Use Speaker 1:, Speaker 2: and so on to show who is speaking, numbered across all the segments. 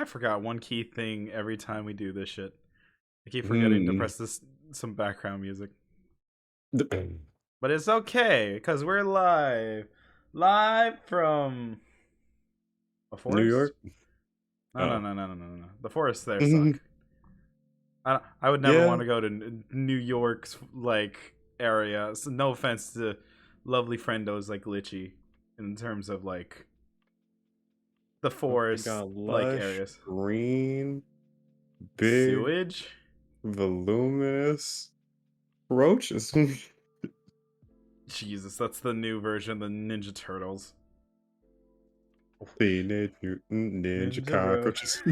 Speaker 1: forgot one key thing every time we do this shit. I keep forgetting to press some background music. But it's okay, because we're live. Live from a
Speaker 2: New
Speaker 1: forest?
Speaker 2: York?
Speaker 1: No. The forests there suck. I would never want to go to New York's area. So no offense to lovely friendos like Litchi in terms of the forest areas.
Speaker 2: Green, big,
Speaker 1: Sewage,
Speaker 2: voluminous roaches.
Speaker 1: Jesus, that's the new version of the Ninja Turtles.
Speaker 2: Teenage Mutant Ninja Cockroaches.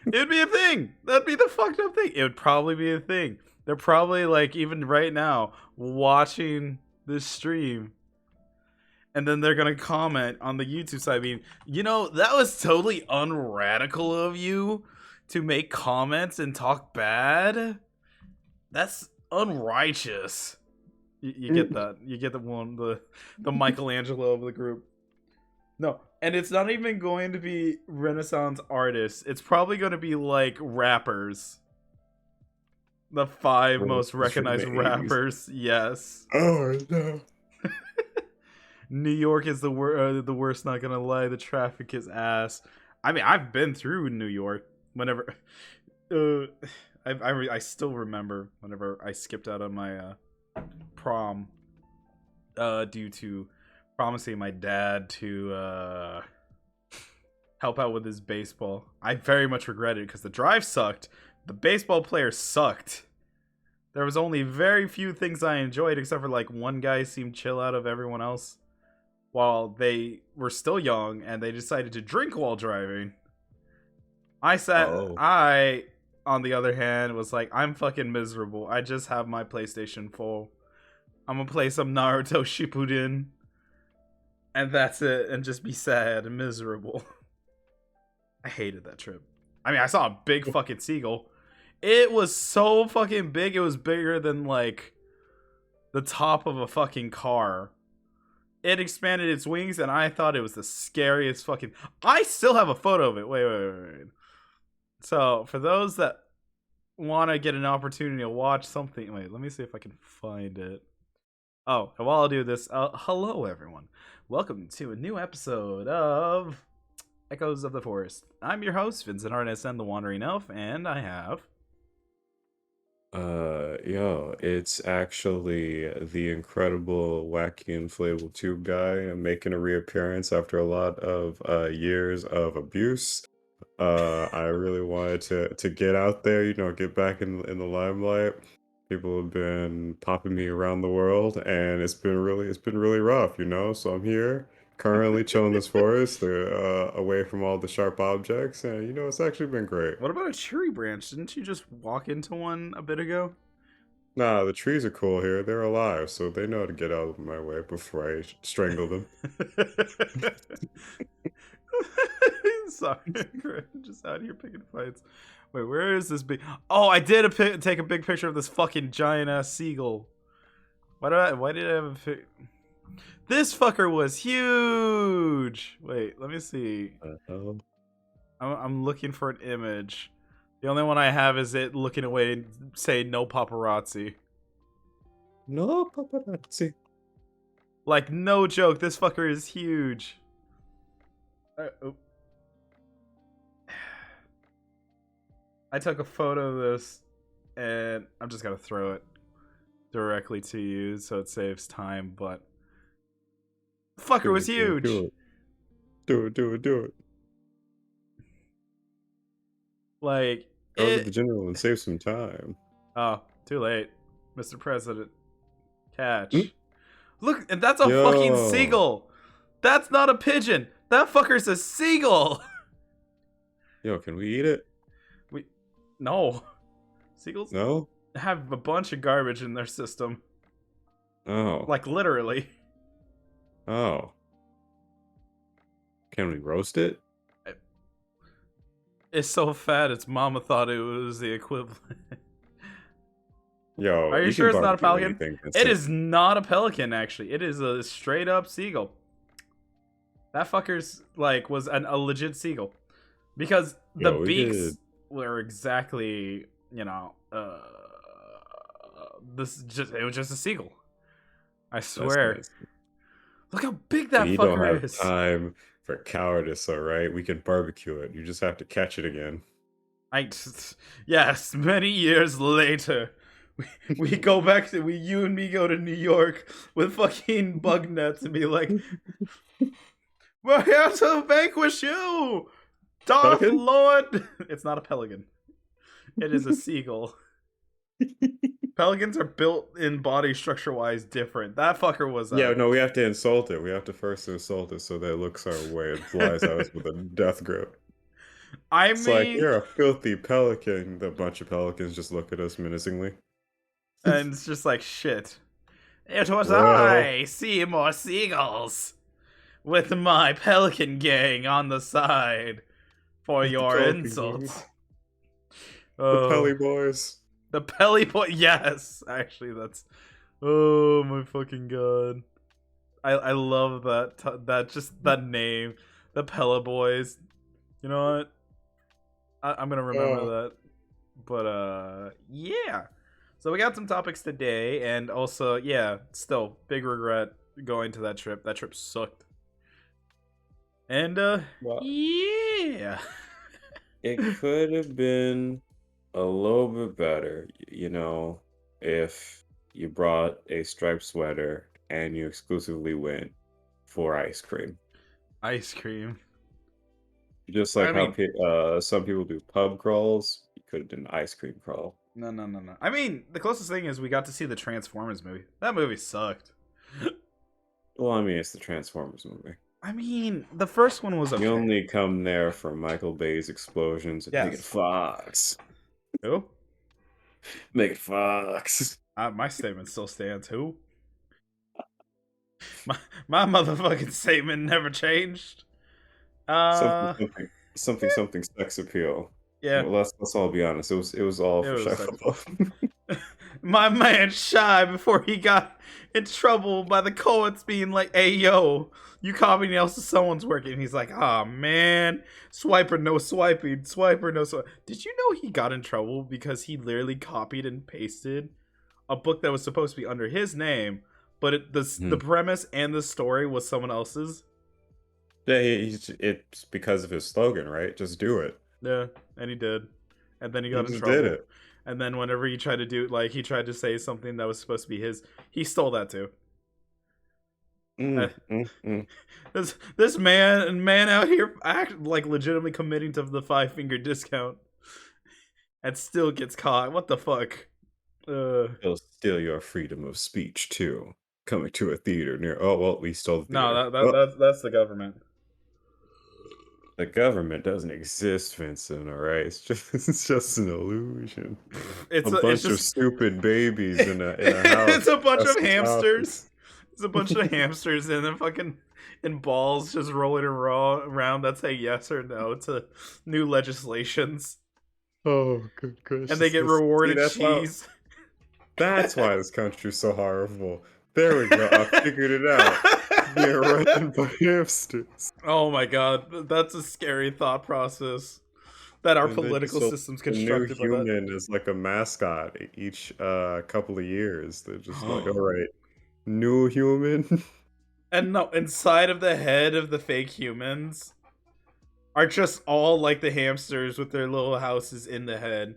Speaker 1: It would be a thing. That'd be the fucked up thing. It would probably be a thing. They're probably even right now watching this stream, and then they're gonna comment on the YouTube side being, that was totally unradical of you to make comments and talk bad. That's unrighteous. You get that. You get the Michelangelo of the group. No, and it's not even going to be Renaissance artists. It's probably going to be rappers. The 5 most recognized rappers. Yes.
Speaker 2: Oh no.
Speaker 1: New York is the worst. Not gonna lie, the traffic is ass. I mean, I've been through New York. Whenever, I still remember whenever I skipped out on my prom, due to promising my dad to help out with his baseball. I very much regret it because the drive sucked. The baseball player sucked. There was only very few things I enjoyed, except for one guy seemed chill out of everyone else, while they were still young and they decided to drink while driving. I, on the other hand, was like, I'm fucking miserable. I just have my PlayStation 4. I'm gonna play some Naruto Shippuden, and that's it, and just be sad and miserable. I hated that trip. I mean, I saw a big fucking seagull. It was so fucking big, it was bigger than the top of a fucking car. It expanded its wings, and I thought it was the scariest fucking... I still have a photo of it. Wait. So, for those that want to get an opportunity to watch something... Wait, let me see if I can find it. Oh, and while I'll do this, hello everyone. Welcome to a new episode of Echoes of the Forest. I'm your host, Vincent RNSN, the Wandering Elf, and I have...
Speaker 2: It's actually the incredible Wacky Inflatable Tube guy. I'm making a reappearance after a lot of years of abuse. I really wanted to get out there, get back in the limelight. People have been popping me around the world, and it's been really rough, So I'm here, currently chilling this forest, away from all the sharp objects, and it's actually been great.
Speaker 1: What about a tree branch? Didn't you just walk into one a bit ago?
Speaker 2: Nah, the trees are cool here. They're alive, so they know how to get out of my way before I strangle them.
Speaker 1: Sorry, just out here picking fights. Wait, where is this big? Oh, I did take a big picture of this fucking giant ass seagull. Why did I have a This fucker was huge. Wait, let me see. I'm looking for an image. The only one I have is it looking away and saying no paparazzi.
Speaker 2: No paparazzi.
Speaker 1: No joke, this fucker is huge. I took a photo of this, and I'm just gonna throw it directly to you so it saves time, but... The fucker was huge!
Speaker 2: Do it. Go to the general and save some time.
Speaker 1: Oh, too late. Mr. President. Catch. Look, and that's a fucking seagull! That's not a pigeon! That fucker's a seagull!
Speaker 2: Yo, can we eat it?
Speaker 1: No. Seagulls
Speaker 2: No?
Speaker 1: have a bunch of garbage in their system.
Speaker 2: Oh.
Speaker 1: Literally.
Speaker 2: Oh. Can we roast it?
Speaker 1: It's so fat, its mama thought it was the equivalent.
Speaker 2: Yo,
Speaker 1: are you sure it's not a pelican? It is not a pelican, actually. It is a straight up seagull. That fucker's like was a legit seagull, because the
Speaker 2: Yo, we
Speaker 1: beaks
Speaker 2: did.
Speaker 1: were exactly, this just it was just a seagull. I
Speaker 2: That's
Speaker 1: swear.
Speaker 2: nice.
Speaker 1: Look how big that
Speaker 2: We don't
Speaker 1: fucker
Speaker 2: have
Speaker 1: is.
Speaker 2: time for cowardice, all right? We can barbecue it. You just have to catch it again.
Speaker 1: I yes, many years later, we go back to you and me go to New York with fucking bug nets and be like, we're here to vanquish you, Darth
Speaker 2: Pelican?
Speaker 1: Lord. It's not a pelican. It is a seagull. Pelicans are built in body structure wise different. That fucker was
Speaker 2: Yeah,
Speaker 1: a.
Speaker 2: no, we have to insult it. We have to first insult it so that it looks our way and flies at us with a death grip.
Speaker 1: I
Speaker 2: It's like,
Speaker 1: mean,
Speaker 2: you're a filthy pelican. The bunch of pelicans just look at us menacingly.
Speaker 1: and it's just like shit. It was
Speaker 2: Well,
Speaker 1: I, Seymour Seagulls, with my pelican gang on the side for
Speaker 2: the
Speaker 1: your
Speaker 2: pelican
Speaker 1: insults.
Speaker 2: boys. The
Speaker 1: Oh,
Speaker 2: pelly boys.
Speaker 1: the Pelly Boy. Yes, actually, that's. Oh my fucking god! I love that just that name, the Pella Boys. You know what? I'm gonna remember
Speaker 2: Oh.
Speaker 1: that. But yeah. So we got some topics today, and also yeah, still big regret going to that trip. That trip sucked. And
Speaker 2: Well,
Speaker 1: yeah.
Speaker 2: it could have been a little bit better, if you brought a striped sweater and you exclusively went for ice cream.
Speaker 1: Ice cream.
Speaker 2: Just
Speaker 1: I
Speaker 2: like how
Speaker 1: mean,
Speaker 2: some people do pub crawls, you could have done an ice cream crawl.
Speaker 1: no. I mean, the closest thing is we got to see the Transformers movie. That movie sucked.
Speaker 2: Well, I mean, it's the Transformers movie.
Speaker 1: I mean, the first one was
Speaker 2: You
Speaker 1: okay.
Speaker 2: only come there for Michael Bay's explosions and Megan
Speaker 1: Yes.
Speaker 2: Fox.
Speaker 1: Who?
Speaker 2: Megan Fox.
Speaker 1: My statement still stands. Who? My my motherfucking statement never changed.
Speaker 2: Something,
Speaker 1: Uh,
Speaker 2: something, something, something sex appeal.
Speaker 1: yeah,
Speaker 2: Well, let's all be honest. It was all
Speaker 1: it
Speaker 2: for
Speaker 1: was
Speaker 2: Shia
Speaker 1: sexual.
Speaker 2: LaBeouf.
Speaker 1: My man Shy before he got in trouble by the courts being like, "Hey yo, you copying else someone's work," and he's like, "Oh man, swiper no swiping, swiper no swipe." Did you know he got in trouble because he literally copied and pasted a book that was supposed to be under his name, but the
Speaker 2: Hmm.
Speaker 1: premise and the story was someone else's?
Speaker 2: Yeah, it's because of his slogan, right? Just do it.
Speaker 1: Yeah, and he did. And then he
Speaker 2: He
Speaker 1: got in
Speaker 2: just did
Speaker 1: trouble.
Speaker 2: it.
Speaker 1: And then whenever he tried to do like he tried to say something that was supposed to be his, he stole that too. Uh,
Speaker 2: Mm, mm, mm.
Speaker 1: this man out here act like legitimately committing to the 5 finger discount and still gets caught. What the fuck?
Speaker 2: He'll steal your freedom of speech too. Coming to a theater near. Oh well, we stole the
Speaker 1: No,
Speaker 2: theater.
Speaker 1: that
Speaker 2: Oh,
Speaker 1: that's the government.
Speaker 2: the government doesn't exist, Vincent. All right, it's just an illusion. A
Speaker 1: It's
Speaker 2: bunch of
Speaker 1: just
Speaker 2: stupid babies in a
Speaker 1: it's
Speaker 2: house
Speaker 1: a bunch of
Speaker 2: discussing
Speaker 1: hamsters.
Speaker 2: topics.
Speaker 1: It's a bunch of hamsters and then fucking in balls just rolling around that say yes or no to new legislations,
Speaker 2: Oh, good
Speaker 1: and they get
Speaker 2: graciousness. See,
Speaker 1: rewarded
Speaker 2: that's why.
Speaker 1: cheese.
Speaker 2: That's why this country's so horrible. There we go. I figured it out. Being run by hamsters.
Speaker 1: Oh my god, that's a scary thought process that our
Speaker 2: And they just
Speaker 1: political
Speaker 2: so
Speaker 1: system's
Speaker 2: the new
Speaker 1: constructed by that.
Speaker 2: human is like a mascot each couple of years. They're just like, all right, new human.
Speaker 1: And no, inside of the head of the fake humans are just all like the hamsters with their little houses in the head.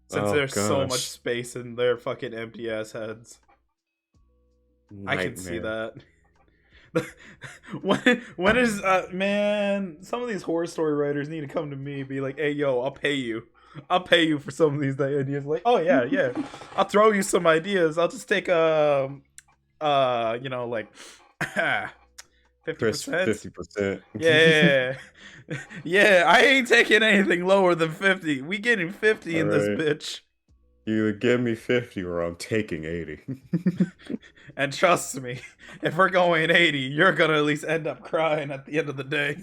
Speaker 1: Since
Speaker 2: Oh
Speaker 1: there's so much
Speaker 2: gosh,
Speaker 1: space in their fucking empty ass heads. I can see
Speaker 2: nightmare.
Speaker 1: that. when is man, some of these horror story writers need to come to me and be like, hey yo, I'll pay you for some of these ideas. Like, oh yeah, I'll throw you some ideas. I'll just take like
Speaker 2: Chris,
Speaker 1: 50%.
Speaker 2: 50%.
Speaker 1: Yeah. Yeah, I ain't taking anything lower than 50. We getting 50
Speaker 2: All
Speaker 1: in this
Speaker 2: right,
Speaker 1: bitch.
Speaker 2: you either give me 50 or I'm taking 80.
Speaker 1: And trust me, if we're going 80, you're gonna at least end up crying at the end of the day.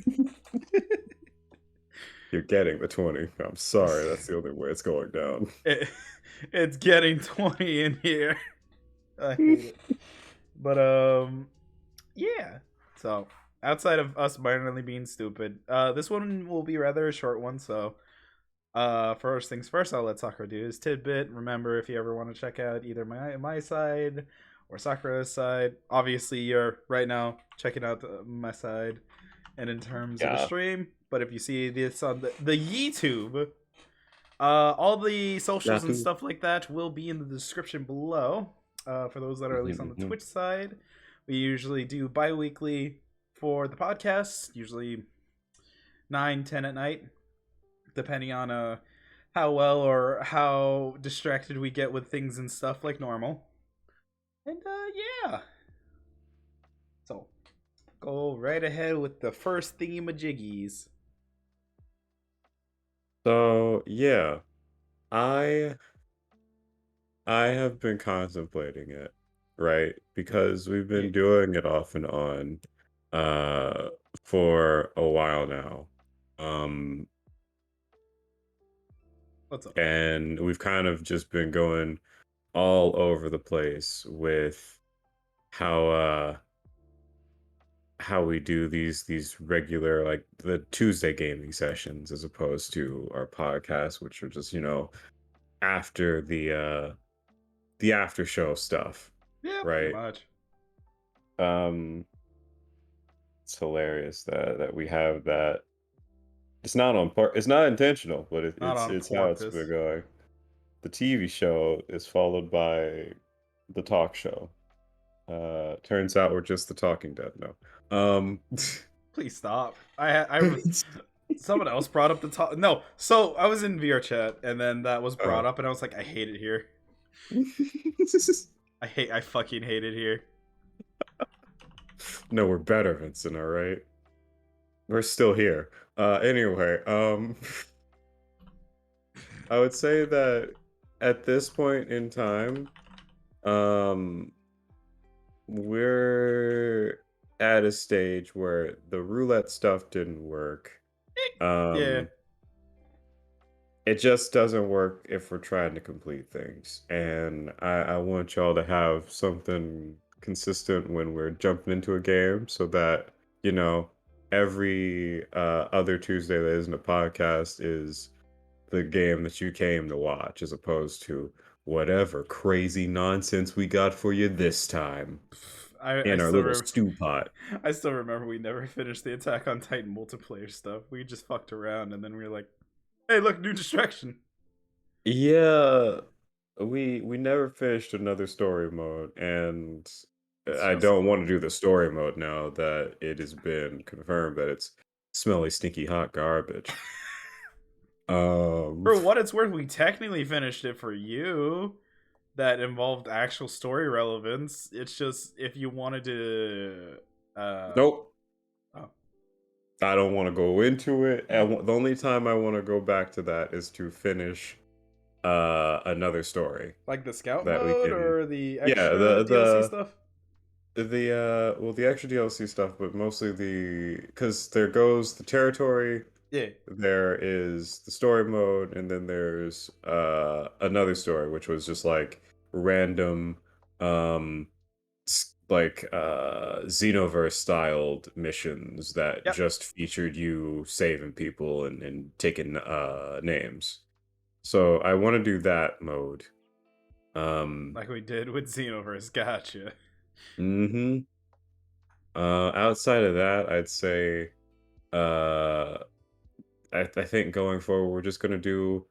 Speaker 2: You're getting the 20. I'm sorry, that's the only way it's going down.
Speaker 1: It, it's getting 20 in here. I hate it. But yeah. So outside of us minorly being stupid, this one will be rather a short one. So, first things first, I'll let Sakura do his tidbit. Remember, if you ever want to check out either my side or Sakura's side, obviously you're right now checking out my side, and in terms of the
Speaker 2: Yeah.
Speaker 1: stream. But if you see this on the YouTube, all the socials and
Speaker 2: Yahoo.
Speaker 1: stuff like that will be in the description below. For those that are at least on the
Speaker 2: Mhm.
Speaker 1: Twitch side, we usually do bi-weekly for the podcast, usually 9-10 at night, depending on how well or how distracted we get with things and stuff like normal. And yeah. So go right ahead with the first thingy-majiggies.
Speaker 2: So yeah, I I have been contemplating it, right? Because we've
Speaker 1: Yeah.
Speaker 2: been doing it off and on uh for a while now. Um
Speaker 1: What's up?
Speaker 2: and we've kind of just been going all over the place with how how we do these regular like the Tuesday gaming sessions as opposed to our podcast, which are just, after the after show stuff,
Speaker 1: Yeah, pretty
Speaker 2: right?
Speaker 1: much.
Speaker 2: Um it's hilarious that we have that. It's not on part, it's not intentional, but
Speaker 1: Not on
Speaker 2: it's how it's
Speaker 1: porpoise.
Speaker 2: been going. The TV show is followed by the talk show. Turns out we're just the Talking Dead now.
Speaker 1: Please stop. Someone else brought up the top. No, so I was in VR chat, and then that was
Speaker 2: uh,
Speaker 1: brought up, and I was like, I hate it here. I fucking hate it here.
Speaker 2: no, we're better, Vincent, all right? We're still here. Anyway, I would say that at this point in time, um, we're at a stage where the roulette stuff didn't work.
Speaker 1: Yeah,
Speaker 2: Um, it just doesn't work if we're trying to complete things. And I want y'all to have something consistent when we're jumping into a game so that, you know, every other Tuesday that isn't a podcast is the game that you came to watch as opposed to whatever crazy nonsense we got for you this time
Speaker 1: I
Speaker 2: in our
Speaker 1: still
Speaker 2: little stew pot.
Speaker 1: I still remember we never finished the Attack on Titan multiplayer stuff. We just fucked around, and then we were like, hey, look, new distraction.
Speaker 2: Yeah, we never finished another story mode, and
Speaker 1: It's
Speaker 2: I
Speaker 1: just
Speaker 2: don't want to
Speaker 1: fun.
Speaker 2: do the story mode now that it has been confirmed that it's smelly, stinky, hot garbage. Um,
Speaker 1: For what it's worth, we technically finished it for you. That involved actual story relevance. It's just if you wanted to.
Speaker 2: nope,
Speaker 1: Oh,
Speaker 2: I don't want to go into it. The only time I want to go back to that is to finish another story
Speaker 1: like the scout
Speaker 2: that we
Speaker 1: mode
Speaker 2: can.
Speaker 1: or the
Speaker 2: Yeah,
Speaker 1: extra DLC stuff?
Speaker 2: the extra DLC stuff, but mostly because there goes the territory.
Speaker 1: Yeah.
Speaker 2: There is the story mode, and then there's another story, which was just like random, um, like Xenoverse styled missions that
Speaker 1: Yep.
Speaker 2: just featured you saving people and taking names. So I want to do that mode. Um,
Speaker 1: Like we did with Xenoverse. Gotcha.
Speaker 2: hmm Outside of that, I'd say uh, I think going forward, we're just gonna do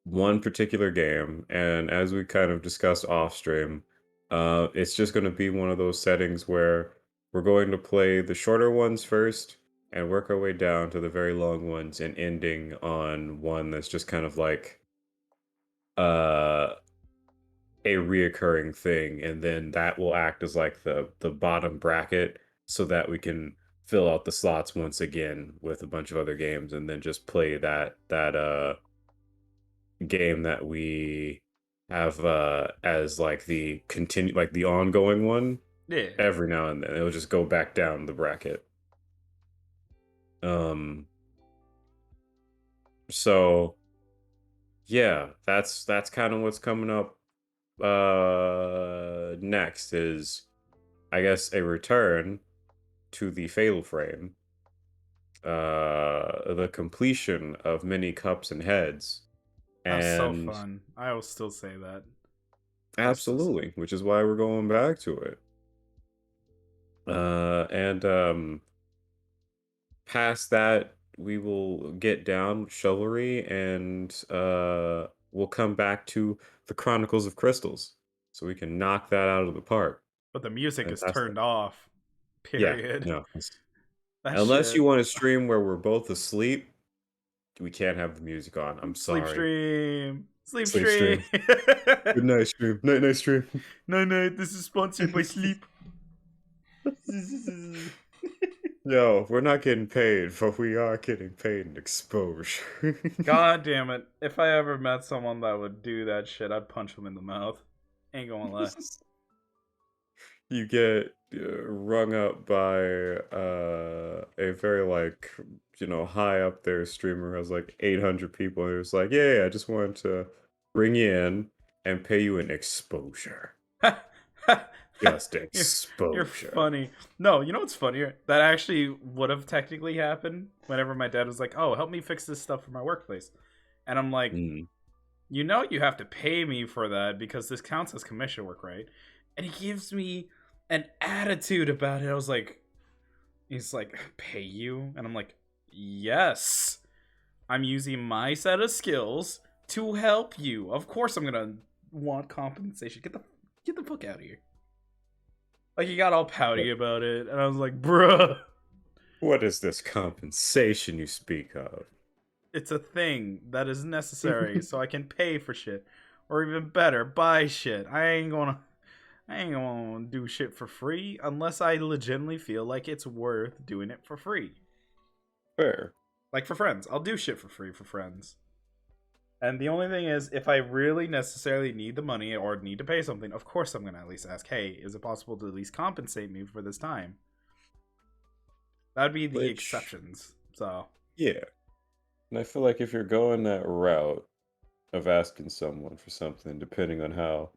Speaker 2: one particular game, and as we kind of discussed off stream, it's just going to be one of those settings where we're going to play the shorter ones first and work our way down to the very long ones and ending on one that's just kind of like uh a reoccurring thing, and then that will act as like the bottom bracket so that we can fill out the slots once again with a bunch of other games and then just play that game that we have as like the continue like the ongoing one
Speaker 1: Yeah.
Speaker 2: every now and then. It'll just go back down the bracket. Um so yeah, that's kind of what's coming up next is I guess a return to the fatal frame, the completion of many cups and heads,
Speaker 1: That's so
Speaker 2: and
Speaker 1: fun. I will still say that. I'll still say.
Speaker 2: absolutely, which is why we're going back to it. And past that, we will get down with chivalry, and we'll come back to the Chronicles of Crystals, so we can knock that out of the park.
Speaker 1: But the music is
Speaker 2: Fantastic.
Speaker 1: turned off.
Speaker 2: Yeah,
Speaker 1: Period.
Speaker 2: no.
Speaker 1: That
Speaker 2: Unless you
Speaker 1: shit.
Speaker 2: want to stream where we're both asleep, we can't have the music on. I'm
Speaker 1: Sleep
Speaker 2: sorry.
Speaker 1: stream. Sleep
Speaker 2: Sleep
Speaker 1: stream.
Speaker 2: stream. Good night stream. Night night stream.
Speaker 1: No, no, this is sponsored by Sleep.
Speaker 2: Yo, we're not getting paid, but we are getting paid in exposure.
Speaker 1: God damn it. If I ever met someone that would do that shit, I'd punch him in the mouth. Ain't gonna lie.
Speaker 2: You get rung up by a very high up there streamer who has like 800 people, and he was like, yeah, I just wanted to bring you in and pay you an exposure. Just
Speaker 1: You're
Speaker 2: exposure.
Speaker 1: funny. No, you know what's funnier? That actually would have technically happened whenever my dad was like, oh, help me fix this stuff for my workplace. And I'm like,
Speaker 2: Mm.
Speaker 1: you know you have to pay me for that because this counts as commission work, right? And he gives me an attitude about it. I was like, he's like, pay you? And I'm like, yes. I'm using my set of skills to help you. Of course I'm gonna want compensation. Get the fuck out of here. Like, he got all pouty about it, and I was like, bruh.
Speaker 2: What is this compensation you speak of?
Speaker 1: It's a thing that is necessary so I can pay for shit. Or even better, buy shit. I ain't gonna do shit for free unless I legitimately feel like it's worth doing it for free.
Speaker 2: Fair.
Speaker 1: Like for friends. I'll do shit for free for friends. And the only thing is, if I really necessarily need the money or need to pay something, of course I'm going to at least ask, hey, is it possible to at least compensate me for this time? That'd be the exceptions. So.
Speaker 2: Yeah. And I feel like if you're going that route of asking someone for something, depending on how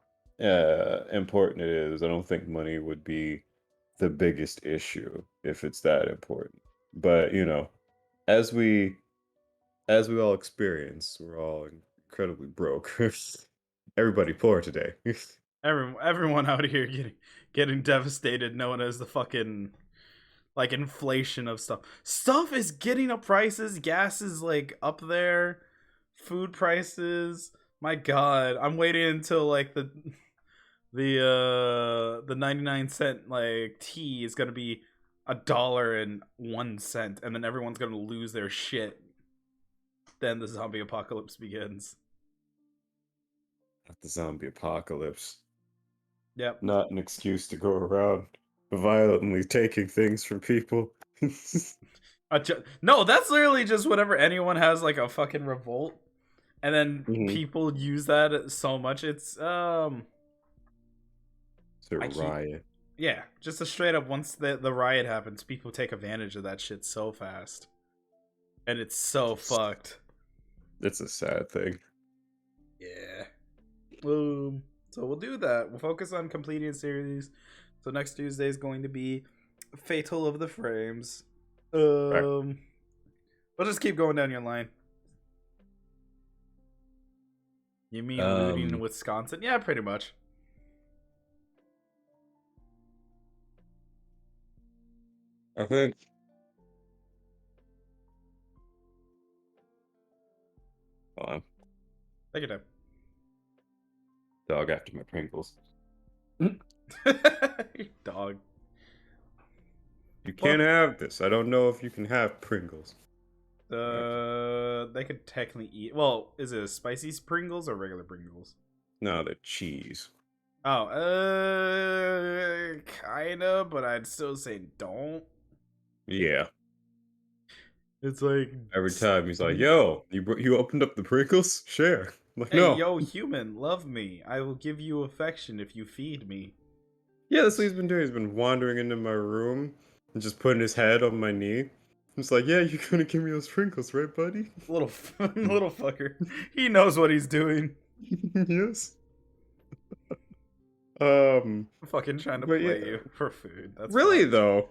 Speaker 2: important it is, I don't think money would be the biggest issue if it's that important. But, as we all experience, we're all incredibly broke. Everybody poor today.
Speaker 1: Everyone out here getting devastated, known as the fucking like inflation of stuff. Stuff is getting up prices. Gas is like up there. Food prices. My God, I'm waiting until like the 99-cent like tea is gonna be $1.01, and then everyone's gonna lose their shit. Then the zombie apocalypse begins.
Speaker 2: Not the zombie apocalypse.
Speaker 1: Yep.
Speaker 2: Not an excuse to go around violently taking things from people.
Speaker 1: No, that's literally just whenever anyone has like a fucking revolt, and then
Speaker 2: Mhm.
Speaker 1: people use that so much. It's
Speaker 2: It's a riot.
Speaker 1: yeah, just a straight up. Once the riot happens, people take advantage of that shit so fast, and it's so fucked.
Speaker 2: It's a sad thing.
Speaker 1: Yeah. So we'll do that. We'll focus on completing a series. So next Tuesday is going to be Fatal of the Frames. We'll just keep going down your line. You mean looting in Wisconsin? Yeah, pretty much.
Speaker 2: I think. Hold on.
Speaker 1: Take your
Speaker 2: Dog after my Pringles.
Speaker 1: time. Dog.
Speaker 2: You can't have this. I don't know if you can have Pringles.
Speaker 1: They could technically eat. Well, is it a spicy Pringles or regular Pringles?
Speaker 2: No, the cheese.
Speaker 1: Oh, kinda, but I'd still say don't.
Speaker 2: Yeah.
Speaker 1: It's like
Speaker 2: Every time he's like, "Yo, you opened up the Pringles? Share." I'm like,
Speaker 1: hey,
Speaker 2: no.
Speaker 1: yo, human, love me. I will give you affection if you feed me.
Speaker 2: Yeah, that's what he's been doing. He's been wandering into my room and just putting his head on my knee. It's like, yeah, you're gonna give me those Pringles, right, buddy?
Speaker 1: Little fucker. He knows what he's doing.
Speaker 2: Yes.
Speaker 1: I'm fucking trying to
Speaker 2: But
Speaker 1: play
Speaker 2: yeah.
Speaker 1: you for food. That's
Speaker 2: Really
Speaker 1: fine.
Speaker 2: though.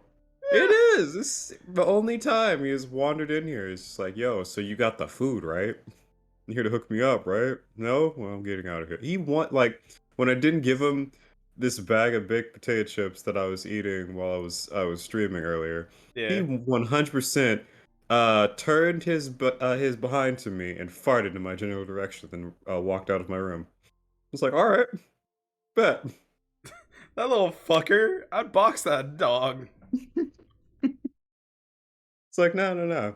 Speaker 2: It is. This is the only time he has wandered in here. It's just like, yo, so you got the food, right? You here to hook me up, right? No? Well, I'm getting out of here. He like when I didn't give him this bag of baked potato chips that I was eating while I was streaming earlier. He
Speaker 1: Yeah.
Speaker 2: 100% turned his behind to me and farted in my general direction, then walked out of my room. I was like, all right, bet.
Speaker 1: That little fucker. I'd box that dog.
Speaker 2: It's like, no, no, no.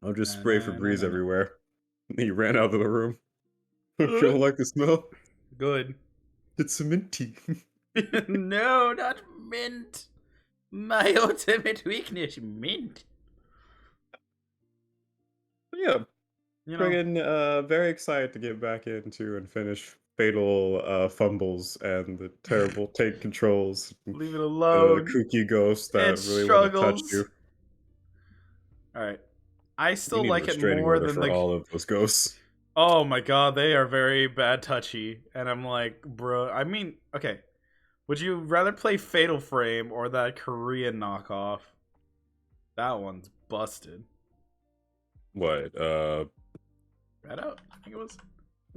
Speaker 2: I'll just
Speaker 1: Nah,
Speaker 2: spray
Speaker 1: nah, nah,
Speaker 2: Febreze
Speaker 1: nah, nah.
Speaker 2: everywhere. He ran out of the room. You don't like the smell?
Speaker 1: Good.
Speaker 2: It's minty.
Speaker 1: No, not mint. My ultimate weakness, mint.
Speaker 2: Yeah,
Speaker 1: You know,
Speaker 2: friggin' very excited to get back into and finish Fatal Fumbles and the terrible tank controls,
Speaker 1: leave it
Speaker 2: the
Speaker 1: alone.
Speaker 2: kooky ghosts
Speaker 1: It
Speaker 2: that really want to touch
Speaker 1: struggles.
Speaker 2: you.
Speaker 1: All right. I
Speaker 2: You
Speaker 1: still
Speaker 2: need a
Speaker 1: like it
Speaker 2: restraining
Speaker 1: more
Speaker 2: order
Speaker 1: than
Speaker 2: for
Speaker 1: the.
Speaker 2: all of those ghosts.
Speaker 1: Oh my god, they are very bad touchy. And I'm like, bro, I mean, okay. Would you rather play Fatal Frame or that Korean knockoff? That one's busted.
Speaker 2: What?
Speaker 1: Right out? I think it was.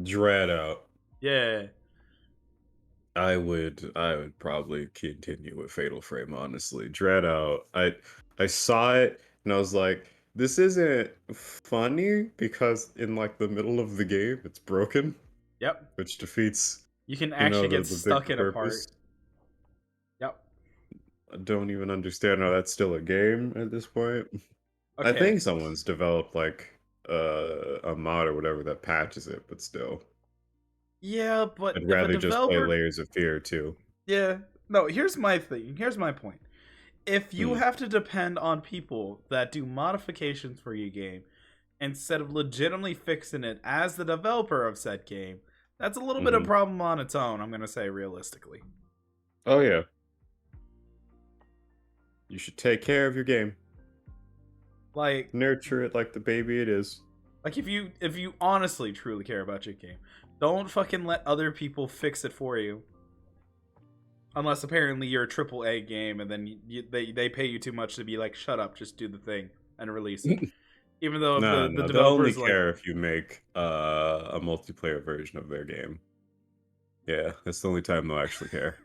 Speaker 2: Dread Out.
Speaker 1: Yeah.
Speaker 2: I would probably continue with Fatal Frame, honestly. Dread Out. I saw it and I was like, this isn't funny because in like the middle of the game it's broken,
Speaker 1: Yep.
Speaker 2: which defeats,
Speaker 1: You can
Speaker 2: you know,
Speaker 1: actually
Speaker 2: the
Speaker 1: get
Speaker 2: the
Speaker 1: stuck
Speaker 2: big
Speaker 1: in a part.
Speaker 2: purpose.
Speaker 1: Yep.
Speaker 2: I don't even understand how that's still a game at this point. I
Speaker 1: Okay.
Speaker 2: think someone's developed like a mod or whatever that patches it, but still.
Speaker 1: Yeah, but
Speaker 2: I'd
Speaker 1: if a
Speaker 2: rather just play
Speaker 1: developer.
Speaker 2: Layers of Fear too.
Speaker 1: Yeah. No, here's my thing. Here's my point. If you
Speaker 2: Hmm.
Speaker 1: have to depend on people that do modifications for your game instead of legitimately fixing it as the developer of said game, that's a little bit of a
Speaker 2: Hmm.
Speaker 1: problem on its own, I'm going to say realistically.
Speaker 2: Oh yeah. You should take care of your game.
Speaker 1: Like
Speaker 2: Nurture it like the baby it is.
Speaker 1: if you honestly truly care about your game, don't fucking let other people fix it for you. Unless apparently you're a triple A game and then they pay you too much to be like, shut up, just do the thing and release it. Even though if
Speaker 2: No,
Speaker 1: the
Speaker 2: no, they'll
Speaker 1: developer
Speaker 2: only
Speaker 1: is like,
Speaker 2: care if you make a multiplayer version of their game. Yeah, that's the only time they'll actually care.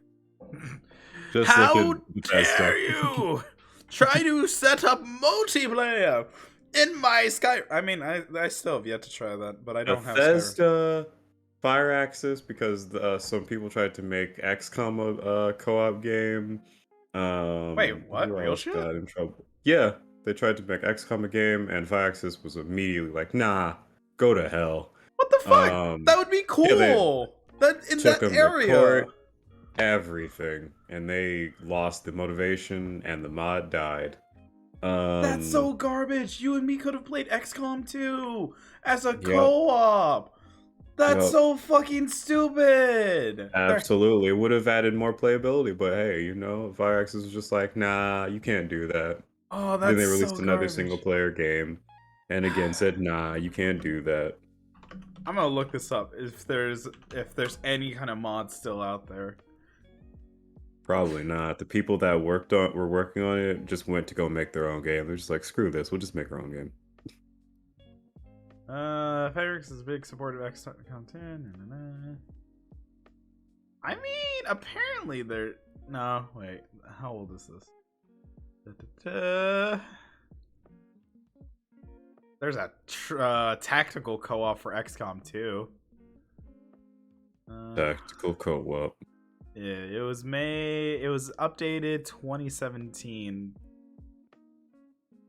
Speaker 2: Just look at
Speaker 1: how
Speaker 2: Bethesda.
Speaker 1: dare you try to set up multiplayer in my Sky? I mean, I still have yet to try that, but I don't have Skyrim.
Speaker 2: Bethesda, Fire Axis, because some people tried to make XCOM a co-op game.
Speaker 1: Wait, what?
Speaker 2: Who
Speaker 1: Real
Speaker 2: else
Speaker 1: shit?
Speaker 2: got in trouble? Yeah, they tried to make XCOM a game, and Fire Axis was immediately like, "Nah, go to hell."
Speaker 1: What the fuck? That would be
Speaker 2: Yeah, they
Speaker 1: cool. That in
Speaker 2: took
Speaker 1: that
Speaker 2: them to
Speaker 1: area.
Speaker 2: court, everything, and they lost the motivation, and the mod died.
Speaker 1: That's
Speaker 2: Um,
Speaker 1: so garbage. You and me could have played XCOM 2 as a
Speaker 2: yep,
Speaker 1: co-op. That's
Speaker 2: yep.
Speaker 1: so fucking stupid. There.
Speaker 2: Absolutely. It would have added more playability, but hey, you know, Firex was just like, nah, you can't do that.
Speaker 1: Oh,
Speaker 2: Then
Speaker 1: that's
Speaker 2: they
Speaker 1: so
Speaker 2: released another single
Speaker 1: garbage.
Speaker 2: player game and again said, nah, you can't do that.
Speaker 1: I'm gonna look this up if there's any kind of mod still out there.
Speaker 2: Probably not. The people that were working on it just went to go make their own game. They're just like, screw this, we'll just make our own game.
Speaker 1: Fabrics is a big supporter of XCOM 10. I mean, apparently they're. No, wait. How old is this? Da-da-da. There's a tactical co-op for XCOM 2.
Speaker 2: Tactical co-op.
Speaker 1: Yeah, it was updated 2017.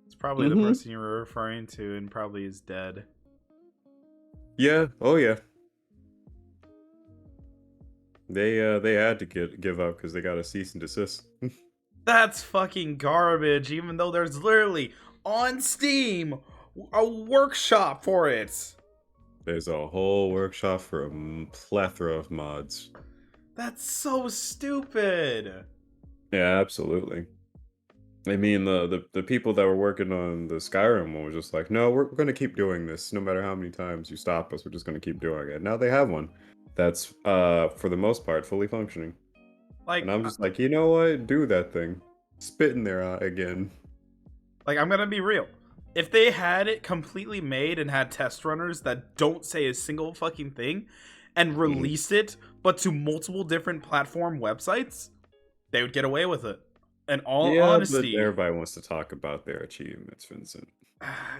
Speaker 1: It's probably the
Speaker 2: Mm-hmm.
Speaker 1: person you were referring to and probably is dead.
Speaker 2: Yeah, oh yeah. They had to give up because they got a cease and desist.
Speaker 1: That's fucking garbage, even though there's literally on Steam a workshop for it.
Speaker 2: There's a whole workshop for a plethora of mods.
Speaker 1: That's so stupid.
Speaker 2: Yeah, absolutely. I mean, the people that were working on the Skyrim one was just like, no, we're going to keep doing this. No matter how many times you stop us, we're just going to keep doing it. Now they have one that's, for the most part, fully functioning.
Speaker 1: Like,
Speaker 2: And I'm just like, you know what? Do that thing. spitting their eye again.
Speaker 1: Like, I'm gonna be real. If they had it completely made and had test runners that don't say a single fucking thing and released it, but to multiple different platform websites, they would get away with it. In all
Speaker 2: Yeah, but
Speaker 1: honesty,
Speaker 2: everybody wants to talk about their achievements, Vincent.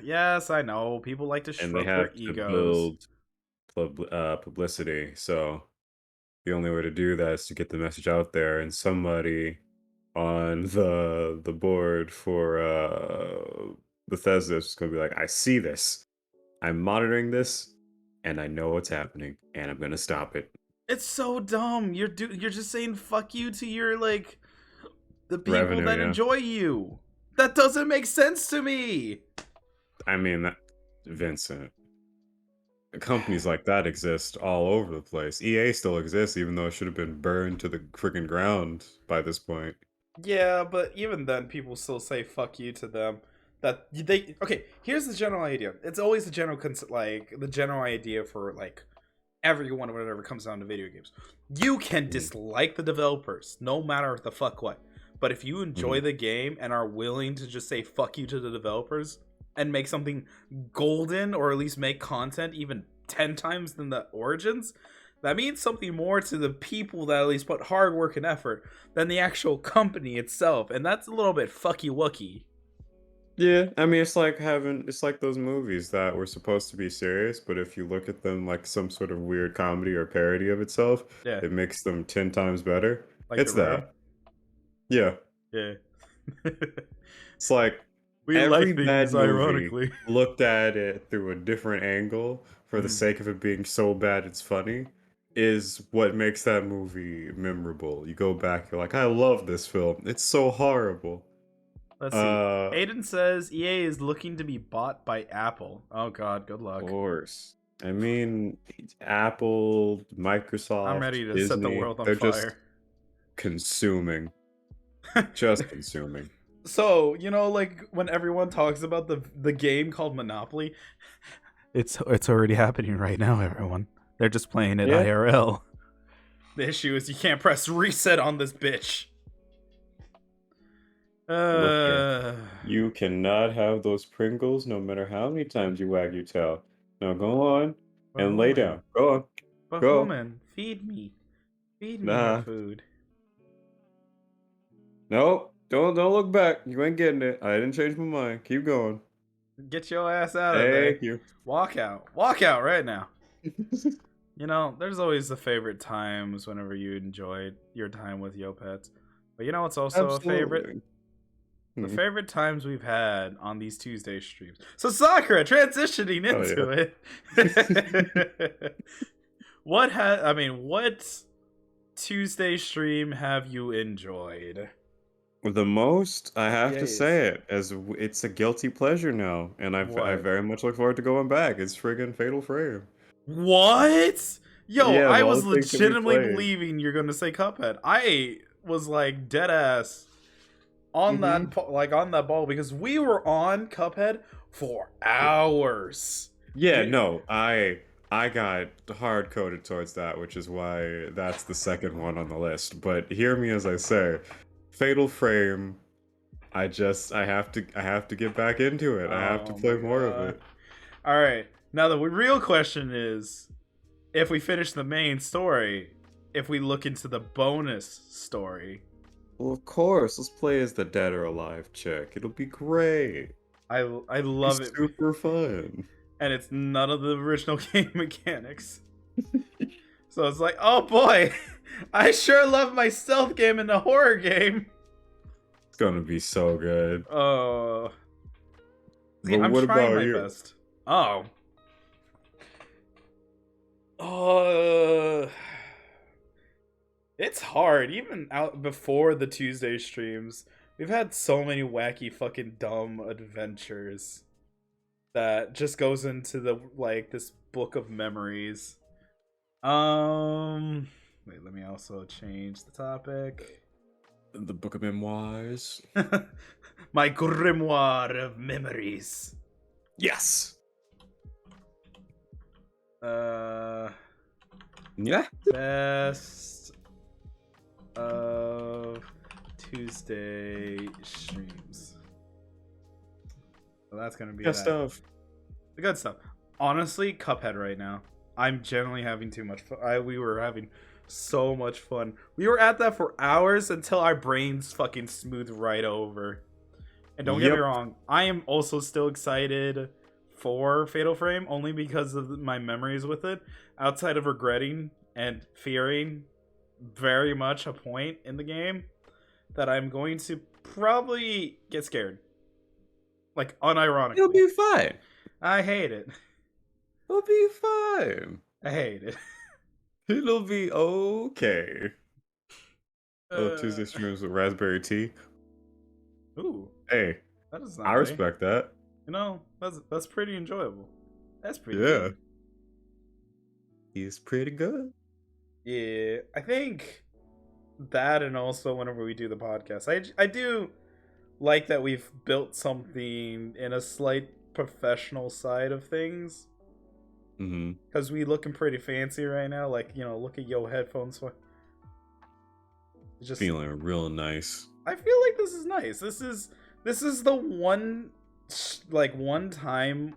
Speaker 1: yes, I know. People like to
Speaker 2: And they
Speaker 1: stroke their
Speaker 2: have to
Speaker 1: egos.
Speaker 2: build publicity. So the only way to do that is to get the message out there, and somebody on the board for Bethesda is going to be like, I see this, I'm monitoring this, and I know what's happening, and I'm going to stop it.
Speaker 1: It's so dumb. You're just saying fuck you to your like the people
Speaker 2: Revenue,
Speaker 1: that
Speaker 2: yeah.
Speaker 1: enjoy you. That doesn't make sense to me.
Speaker 2: I mean, Vincent, companies like that exist all over the place. EA still exists, even though it should have been burned to the freaking ground by this point.
Speaker 1: Yeah, but even then, people still say "fuck you" to them. That they okay. Here's the general idea. It's always the general like the general idea for like everyone whenever it comes down to video games. You can
Speaker 2: Mhm,
Speaker 1: dislike the developers, no matter the fuck what. But if you enjoy
Speaker 2: mhm.
Speaker 1: the game and are willing to just say "fuck you" to the developers and make something golden, or at least make content even 10 times than the Origins, that means something more to the people that at least put hard work and effort than the actual company itself, and that's a little bit fucky wucky.
Speaker 2: Yeah, I mean, it's like those movies that were supposed to be serious, but if you look at them like some sort of weird comedy or parody of itself,
Speaker 1: Yeah,
Speaker 2: it makes them 10 times better.
Speaker 1: like The
Speaker 2: It's
Speaker 1: Room.
Speaker 2: that. Yeah.
Speaker 1: Yeah.
Speaker 2: It's like
Speaker 1: We
Speaker 2: every
Speaker 1: like
Speaker 2: bad
Speaker 1: things
Speaker 2: movie
Speaker 1: ironically.
Speaker 2: looked at it through a different angle for the
Speaker 1: Mm.
Speaker 2: sake of it being so bad it's funny is what makes that movie memorable. You go back, you're like, I love this film. It's so horrible.
Speaker 1: Let's see.
Speaker 2: Uh,
Speaker 1: Aiden says EA is looking to be bought by Apple. Oh god, good
Speaker 2: of
Speaker 1: luck.
Speaker 2: course. I mean, Apple,
Speaker 1: I'm
Speaker 2: Microsoft,
Speaker 1: ready to set the
Speaker 2: Disney,
Speaker 1: world on
Speaker 2: they're just
Speaker 1: fire.
Speaker 2: consuming. Just consuming.
Speaker 1: So, you know, like when everyone talks about the game called Monopoly, it's already happening right now, everyone. They're just playing it
Speaker 2: Yeah.
Speaker 1: IRL. The issue is you can't press reset on this bitch.
Speaker 2: Look here.
Speaker 1: Uh,
Speaker 2: You cannot have those Pringles no matter how many times you wag your tail. Now go on
Speaker 1: but
Speaker 2: and lay
Speaker 1: woman,
Speaker 2: down. Go on.
Speaker 1: but
Speaker 2: Go.
Speaker 1: woman, feed me. Feed me your
Speaker 2: Nah.
Speaker 1: food.
Speaker 2: Nope. Don't look back. You ain't getting it. I didn't change my mind. Keep going.
Speaker 1: Get your ass out of there.
Speaker 2: Thank you.
Speaker 1: Walk out. Walk out right now. You know, there's always the favorite times whenever you enjoyed your time with Yo Pets. But you know what's also a favorite?
Speaker 2: Absolutely.
Speaker 1: The
Speaker 2: Hmm.
Speaker 1: favorite times we've had on these Tuesday streams. So Sakura, transitioning
Speaker 2: Oh
Speaker 1: into
Speaker 2: yeah.
Speaker 1: it. What Tuesday stream have you enjoyed?
Speaker 2: The most, I have to
Speaker 1: Yes.
Speaker 2: say it, it's a guilty pleasure now, and I
Speaker 1: What?
Speaker 2: very much look forward to going back. It's friggin' Fatal Frame.
Speaker 1: What? Yo,
Speaker 2: Yeah, of
Speaker 1: I
Speaker 2: all
Speaker 1: was
Speaker 2: the things that we
Speaker 1: legitimately
Speaker 2: played.
Speaker 1: believing you're gonna say Cuphead. I was like dead ass on
Speaker 2: Mm-hmm.
Speaker 1: on that ball because we were on Cuphead for hours.
Speaker 2: Yeah,
Speaker 1: We
Speaker 2: no, I got hard coded towards that, which is why that's the second one on the list. But hear me as I say, Fatal Frame, I have to get back into it. I have to
Speaker 1: Oh
Speaker 2: play
Speaker 1: my
Speaker 2: more of
Speaker 1: god.
Speaker 2: it.
Speaker 1: All right. Now the real question is if we finish the main story, if we look into the bonus story.
Speaker 2: Well, of course, let's play as the dead or alive chick. It'll be great.
Speaker 1: I
Speaker 2: Be
Speaker 1: love it,
Speaker 2: super fun.
Speaker 1: and it's none of the original game mechanics. So it's like, oh boy, I sure love my stealth game and the horror game.
Speaker 2: It's gonna be so good.
Speaker 1: Oh, see,
Speaker 2: But
Speaker 1: I'm
Speaker 2: what
Speaker 1: trying
Speaker 2: about
Speaker 1: my
Speaker 2: you?
Speaker 1: best. Oh, uh, it's hard. Even out before the Tuesday streams, we've had so many wacky, fucking dumb adventures that just goes into the like this book of memories. Um, wait, let me also change the topic.
Speaker 2: The Book of Memoirs.
Speaker 1: My grimoire of memories.
Speaker 2: Yes.
Speaker 1: Uh,
Speaker 2: Yeah.
Speaker 1: best of Tuesday streams. So that's gonna be
Speaker 2: Good
Speaker 1: that.
Speaker 2: stuff.
Speaker 1: The good stuff. Honestly, Cuphead right now. I'm generally having too much fun. We were having so much fun. We were at that for hours until our brains fucking smooth right over. And don't get me wrong, I am also still excited for Fatal Frame only because of my memories with it. Outside of regretting and fearing very much a point in the game that I'm going to probably get scared. Like, unironically.
Speaker 2: It'll be fine.
Speaker 1: I hate it.
Speaker 2: It'll be fine.
Speaker 1: I hate it.
Speaker 2: It'll be okay. Tuesday streams with raspberry tea.
Speaker 1: Ooh.
Speaker 2: Hey,
Speaker 1: that is not
Speaker 2: I respect that.
Speaker 1: You know, that's pretty enjoyable. That's pretty
Speaker 2: Yeah.
Speaker 1: good.
Speaker 2: He's pretty good.
Speaker 1: Yeah, I think that, and also whenever we do the podcast, I do like that we've built something in a slight professional side of things. Because we looking pretty fancy right now. Like, you know, look at your headphones.
Speaker 2: Just feeling real nice.
Speaker 1: I feel like this is nice. This is the one time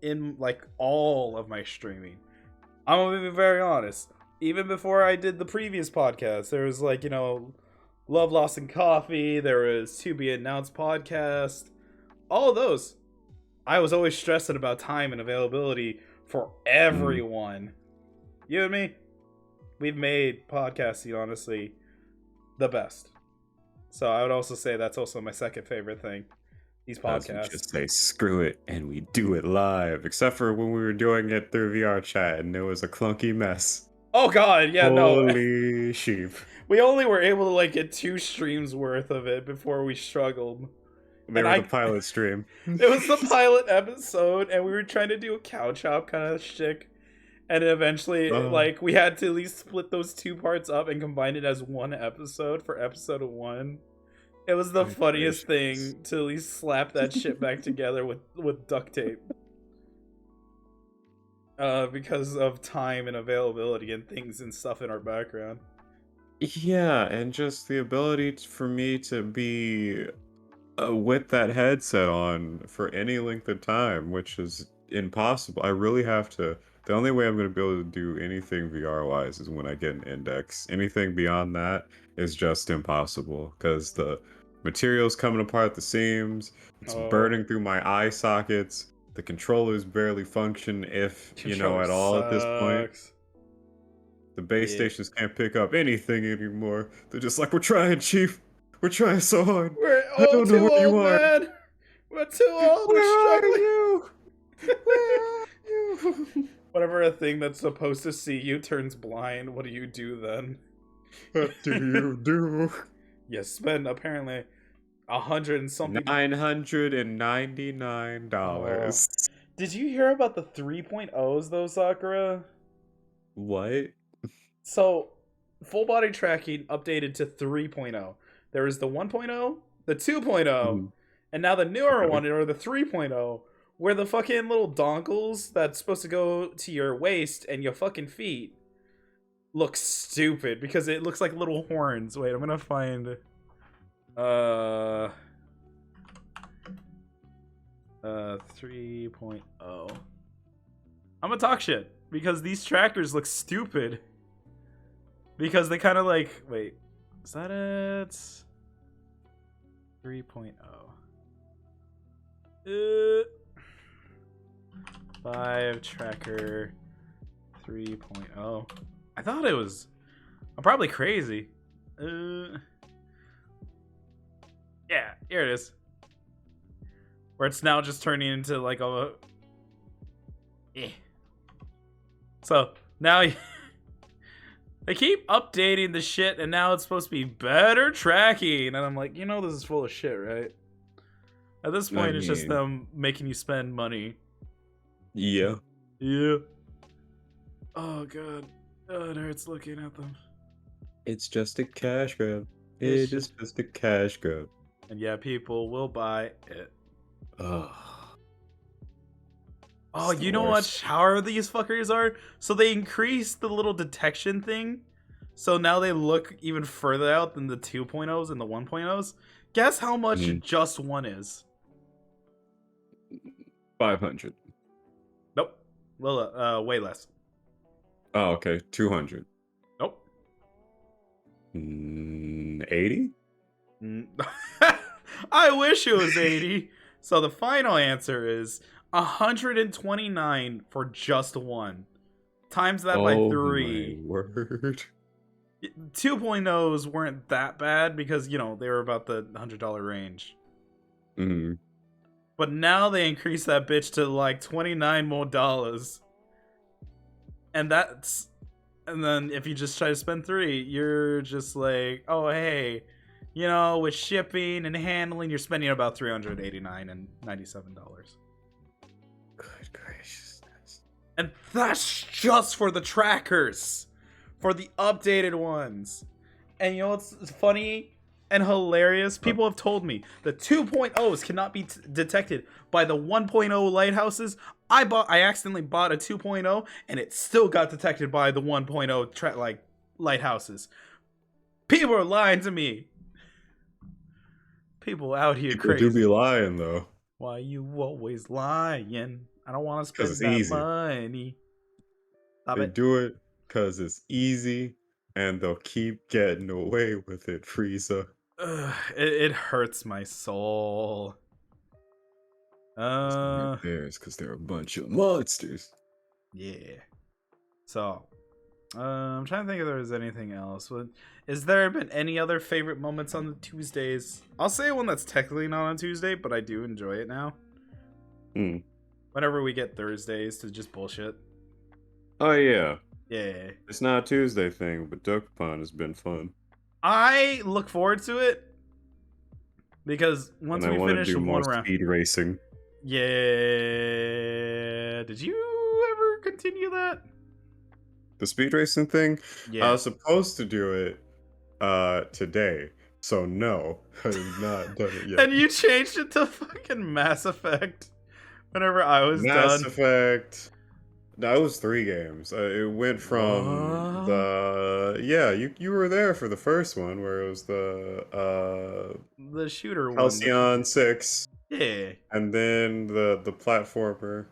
Speaker 1: in like all of my streaming. I'm gonna be very honest. Even before I did the previous podcast, there was like, you know, Love, Lost, and Coffee. There was To Be Announced podcast. All of those. I was always stressing about time and availability for everyone. You and me? We've made podcasting, honestly, the best. So I would also say that's also my second favorite thing. These podcasts.
Speaker 2: Just say screw it and we do it live. Except for when we were doing it through VR chat and it was a clunky mess.
Speaker 1: Oh god, yeah,
Speaker 2: Holy sheep.
Speaker 1: We only were able to like get 2 streams worth of it before we struggled.
Speaker 2: They were the pilot stream.
Speaker 1: It was the pilot episode, and we were trying to do a cow chop kind of shtick. And eventually, like, we had to at least split those 2 parts up and combine it as one episode for episode 1. It was the funniest thing to at least slap that shit back together with duct tape. Because of time and availability and things and stuff in our background.
Speaker 2: Yeah, and just the ability for me to be with that headset on for any length of time, which is impossible. I really have to. The only way I'm going to be able to do anything VR-wise is when I get an index. Anything beyond that is just impossible because the material's coming apart at the seams. It's burning through my eye sockets. The controllers barely function, if you know, at all at this point. The base stations can't pick up anything anymore. They're just like, we're trying, Chief. We're trying so hard.
Speaker 1: We're all too old, man. We're too old. We're struggling.
Speaker 2: Where are you?
Speaker 1: Whenever a thing that's supposed to see you turns blind, what do you do then?
Speaker 2: What do you do?
Speaker 1: You spend apparently $100 and something.
Speaker 2: $999. Oh.
Speaker 1: Did you hear about the 3.0s though, Sakura?
Speaker 2: What?
Speaker 1: So, full body tracking updated to 3.0. There is the 1.0, the 2.0, and now the newer one, or the 3.0, where the fucking little dongles that's supposed to go to your waist and your fucking feet look stupid because it looks like little horns. Wait, I'm gonna find 3.0. I'm gonna talk shit because these trackers look stupid. Because they kind of like, wait, is that it? 3.0. 5 tracker 3.0. I thought it was, I'm probably crazy. Yeah, here it is. Where it's now just turning into like a, So now they keep updating the shit, and now it's supposed to be better tracking. And I'm like, you know, this is full of shit, right? At this point, it's just them making you spend money.
Speaker 2: Yeah.
Speaker 1: Yeah. Oh, God. Oh, it hurts looking at them.
Speaker 2: It's just a cash grab. It is just a cash grab.
Speaker 1: And yeah, people will buy it. Oh, you know what? How these fuckers are? So they increased the little detection thing So now they look even further out than the 2.0s and the 1.0s. Guess how much
Speaker 2: Mhm.
Speaker 1: just one is?
Speaker 2: 500.
Speaker 1: Nope. Well, way less.
Speaker 2: Oh, okay. 200.
Speaker 1: Nope.
Speaker 2: 80?
Speaker 1: I wish it was 80. So the final answer is 129 for just one. Times that by
Speaker 2: Oh my
Speaker 1: 3.
Speaker 2: word.
Speaker 1: 2.0s weren't that bad because, they were about the $100 range.
Speaker 2: Mhm.
Speaker 1: But now they increase that bitch to like 29 more dollars. And then if you just try to spend 3, you're just like, oh hey, with shipping and handling, you're spending about $389.97.
Speaker 2: Good gracious.
Speaker 1: And that's just for the trackers, for the updated ones. And you know what's funny and hilarious? People have told me the 2.0s cannot be detected by the 1.0 lighthouses. I accidentally bought a 2.0 and it still got detected by the 1.0 lighthouses. People are lying to me. People out here
Speaker 2: People do be
Speaker 1: crazy.
Speaker 2: lying though.
Speaker 1: Why you always lying? I don't want to
Speaker 2: Because
Speaker 1: spend
Speaker 2: it's
Speaker 1: that
Speaker 2: easy.
Speaker 1: money. Stop
Speaker 2: They
Speaker 1: it.
Speaker 2: do it because it's easy and they'll keep getting away with it, Frieza.
Speaker 1: It hurts my soul.
Speaker 2: Bears because they're a bunch of monsters.
Speaker 1: Yeah. So, I'm trying to think if there was anything else. Is there been any other favorite moments on the Tuesdays? I'll say one that's technically not on Tuesday, but I do enjoy it now.
Speaker 2: Hmm.
Speaker 1: Whenever we get Thursdays to just bullshit.
Speaker 2: Oh yeah.
Speaker 1: Yeah.
Speaker 2: It's not a Tuesday thing, but Dokapon has been fun.
Speaker 1: I look forward to it because
Speaker 2: And
Speaker 1: once
Speaker 2: I
Speaker 1: we
Speaker 2: want to
Speaker 1: finish
Speaker 2: do more
Speaker 1: one round.
Speaker 2: speed racing.
Speaker 1: Yeah. Did you ever continue that?
Speaker 2: The speed racing thing? I
Speaker 1: Yeah.
Speaker 2: was supposed to do it today. So no, I have not done it yet.
Speaker 1: And you changed it to fucking Mass Effect whenever I was
Speaker 2: Mass
Speaker 1: done.
Speaker 2: Effect. That was 3 games. It went from
Speaker 1: What?
Speaker 2: the you were there for the first one where it was the
Speaker 1: The shooter one.
Speaker 2: Halcyon 6,
Speaker 1: Yeah.
Speaker 2: and then the platformer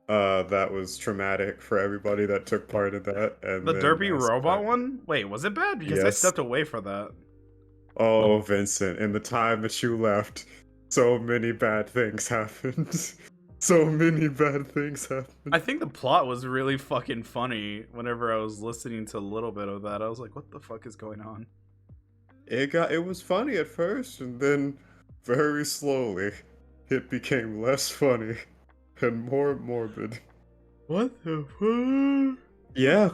Speaker 2: that was traumatic for everybody that took part in that, and
Speaker 1: The
Speaker 2: then
Speaker 1: derpy
Speaker 2: Mass
Speaker 1: robot
Speaker 2: Effect.
Speaker 1: one? Wait, was it bad? Because I
Speaker 2: Yes.
Speaker 1: stepped away for that.
Speaker 2: Oh, Vincent, in the time that you left, so many bad things happened. So many bad things happened.
Speaker 1: I think the plot was really fucking funny whenever I was listening to a little bit of that. I was like, what the fuck is going on?
Speaker 2: It was funny at first, and then very slowly it became less funny and more morbid.
Speaker 1: What the fuck?
Speaker 2: Yeah,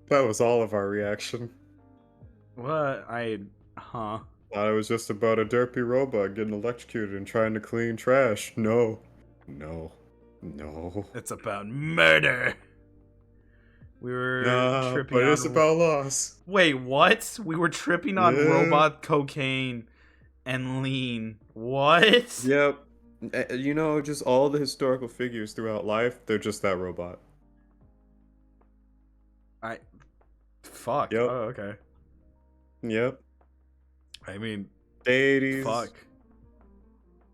Speaker 2: that was all of our reaction.
Speaker 1: What? Huh.
Speaker 2: Thought it was just about a derpy robot getting electrocuted and trying to clean trash. No. No. No.
Speaker 1: It's about murder. We were
Speaker 2: Nah,
Speaker 1: tripping
Speaker 2: but it's
Speaker 1: on.
Speaker 2: about loss.
Speaker 1: Wait, what? We were tripping on
Speaker 2: Yeah.
Speaker 1: robot cocaine and lean. What?
Speaker 2: Yep. Just all the historical figures throughout life, they're just that robot.
Speaker 1: I. Fuck.
Speaker 2: Yep.
Speaker 1: Oh, okay.
Speaker 2: Yep.
Speaker 1: I mean,
Speaker 2: Deities,
Speaker 1: fuck.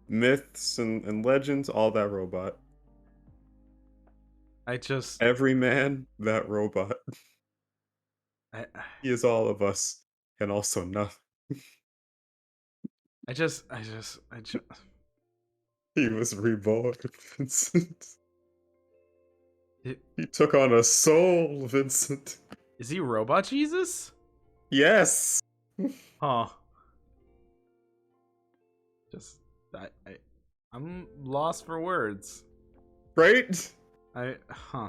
Speaker 2: myths, and legends, all that robot.
Speaker 1: I just.
Speaker 2: Every man, that robot.
Speaker 1: I,
Speaker 2: He is all of us, and also nothing.
Speaker 1: I just.
Speaker 2: He was reborn, Vincent.
Speaker 1: It,
Speaker 2: He took on a soul, Vincent.
Speaker 1: is he Robot Jesus?
Speaker 2: Yes!
Speaker 1: Huh. Just. I'm lost for words.
Speaker 2: Right?
Speaker 1: Huh.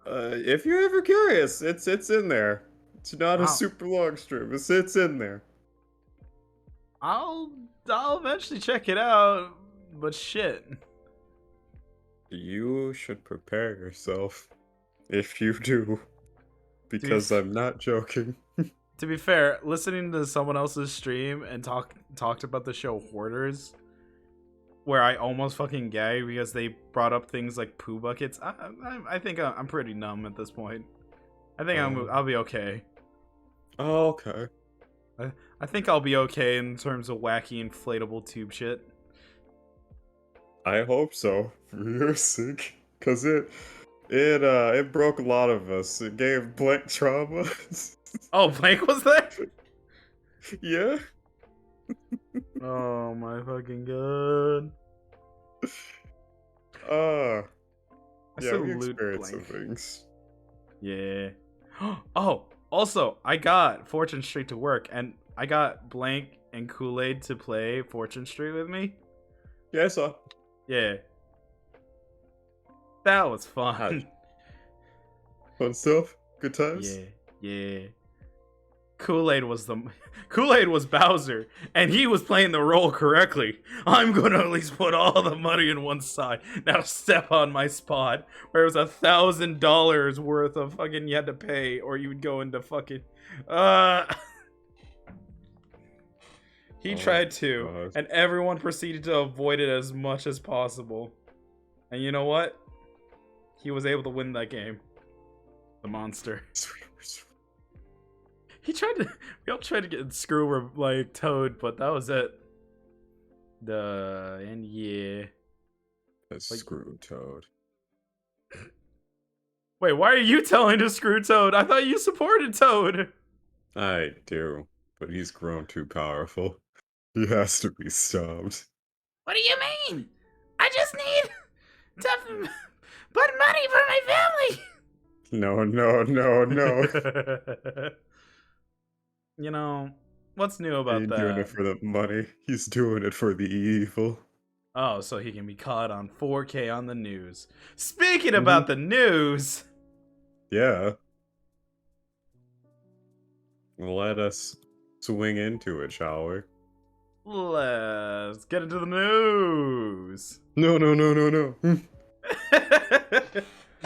Speaker 2: If you're ever curious, it's in there. It's not a
Speaker 1: I'll,
Speaker 2: super long strip. It's in there.
Speaker 1: I'll eventually check it out, but shit.
Speaker 2: You should prepare yourself if you do, because
Speaker 1: To
Speaker 2: I'm not joking.
Speaker 1: be fair, listening to someone else's stream and talked about the show Hoarders, where I almost fucking gagged because they brought up things like poo buckets. I think I'm pretty numb at this point. I think I'll be okay.
Speaker 2: Oh, okay.
Speaker 1: I think I'll be okay in terms of wacky inflatable tube shit.
Speaker 2: I hope so, for your sake, cause it broke a lot of us. It gave Blank trauma.
Speaker 1: Oh, Blank was there?
Speaker 2: Yeah.
Speaker 1: Oh my fucking god.
Speaker 2: Uh,
Speaker 1: I
Speaker 2: yeah,
Speaker 1: still
Speaker 2: we
Speaker 1: loot
Speaker 2: experienced some
Speaker 1: Blank.
Speaker 2: things.
Speaker 1: Yeah. Oh, also, I got Fortune Street to work, and I got Blank and Kool-Aid to play Fortune Street with me.
Speaker 2: Yeah, I saw.
Speaker 1: Yeah. That was
Speaker 2: How'd
Speaker 1: fun.
Speaker 2: you- Fun stuff. Good times.
Speaker 1: Yeah, yeah. Kool-Aid was Bowser, and he was playing the role correctly. I'm gonna at least put all the money in one side. Now step on my spot, where it was $1,000 worth of fucking you had to pay, or you would go into fucking He
Speaker 2: Oh,
Speaker 1: tried to,
Speaker 2: God.
Speaker 1: and everyone proceeded to avoid it as much as possible. And you know what? He was able to win that game. The monster. We all tried to get Screw like Toad, but that was it. And yeah.
Speaker 2: Screw Toad.
Speaker 1: Wait, why are you telling to screw Toad? I thought you supported Toad.
Speaker 2: I do, but he's grown too powerful. He has to be stopped.
Speaker 1: What do you mean? I just need to put money for my family.
Speaker 2: No, no, no, no.
Speaker 1: You know, what's new
Speaker 2: He
Speaker 1: about
Speaker 2: ain't doing it
Speaker 1: that?
Speaker 2: for the money. He's doing it for the evil.
Speaker 1: Oh, so he can be caught on 4K on the news. Speaking
Speaker 2: Mhm.
Speaker 1: about the news.
Speaker 2: Yeah. Let us swing into it, shall we?
Speaker 1: Let's get into the news.
Speaker 2: No, no, no, no, no.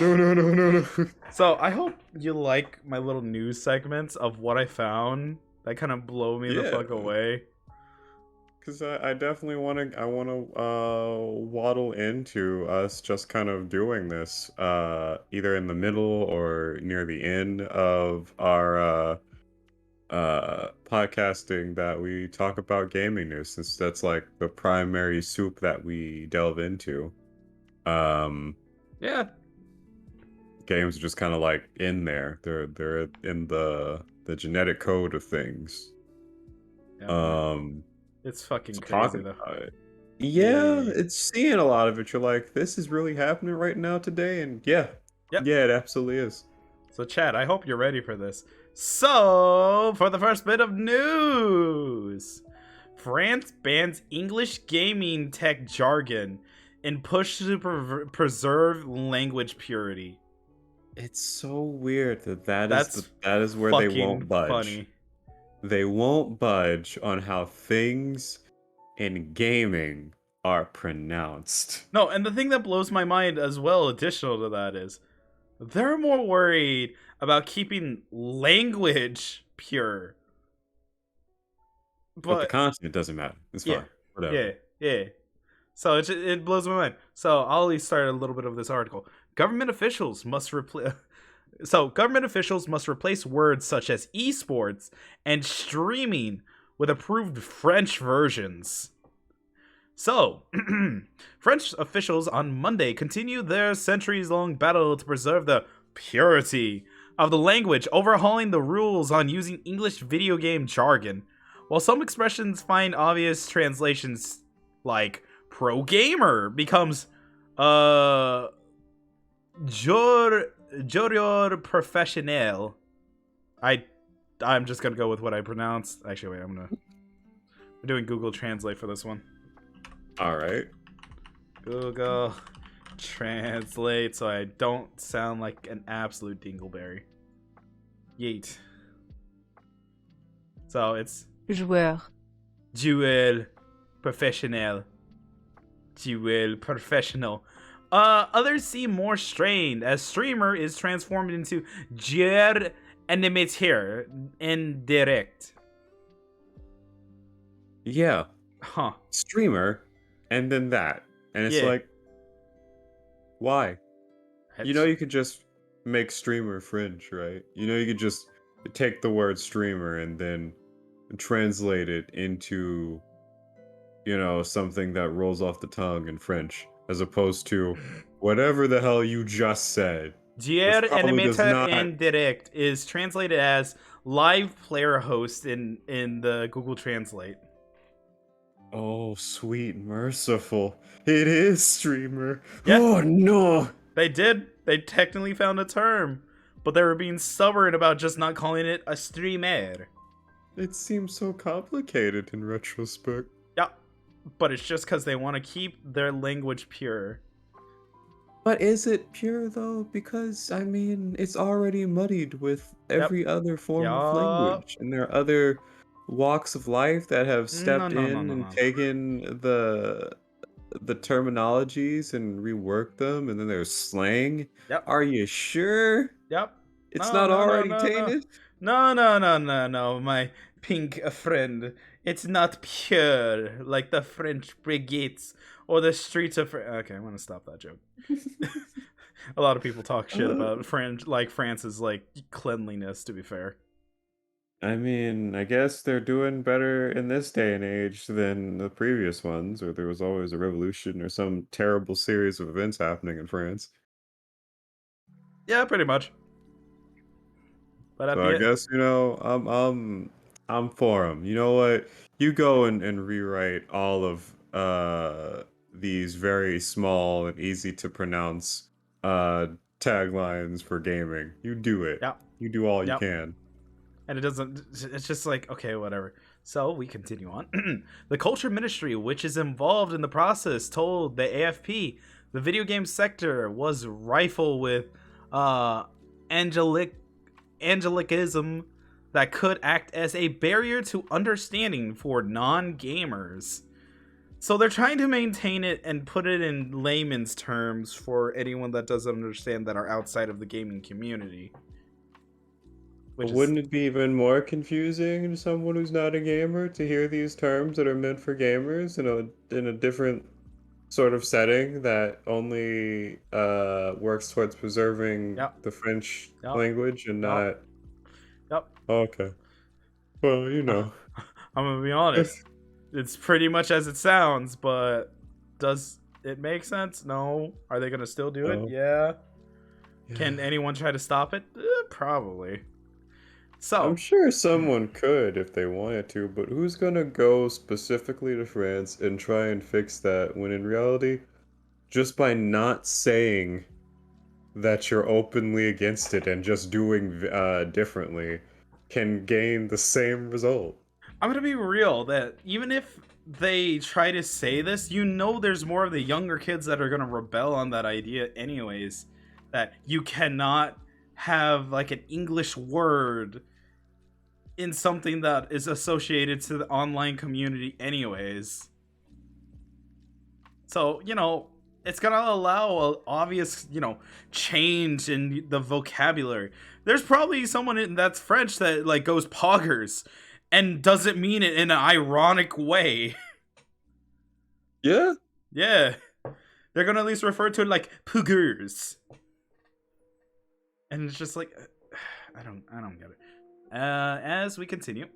Speaker 2: No, no, no, no, no.
Speaker 1: So I hope you like my little news segments of what I found that kind of blow me the fuck
Speaker 2: Yeah.
Speaker 1: away.
Speaker 2: Because I definitely want to waddle into us just kind of doing this either in the middle or near the end of our podcasting that we talk about gaming news, since that's like the primary soup that we delve into.
Speaker 1: Yeah.
Speaker 2: Games are just kind of like in there. They're in the genetic code of things.
Speaker 1: Yeah, man.
Speaker 2: Um
Speaker 1: It's fucking
Speaker 2: so
Speaker 1: crazy
Speaker 2: talking
Speaker 1: though.
Speaker 2: about it. Yeah,
Speaker 1: Yeah.
Speaker 2: it's seeing a lot of it. You're like, this is really happening right now today, and yeah,
Speaker 1: Yep.
Speaker 2: yeah, it absolutely is.
Speaker 1: So Chad, I hope you're ready for this. So, for the first bit of news. France bans English gaming tech jargon in push to preserve language purity.
Speaker 2: It's so weird that
Speaker 1: That's
Speaker 2: that is where they won't
Speaker 1: fucking
Speaker 2: budge.
Speaker 1: funny.
Speaker 2: They won't budge on how things in gaming are pronounced.
Speaker 1: No, and the thing that blows my mind as well, additional to that, is they're more worried about keeping language pure.
Speaker 2: But the
Speaker 1: But
Speaker 2: content doesn't matter. It's
Speaker 1: yeah,
Speaker 2: fine. Whatever.
Speaker 1: yeah. So it blows my mind. So I'll at least start a little bit of this article. Government officials must replace. So government officials must replace words such as esports and streaming with approved French versions. So, French officials on Monday continued their centuries-long battle to preserve the purity of the language, overhauling the rules on using English video game jargon. While some expressions find obvious translations, like pro gamer becomes joueur professionnel. I'm just gonna go with what I pronounced. Actually, wait, I'm doing Google Translate for this one.
Speaker 2: All right.
Speaker 1: Google Translate so I don't sound like an absolute dingleberry. Yeet. So it's
Speaker 3: Joueur.
Speaker 1: Joueur professionnel. Joueur professional. Others seem more strained as streamer is transformed into joueur animateur in direct.
Speaker 2: Yeah.
Speaker 1: Huh.
Speaker 2: Streamer, and then that. And it's
Speaker 1: Yeah.
Speaker 2: like, why? You know, you could just make streamer French, right? You know, you could just take the word streamer and then translate it into, something that rolls off the tongue in French, as opposed to whatever the hell you just said, which
Speaker 1: Dier
Speaker 2: probably does
Speaker 1: Animator
Speaker 2: not.
Speaker 1: en Direct is translated as live player host in the Google Translate.
Speaker 2: Oh, sweet merciful. It is streamer.
Speaker 1: Yeah,
Speaker 2: Oh no.
Speaker 1: they did. They technically found a term, but they were being stubborn about just not calling it a streamer.
Speaker 2: It seems so complicated in retrospect.
Speaker 1: Yeah, but it's just because they want to keep their language pure.
Speaker 2: But is it pure though? Because I mean, it's already muddied with
Speaker 1: Yep.
Speaker 2: every other form of
Speaker 1: Yup.
Speaker 2: language, and there are other walks of life that have
Speaker 1: No,
Speaker 2: stepped
Speaker 1: no, no,
Speaker 2: in
Speaker 1: no,
Speaker 2: and
Speaker 1: no.
Speaker 2: taken the terminologies and reworked them, and then there's slang.
Speaker 1: Yep.
Speaker 2: Are you sure
Speaker 1: Yep.
Speaker 2: it's
Speaker 1: No,
Speaker 2: not
Speaker 1: no, no,
Speaker 2: already
Speaker 1: no, no.
Speaker 2: tainted?
Speaker 1: No, no, no, no, no, my pink friend. It's not pure like the French brigades or the streets of. Okay, I'm gonna stop that joke. A lot of people talk shit
Speaker 2: Uh,
Speaker 1: about French, like France's like cleanliness. To be fair,
Speaker 2: I mean, I guess they're doing better in this day and age than the previous ones, where there was always a revolution or some terrible series of events happening in France.
Speaker 1: yeah, pretty much. But at
Speaker 2: So I
Speaker 1: the
Speaker 2: guess, I'm for them. You know what? You go and rewrite all of these very small and easy to pronounce uh taglines for gaming. You do it.
Speaker 1: yeah,
Speaker 2: You do all you
Speaker 1: yeah,
Speaker 2: can.
Speaker 1: and it doesn't. It's just like okay, whatever. So we continue on. The Culture Ministry, which is involved in the process, told the AFP the video game sector was rifle with uh angelic angelicism that could act as a barrier to understanding for non-gamers. So they're trying to maintain it and put it in layman's terms for anyone that doesn't understand that are outside of the gaming community.
Speaker 2: But
Speaker 1: Which is
Speaker 2: wouldn't it be even more confusing to someone who's not a gamer to hear these terms that are meant for gamers in a different sort of setting that only works towards preserving
Speaker 1: yep,
Speaker 2: the French
Speaker 1: yep,
Speaker 2: language and
Speaker 1: yep,
Speaker 2: not.
Speaker 1: yep.
Speaker 2: Oh, okay. Well,
Speaker 1: I'm gonna be honest. It's pretty much as it sounds, but does it make sense? No. Are they gonna still do it?
Speaker 2: no.
Speaker 1: Yeah. Can
Speaker 2: Yeah.
Speaker 1: anyone try to stop it? Probably.
Speaker 2: I'm
Speaker 1: So,
Speaker 2: sure someone could if they wanted to, but who's gonna go specifically to France and try and fix that when in reality, just by not saying that you're openly against it and just doing differently can gain the same result.
Speaker 1: I'm gonna be real that even if they try to say this, there's more of the younger kids that are gonna rebel on that idea anyways. That you cannot have like an English word in something that is associated to the online community anyways. So, it's gonna allow a obvious, change in the vocabulary. There's probably someone that's French that like goes poggers and doesn't mean it in an ironic way.
Speaker 2: Yeah.
Speaker 1: Yeah. They're gonna at least refer to it like poogers. And it's just like I don't get it. As we continue,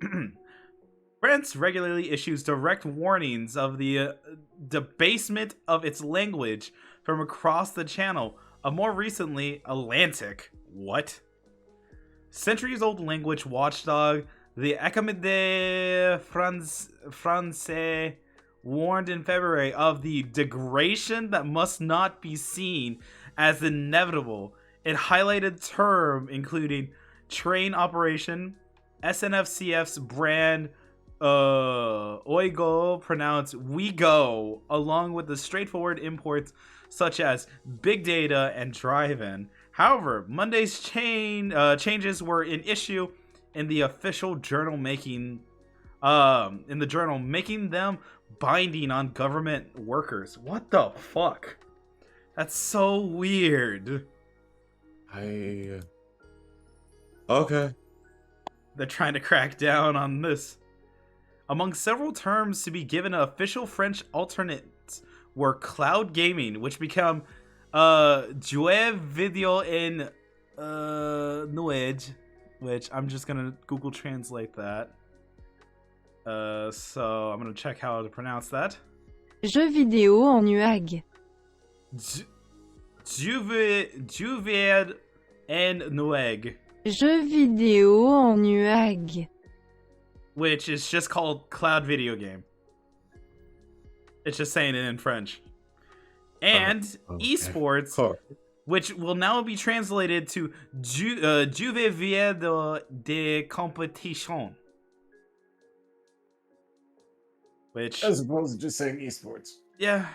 Speaker 1: France regularly issues direct warnings of the debasement of its language from across the channel. More recently, Atlantic. What? Centuries-old language watchdog, the Académie Française, warned in February of the degradation that must not be seen as inevitable. It highlighted terms including train operation, SNFCF's brand Oigo, pronounced Wego, along with the straightforward imports such as big data and drive-in. However, Monday's changes were an issue in the official journal making making them binding on government workers. What the fuck? That's so weird.
Speaker 2: Okay.
Speaker 1: They're trying to crack down on this. Among several terms to be given official French alternates were cloud gaming, which become jeux vidéo and Noed, which I'm just gonna Google Translate that. So I'm gonna check how to pronounce that.
Speaker 3: Jeux vidéo en nuage.
Speaker 1: Juved en Noeg,
Speaker 3: Jeux vidéo en nuage.
Speaker 1: which is just called cloud video game. It's just saying it in French. And esports, which will now be translated to jeux vidéo de compétition. Which,
Speaker 2: as opposed to just saying esports.
Speaker 1: Yeah.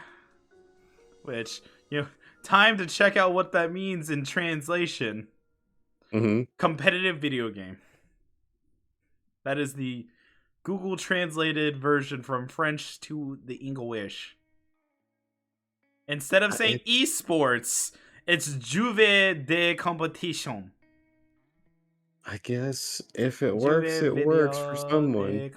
Speaker 1: Which, time to check out what that means in translation. Competitive video game. That is the Google translated version from French to the English. Instead of saying esports, it's jeux de compétition.
Speaker 2: I guess if it works, it works for someone.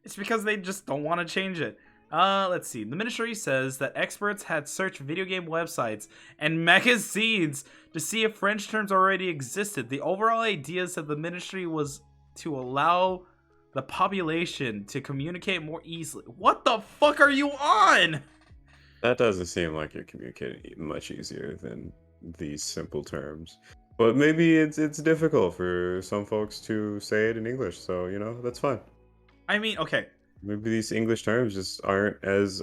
Speaker 1: It's because they just don't want to change it. Let's see. The ministry says that experts had searched video game websites and magazines to see if French terms already existed. The overall ideas of the ministry was to allow the population to communicate more easily. What the fuck are you on?
Speaker 2: That doesn't seem like you're communicating much easier than these simple terms. But maybe it's difficult for some folks to say it in English, so that's fine.
Speaker 1: I mean, okay.
Speaker 2: Maybe these English terms just aren't as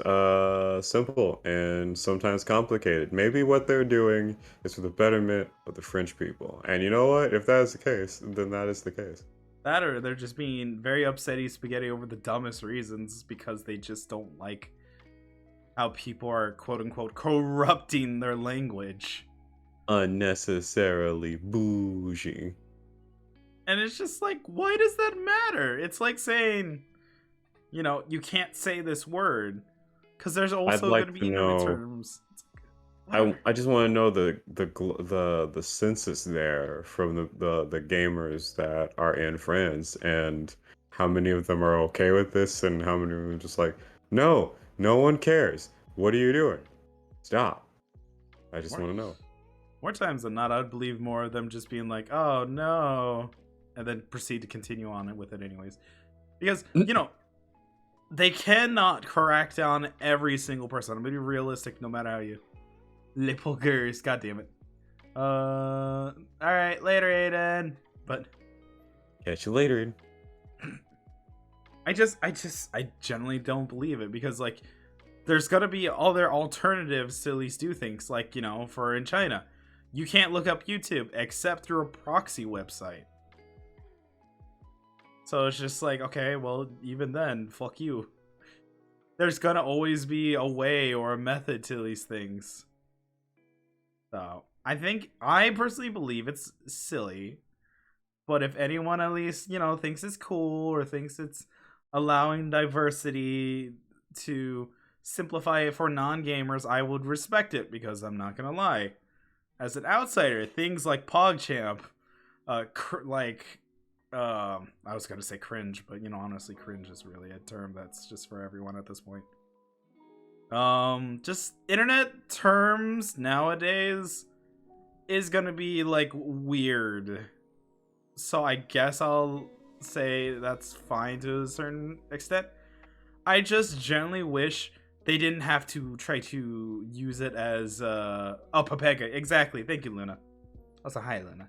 Speaker 2: simple and sometimes complicated. Maybe what they're doing is for the betterment of the French people. And you know what? If that is the case, then that is the case.
Speaker 1: That or they're just being very upsetty spaghetti over the dumbest reasons because they just don't like how people are quote-unquote corrupting their language.
Speaker 2: Unnecessarily bougie.
Speaker 1: And it's just like, why does that matter? It's like saying, you can't say this word because there's also going to be internet terms.
Speaker 2: I just want to know the census there from the gamers that are in France, and how many of them are okay with this, and how many of them are just like, no one cares. What are you doing? Stop. I just want to know.
Speaker 1: More times than not, I'd believe more of them just being like, oh no, and then proceed to continue on it with it anyways. Because, they cannot crack down every single person. I'm going to be realistic no matter how you... Les poggers, god damn it. Alright, later, Aiden. But...
Speaker 2: catch you later, Aiden.
Speaker 1: I generally don't believe it because, like, there's gonna be other alternatives to at least do things. Like, for in China, you can't look up YouTube except through a proxy website. So it's just like, okay, well, even then, fuck you. There's gonna always be a way or a method to these things. So, I personally believe it's silly. But if anyone at least, thinks it's cool or thinks it's allowing diversity to simplify it for non-gamers, I would respect it because I'm not gonna lie. As an outsider, things like PogChamp, I was gonna say cringe, but honestly, cringe is really a term that's just for everyone at this point. Just internet terms nowadays is gonna be like weird. So I guess I'll say that's fine to a certain extent. I just generally wish they didn't have to try to use it as Pepega. Exactly. Thank you, Luna. Also, hi, Luna.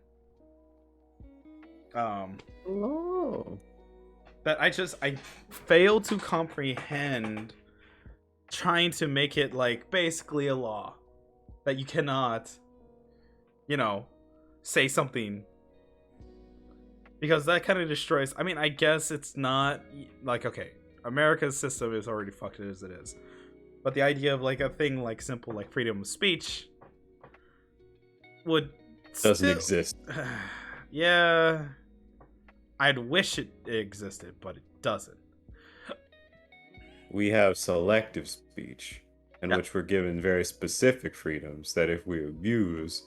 Speaker 1: That I fail to comprehend trying to make it like basically a law that you cannot, say something, because that kind of destroys. I mean, I guess it's not like, okay, America's system is already fucked as it is, but the idea of like a thing like simple like freedom of speech would
Speaker 2: doesn't exist.
Speaker 1: Yeah, I'd wish it existed, but it doesn't.
Speaker 2: We have selective speech, in which we're given very specific freedoms that if we abuse,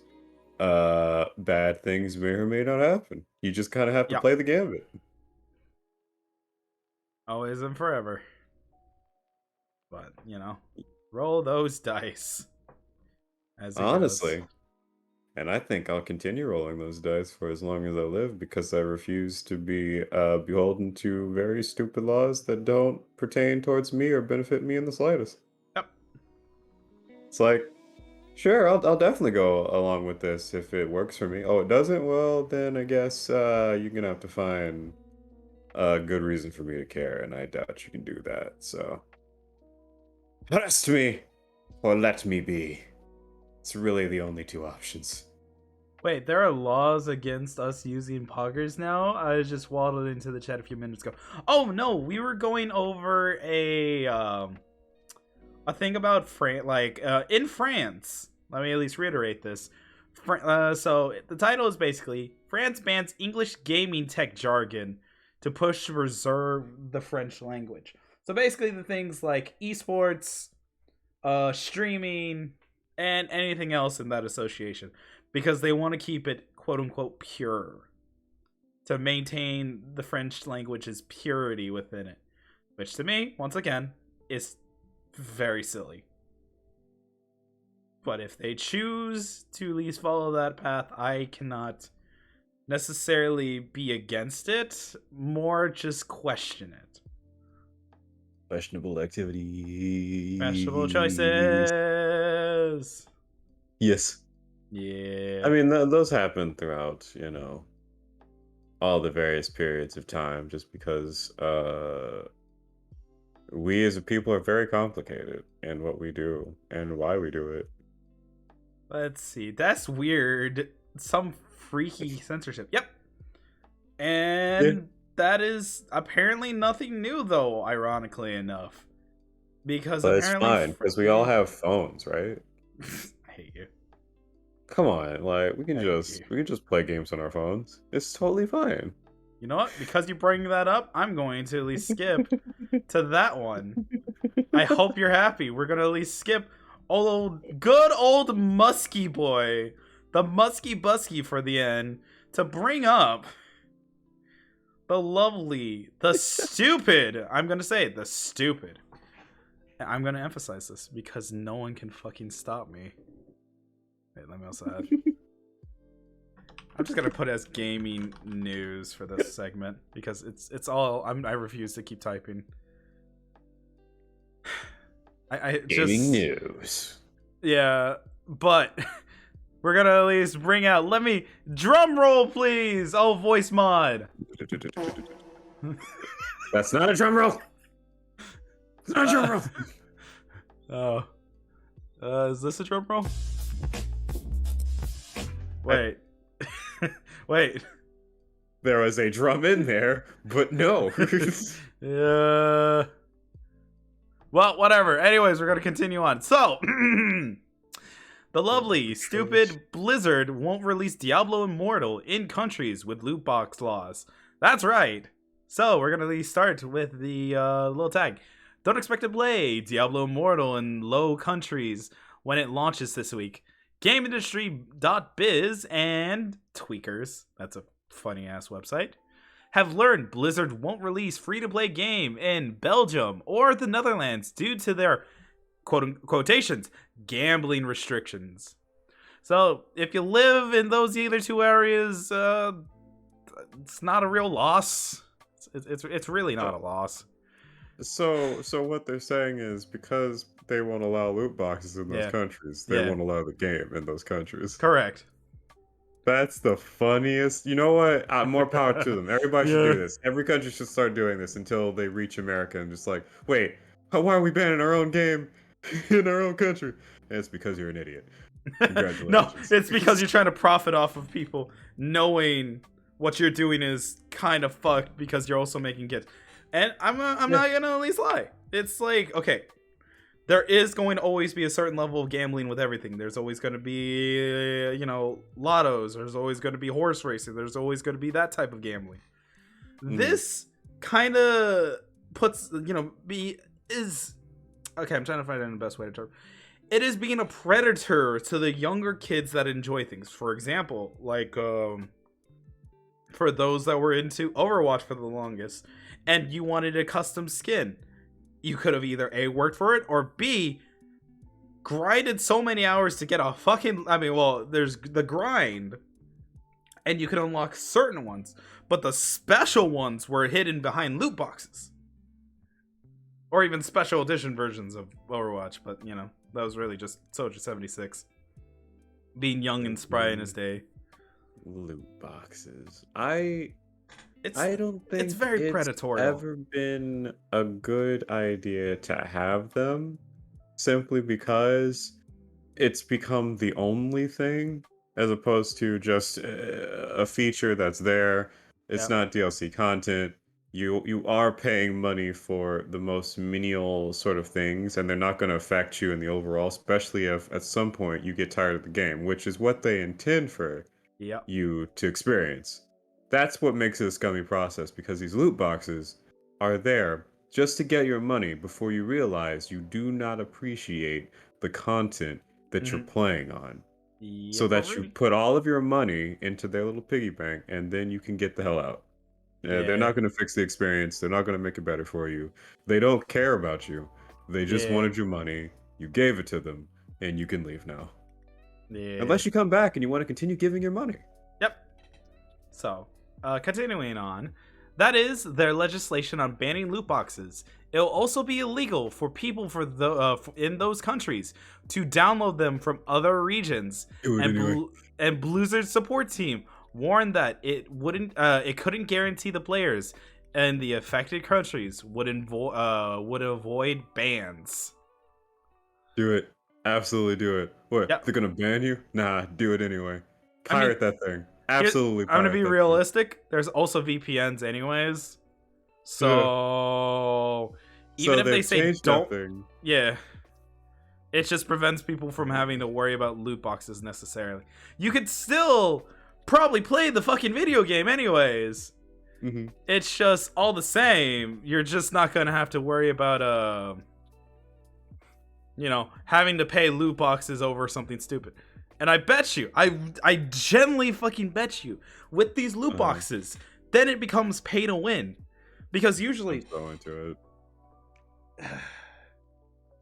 Speaker 2: bad things may or may not happen. You just kind of have to play the gambit.
Speaker 1: Always and forever. But, roll those dice.
Speaker 2: Honestly, And I think I'll continue rolling those dice for as long as I live because I refuse to be beholden to very stupid laws that don't pertain towards me or benefit me in the slightest.
Speaker 1: Yep.
Speaker 2: It's like, sure, I'll definitely go along with this if it works for me. Oh, it doesn't? Well, then I guess you're gonna have to find a good reason for me to care, and I doubt you can do that. So, arrest me or let me be. It's really the only two options.
Speaker 1: Wait, there are laws against us using poggers now? I just waddled into the chat a few minutes ago. Oh no, we were going over a thing about in France. Let me at least reiterate this. So the title is basically France bans English gaming tech jargon to push to preserve the French language. So basically the things like esports, streaming, and anything else in that association, because they want to keep it quote unquote pure, to maintain the French language's purity within it, which to me, once again, is very silly. But if they choose to at least follow that path, I cannot necessarily be against it, more just question it.
Speaker 2: Questionable activity.
Speaker 1: Questionable choices.
Speaker 2: Yes.
Speaker 1: Yeah.
Speaker 2: I mean, those happen throughout, all the various periods of time, just because we as a people are very complicated in what we do and why we do it.
Speaker 1: Let's see. That's weird. Some freaky censorship. Yep. And that is apparently nothing new, though, ironically enough. Because
Speaker 2: But it's
Speaker 1: apparently
Speaker 2: fine, because we all have phones, right?
Speaker 1: I hate you.
Speaker 2: Come on, like we can
Speaker 1: Thank
Speaker 2: just play games on our phones. It's totally fine.
Speaker 1: You know what? Because you bring that up, I'm going to at least skip to that one. I hope you're happy. We're gonna at least skip good old Muskie boy, the Muskie Busky for the end, to bring up the lovely, the stupid. I'm gonna say it, the stupid. And I'm gonna emphasize this because no one can fucking stop me. Wait, let me also add. I'm just gonna put it as gaming news for this segment because it's all. I refuse to keep typing. I just
Speaker 2: Gaming news.
Speaker 1: Yeah, but we're gonna at least bring out. Let me drum roll, please. Oh, voice mod.
Speaker 2: That's not a drum roll. It's not a drum roll.
Speaker 1: Oh, is this a drum roll? Wait. Wait.
Speaker 2: There was a drum in there, but no.
Speaker 1: Yeah. Well, whatever. Anyways, we're gonna continue on. So, the lovely, stupid Blizzard won't release Diablo Immortal in countries with loot box laws. That's right. So, we're gonna at least start with the little tag. Don't expect to play Diablo Immortal in low countries when it launches this week. GameIndustry.biz and Tweakers, that's a funny ass website, have learned Blizzard won't release free-to-play game in Belgium or the Netherlands due to their quotations gambling restrictions. So if you live in those either two areas, it's not a real loss. It's really not a loss.
Speaker 2: So what they're saying is because they won't allow loot boxes in those countries, they won't allow the game in those countries.
Speaker 1: Correct.
Speaker 2: That's the funniest. You know what? More power to them. Everybody should do this. Every country should start doing this until they reach America and just like, wait, why are we banning our own game in our own country? And it's because you're an idiot. Congratulations.
Speaker 1: No, it's because you're trying to profit off of people knowing what you're doing is kind of fucked because you're also making gifts. And I'm not gonna at least lie. It's like, okay, there is going to always be a certain level of gambling with everything. There's always going to be, lottos. There's always going to be horse racing. There's always going to be that type of gambling. This kind of puts, is... Okay, I'm trying to find out the best way to term. It is being a predator to the younger kids that enjoy things. For example, like, for those that were into Overwatch for the longest, and you wanted a custom skin, you could have either A, worked for it, or B, grinded so many hours to get a fucking. I mean, well, there's the grind, and you can unlock certain ones, but the special ones were hidden behind loot boxes, or even special edition versions of Overwatch. But you know, that was really just Soldier 76 being young and spry in his day.
Speaker 2: Loot boxes. I
Speaker 1: It's
Speaker 2: don't think
Speaker 1: it's very predatorial.
Speaker 2: ever been a good idea to have them, simply because it's become the only thing, as opposed to just a feature that's there. It's
Speaker 1: Yep.
Speaker 2: not DLC content. You are paying money for the most menial sort of things, and they're not going to affect you in the overall, especially if at some point you get tired of the game, which is what they intend for
Speaker 1: Yep.
Speaker 2: you to experience. That's what makes it a scummy process, because these loot boxes are there just to get your money before you realize you do not appreciate the content that you're playing on. So that you put all of your money into their little piggy bank, and then you can get the hell out. They're not going to fix the experience. They're not going to make it better for you. They don't care about you. They just wanted your money. You gave it to them, and you can leave now.
Speaker 1: Yeah.
Speaker 2: Unless you come back and you want to continue giving your money.
Speaker 1: Yep. So, continuing on, that is their legislation on banning loot boxes. It will also be illegal for people in those countries to download them from other regions.
Speaker 2: Do it anyway.
Speaker 1: And Blizzard's support team warned that it couldn't guarantee the players in the affected countries would avoid bans.
Speaker 2: Do it. Absolutely do it. What?
Speaker 1: Yep.
Speaker 2: They're gonna ban you? Nah, do it anyway. Pirate that thing. Absolutely.
Speaker 1: I'm gonna be
Speaker 2: pirate that
Speaker 1: realistic. There's also VPNs anyways. So even if they say don't, yeah, it just prevents people from having to worry about loot boxes necessarily. You could still probably play the fucking video game anyways.
Speaker 2: Mm-hmm.
Speaker 1: It's just all the same. You're just not gonna have to worry about having to pay loot boxes over something stupid. And I bet you, I genuinely fucking bet you, with these loot boxes, then it becomes pay to win. Because usually
Speaker 2: I'm so into it.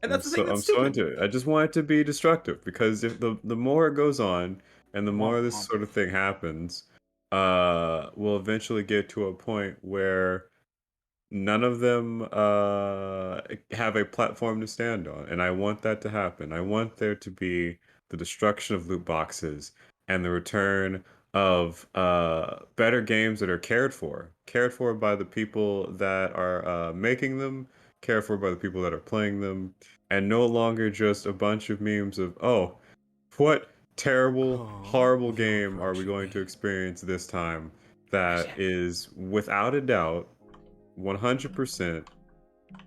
Speaker 1: And that's the thing that's
Speaker 2: I'm so
Speaker 1: stupid.
Speaker 2: into it. I just want it to be destructive, because if the more it goes on and the more this sort of thing happens, we'll eventually get to a point where none of them have a platform to stand on. And I want that to happen. I want there to be the destruction of loot boxes and the return of better games that are cared for by the people that are making them, cared for by the people that are playing them, and no longer just a bunch of memes of, oh, what terrible, horrible game are we going to experience this time that is, without a doubt, 100%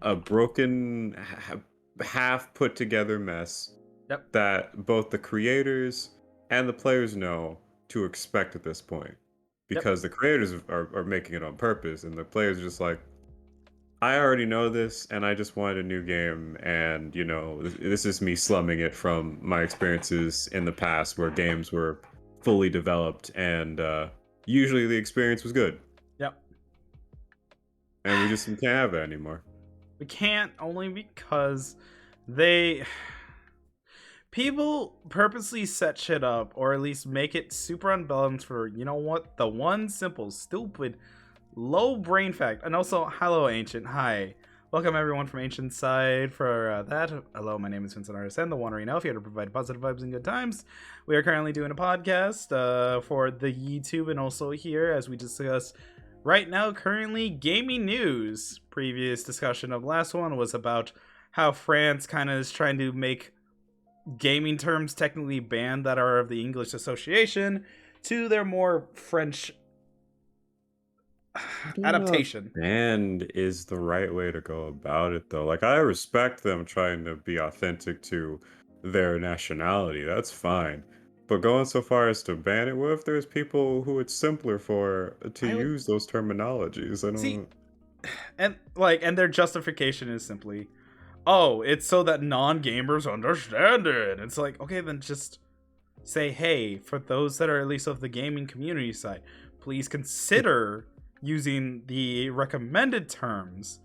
Speaker 2: a broken, half put together mess that both the creators and the players know to expect at this point, because the creators are making it on purpose, and the players are just like, I already know this, and I just wanted a new game, and this is me slumming it from my experiences in the past where games were fully developed, and usually the experience was good. And we can't have that anymore.
Speaker 1: We can't, only because people purposely set shit up, or at least make it super unbalanced for, the one simple, stupid, low brain fact. And also, hello, Ancient. Hi. Welcome, everyone, from Ancient's side for that. Hello, my name is Vincent RSN, the Wandering Elf, here to provide positive vibes and good times. We are currently doing a podcast for the YouTube, and also here, as we discuss right now, currently, gaming news. Previous discussion of last one was about how France kind of is trying to make gaming terms technically banned that are of the English Association to their more French adaptation.
Speaker 2: Banned is the right way to go about it, though. Like, I respect them trying to be authentic to their nationality. That's fine. But going so far as to ban it, what if there's people who it's simpler for to use those terminologies? I don't
Speaker 1: see, and their justification is simply, oh, it's so that non-gamers understand it. It's like, okay, then just say, hey, for those that are at least of the gaming community side, please consider using the recommended terms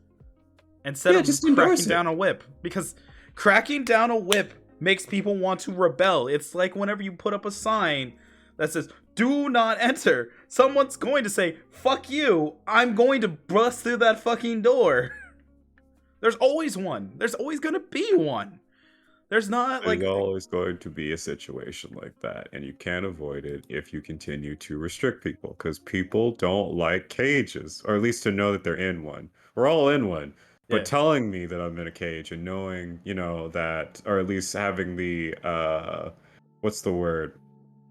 Speaker 1: instead of
Speaker 2: just
Speaker 1: cracking down a whip. Because cracking down a whip makes people want to rebel. It's like whenever you put up a sign that says, do not enter. Someone's going to say, fuck you. I'm going to bust through that fucking door. There's always one. There's always going to be one. There's not
Speaker 2: There's
Speaker 1: like...
Speaker 2: always going to be a situation like that, and you can't avoid it if you continue to restrict people, because people don't like cages, or at least to know that they're in one. We're all in one, but
Speaker 1: Yeah.
Speaker 2: telling me that I'm in a cage and knowing, that, or at least having the, what's the word?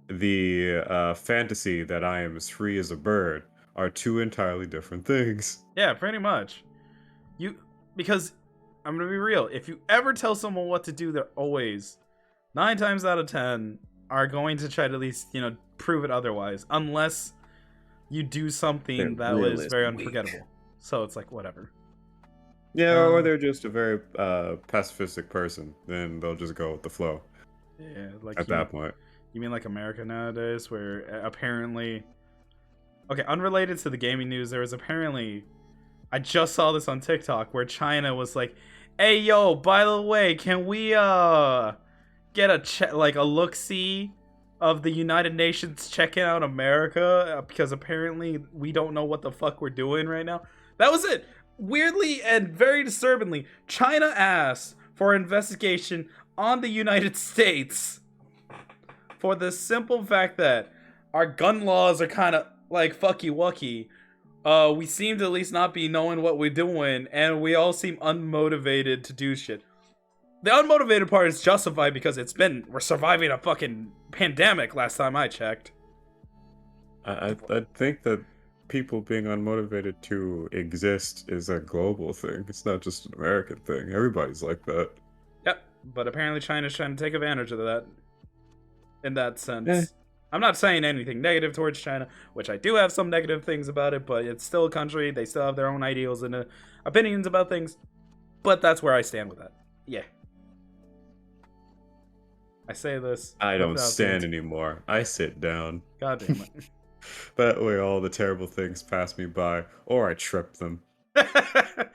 Speaker 2: The fantasy that I am as free as a bird are two entirely different things.
Speaker 1: Yeah, pretty much. Because I'm gonna be real. If you ever tell someone what to do, they're always 9 times out of 10 are going to try to at least prove it otherwise, unless you do something that was very unforgettable. So it's like whatever.
Speaker 2: Yeah, or they're just a very pacifistic person. Then they'll just go with the flow.
Speaker 1: Yeah, like
Speaker 2: at that point.
Speaker 1: You mean like America nowadays, where apparently, okay, unrelated to the gaming news, there was apparently, I just saw this on TikTok, where China was like, hey yo, by the way, can we get a look-see of the United Nations checking out America, because apparently we don't know what the fuck we're doing right now. That was it. Weirdly and very disturbingly, China asked for an investigation on the United States for the simple fact that our gun laws are kind of like fucky-wucky. We seem to at least not be knowing what we're doing, and we all seem unmotivated to do shit. The unmotivated part is justified because we're surviving a fucking pandemic last time I checked.
Speaker 2: I think that people being unmotivated to exist is a global thing. It's not just an American thing. Everybody's like that.
Speaker 1: Yep, but apparently China's trying to take advantage of that. In that sense.
Speaker 2: Eh.
Speaker 1: I'm not saying anything negative towards China, which I do have some negative things about it, but it's still a country. They still have their own ideals and opinions about things. But that's where I stand with that. Yeah. I say this.
Speaker 2: I don't stand anymore. I sit down.
Speaker 1: God damn it.
Speaker 2: That way all the terrible things pass me by, or I trip them.
Speaker 1: I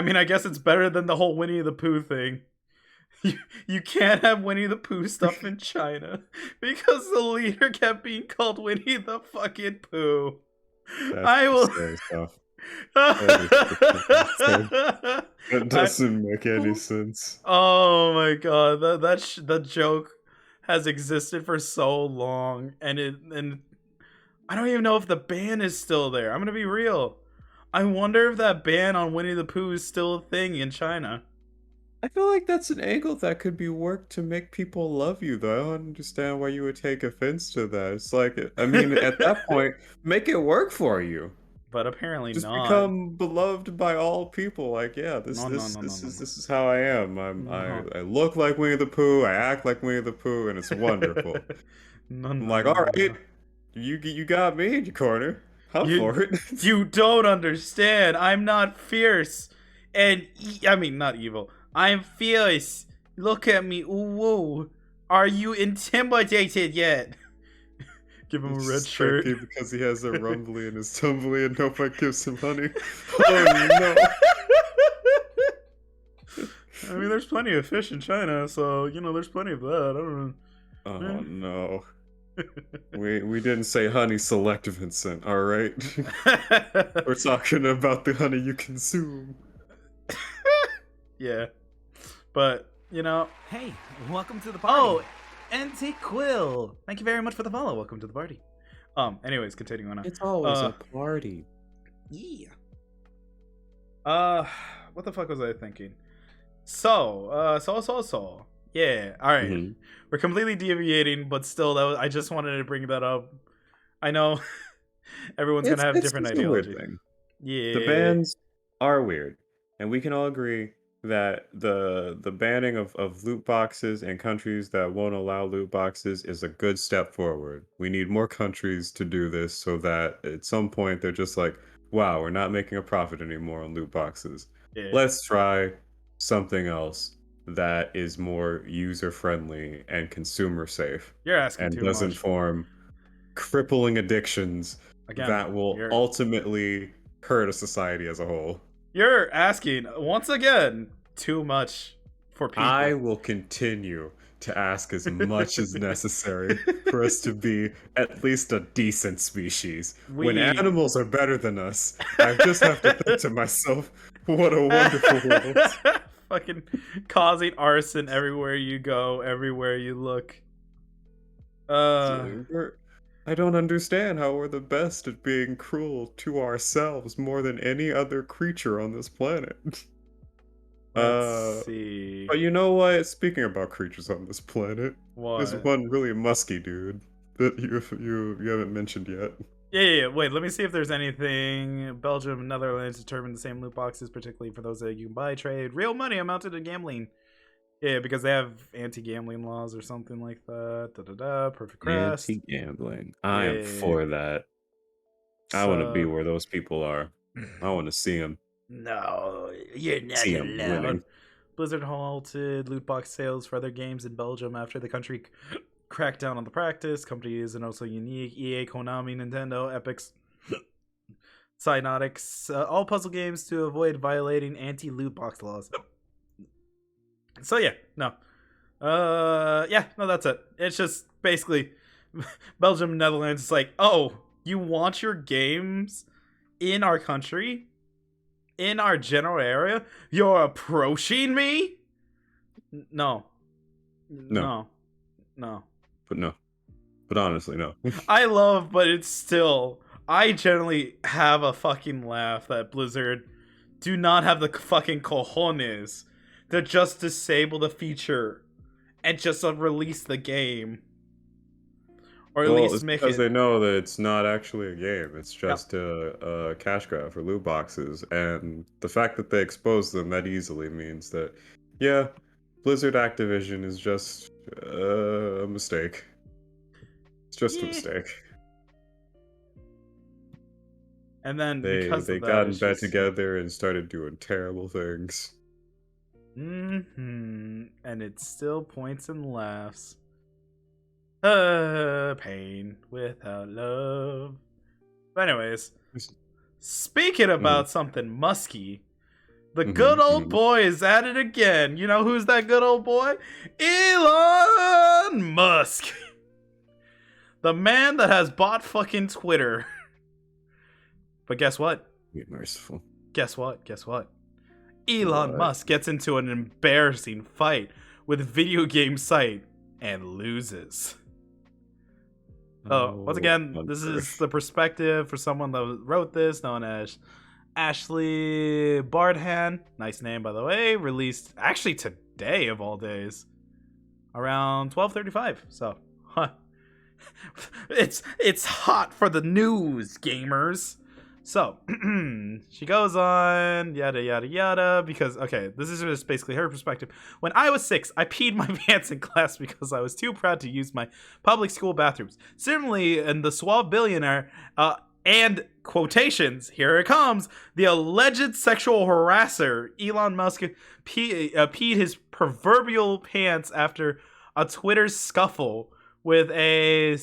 Speaker 1: mean, I guess it's better than the whole Winnie the Pooh thing. You can't have Winnie the Pooh stuff in China because the leader kept being called Winnie the fucking Pooh. I will.
Speaker 2: That doesn't make any sense.
Speaker 1: Oh my god, that joke has existed for so long, and I don't even know if the ban is still there. I'm gonna be real. I wonder if that ban on Winnie the Pooh is still a thing in China.
Speaker 2: I feel like that's an angle that could be worked to make people love you, though. I don't understand why you would take offense to that. It's like, I mean, at that point, make it work for you.
Speaker 1: But apparently
Speaker 2: just
Speaker 1: not.
Speaker 2: Become beloved by all people. Like, yeah, this is how I am. I look like Winnie the Pooh. I act like Winnie the Pooh, and it's wonderful. I'm like, all right, you got me in your corner. I'm for it.
Speaker 1: You don't understand. I'm not fierce, and I mean not evil. I'm fierce. Look at me. Ooh. Are you intimidated yet? Give him a red shirt.
Speaker 2: Because he has a rumbly in his tumbly and nobody gives him honey. Oh no.
Speaker 1: I mean, there's plenty of fish in China, so, there's plenty of that. I don't know.
Speaker 2: Oh no. We didn't say honey select, Vincent, alright? We're talking about the honey you consume.
Speaker 1: Yeah. But,
Speaker 4: Hey, welcome to the party.
Speaker 1: Oh, NT Quill. Thank you very much for the follow. Welcome to the party. Anyways, continuing on.
Speaker 2: It's always a party.
Speaker 1: Yeah. What the fuck was I thinking? So. Yeah, alright.
Speaker 2: Mm-hmm.
Speaker 1: We're completely deviating, but still, I just wanted to bring that up. I know everyone's gonna have different ideologies. Yeah.
Speaker 2: The bans are weird. And we can all agree that the banning of loot boxes in countries that won't allow loot boxes is a good step forward. We need more countries to do this so that at some point they're just like, wow, we're not making a profit anymore on loot boxes.
Speaker 1: Yeah.
Speaker 2: Let's try something else that is more user-friendly and consumer safe.
Speaker 1: You're asking
Speaker 2: and
Speaker 1: too
Speaker 2: doesn't
Speaker 1: much.
Speaker 2: form crippling addictions that will ultimately hurt a society as a whole.
Speaker 1: You're asking, once again, too much for people.
Speaker 2: I will continue to ask as much as necessary for us to be at least a decent species. When animals are better than us, I just have to think to myself, what a wonderful world.
Speaker 1: Fucking causing arson everywhere you go, everywhere you look.
Speaker 2: I don't understand how we're the best at being cruel to ourselves more than any other creature on this planet.
Speaker 1: Let's see.
Speaker 2: But you know what? Speaking about creatures on this planet, there's
Speaker 1: What?
Speaker 2: one really musky dude that you haven't mentioned yet.
Speaker 1: Yeah. Wait, let me see if there's anything. Belgium and Netherlands determine the same loot boxes, particularly for those that you can buy, trade, real money amounted to gambling. Yeah, because they have anti-gambling laws or something like that. Perfect crest.
Speaker 2: Anti-gambling. I am for that. I want to be where those people are. I want to see them.
Speaker 1: No, you're not
Speaker 2: See 'em
Speaker 1: allowed.
Speaker 2: winning.
Speaker 1: Blizzard halted loot box sales for other games in Belgium after the country cracked down on the practice. Companies and also unique EA, Konami, Nintendo, Epic's, Psynotics, all puzzle games to avoid violating anti-loot box laws. So yeah, no, that's it. It's just basically Belgium, Netherlands. It's like, oh, you want your games in our country? In our general area, you're approaching me? No.
Speaker 2: But honestly, no.
Speaker 1: I love, but it's still, I generally have a fucking laugh that Blizzard do not have the fucking cojones to just disable the feature and just release the game. Or at least make it.
Speaker 2: Because they know that it's not actually a game. It's just a cash grab for loot boxes. And the fact that they expose them that easily means that, yeah, Blizzard Activision is just a mistake. It's just a mistake.
Speaker 1: And then
Speaker 2: they got in bed together and started doing terrible things.
Speaker 1: And it still points and laughs. Pain without love. But anyways, speaking about something musky, the good old boy is at it again. You know who's that good old boy? Elon Musk. The man that has bought fucking Twitter. But guess what?
Speaker 2: Be merciful.
Speaker 1: Guess what? Elon Musk gets into an embarrassing fight with video game site and loses. Once again, this is the perspective for someone that wrote this, known as Ashley Bardhan. Nice name, by the way. Released actually today of all days, around 12:35. So, it's hot for the news, gamers. So, she goes on, yada, yada, yada, because, okay, this is just basically her perspective. When I was 6, I peed my pants in class because I was too proud to use my public school bathrooms. Similarly, in the suave billionaire, and quotations, here it comes, the alleged sexual harasser, Elon Musk, peed his proverbial pants after a Twitter scuffle with a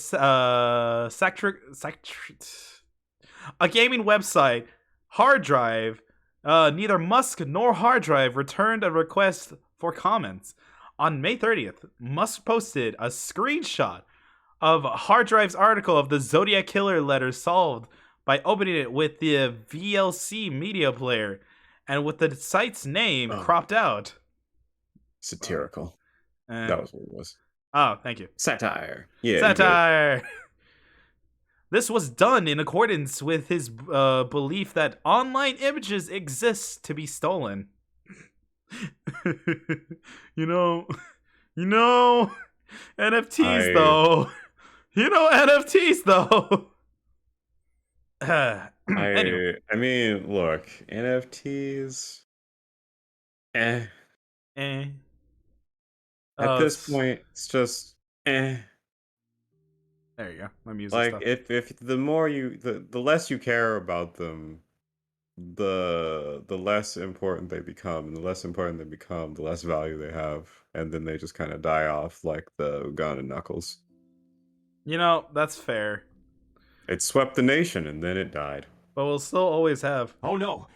Speaker 1: a gaming website, Hard Drive. Neither Musk nor Hard Drive returned a request for comments. On May 30th, Musk posted a screenshot of Hard Drive's article of the Zodiac Killer letter solved by opening it with the VLC media player and with the site's name cropped out.
Speaker 2: Satirical. That was what it was.
Speaker 1: Oh, thank you.
Speaker 2: Satire. Yeah.
Speaker 1: Satire. This was done in accordance with his belief that online images exist to be stolen. you know, NFTs though. NFTs though.
Speaker 2: Anyway. I mean, look, NFTs. At this point, it's just
Speaker 1: There you go. My music.
Speaker 2: Like
Speaker 1: stuff.
Speaker 2: if the more the less you care about them, the less important they become, and the less important they become, the less value they have, and then they just kind of die off like the Uganda Knuckles.
Speaker 1: That's fair.
Speaker 2: It swept the nation and then it died.
Speaker 1: But we'll still always have.
Speaker 4: Oh no.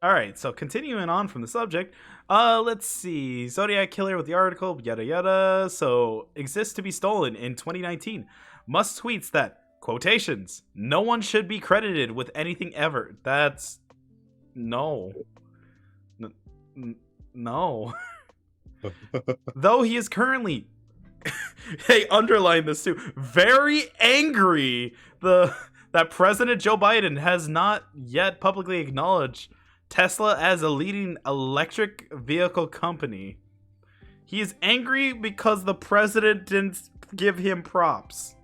Speaker 1: All right, so continuing on from the subject, let's see. Zodiac Killer with the article, yada yada. So, exists to be stolen in 2019. Musk tweets that, quotations, no one should be credited with anything ever. That's. No. No. Though he is currently. Hey, underline this too. Very angry that President Joe Biden has not yet publicly acknowledged Tesla as a leading electric vehicle company. He is angry because the president didn't give him props.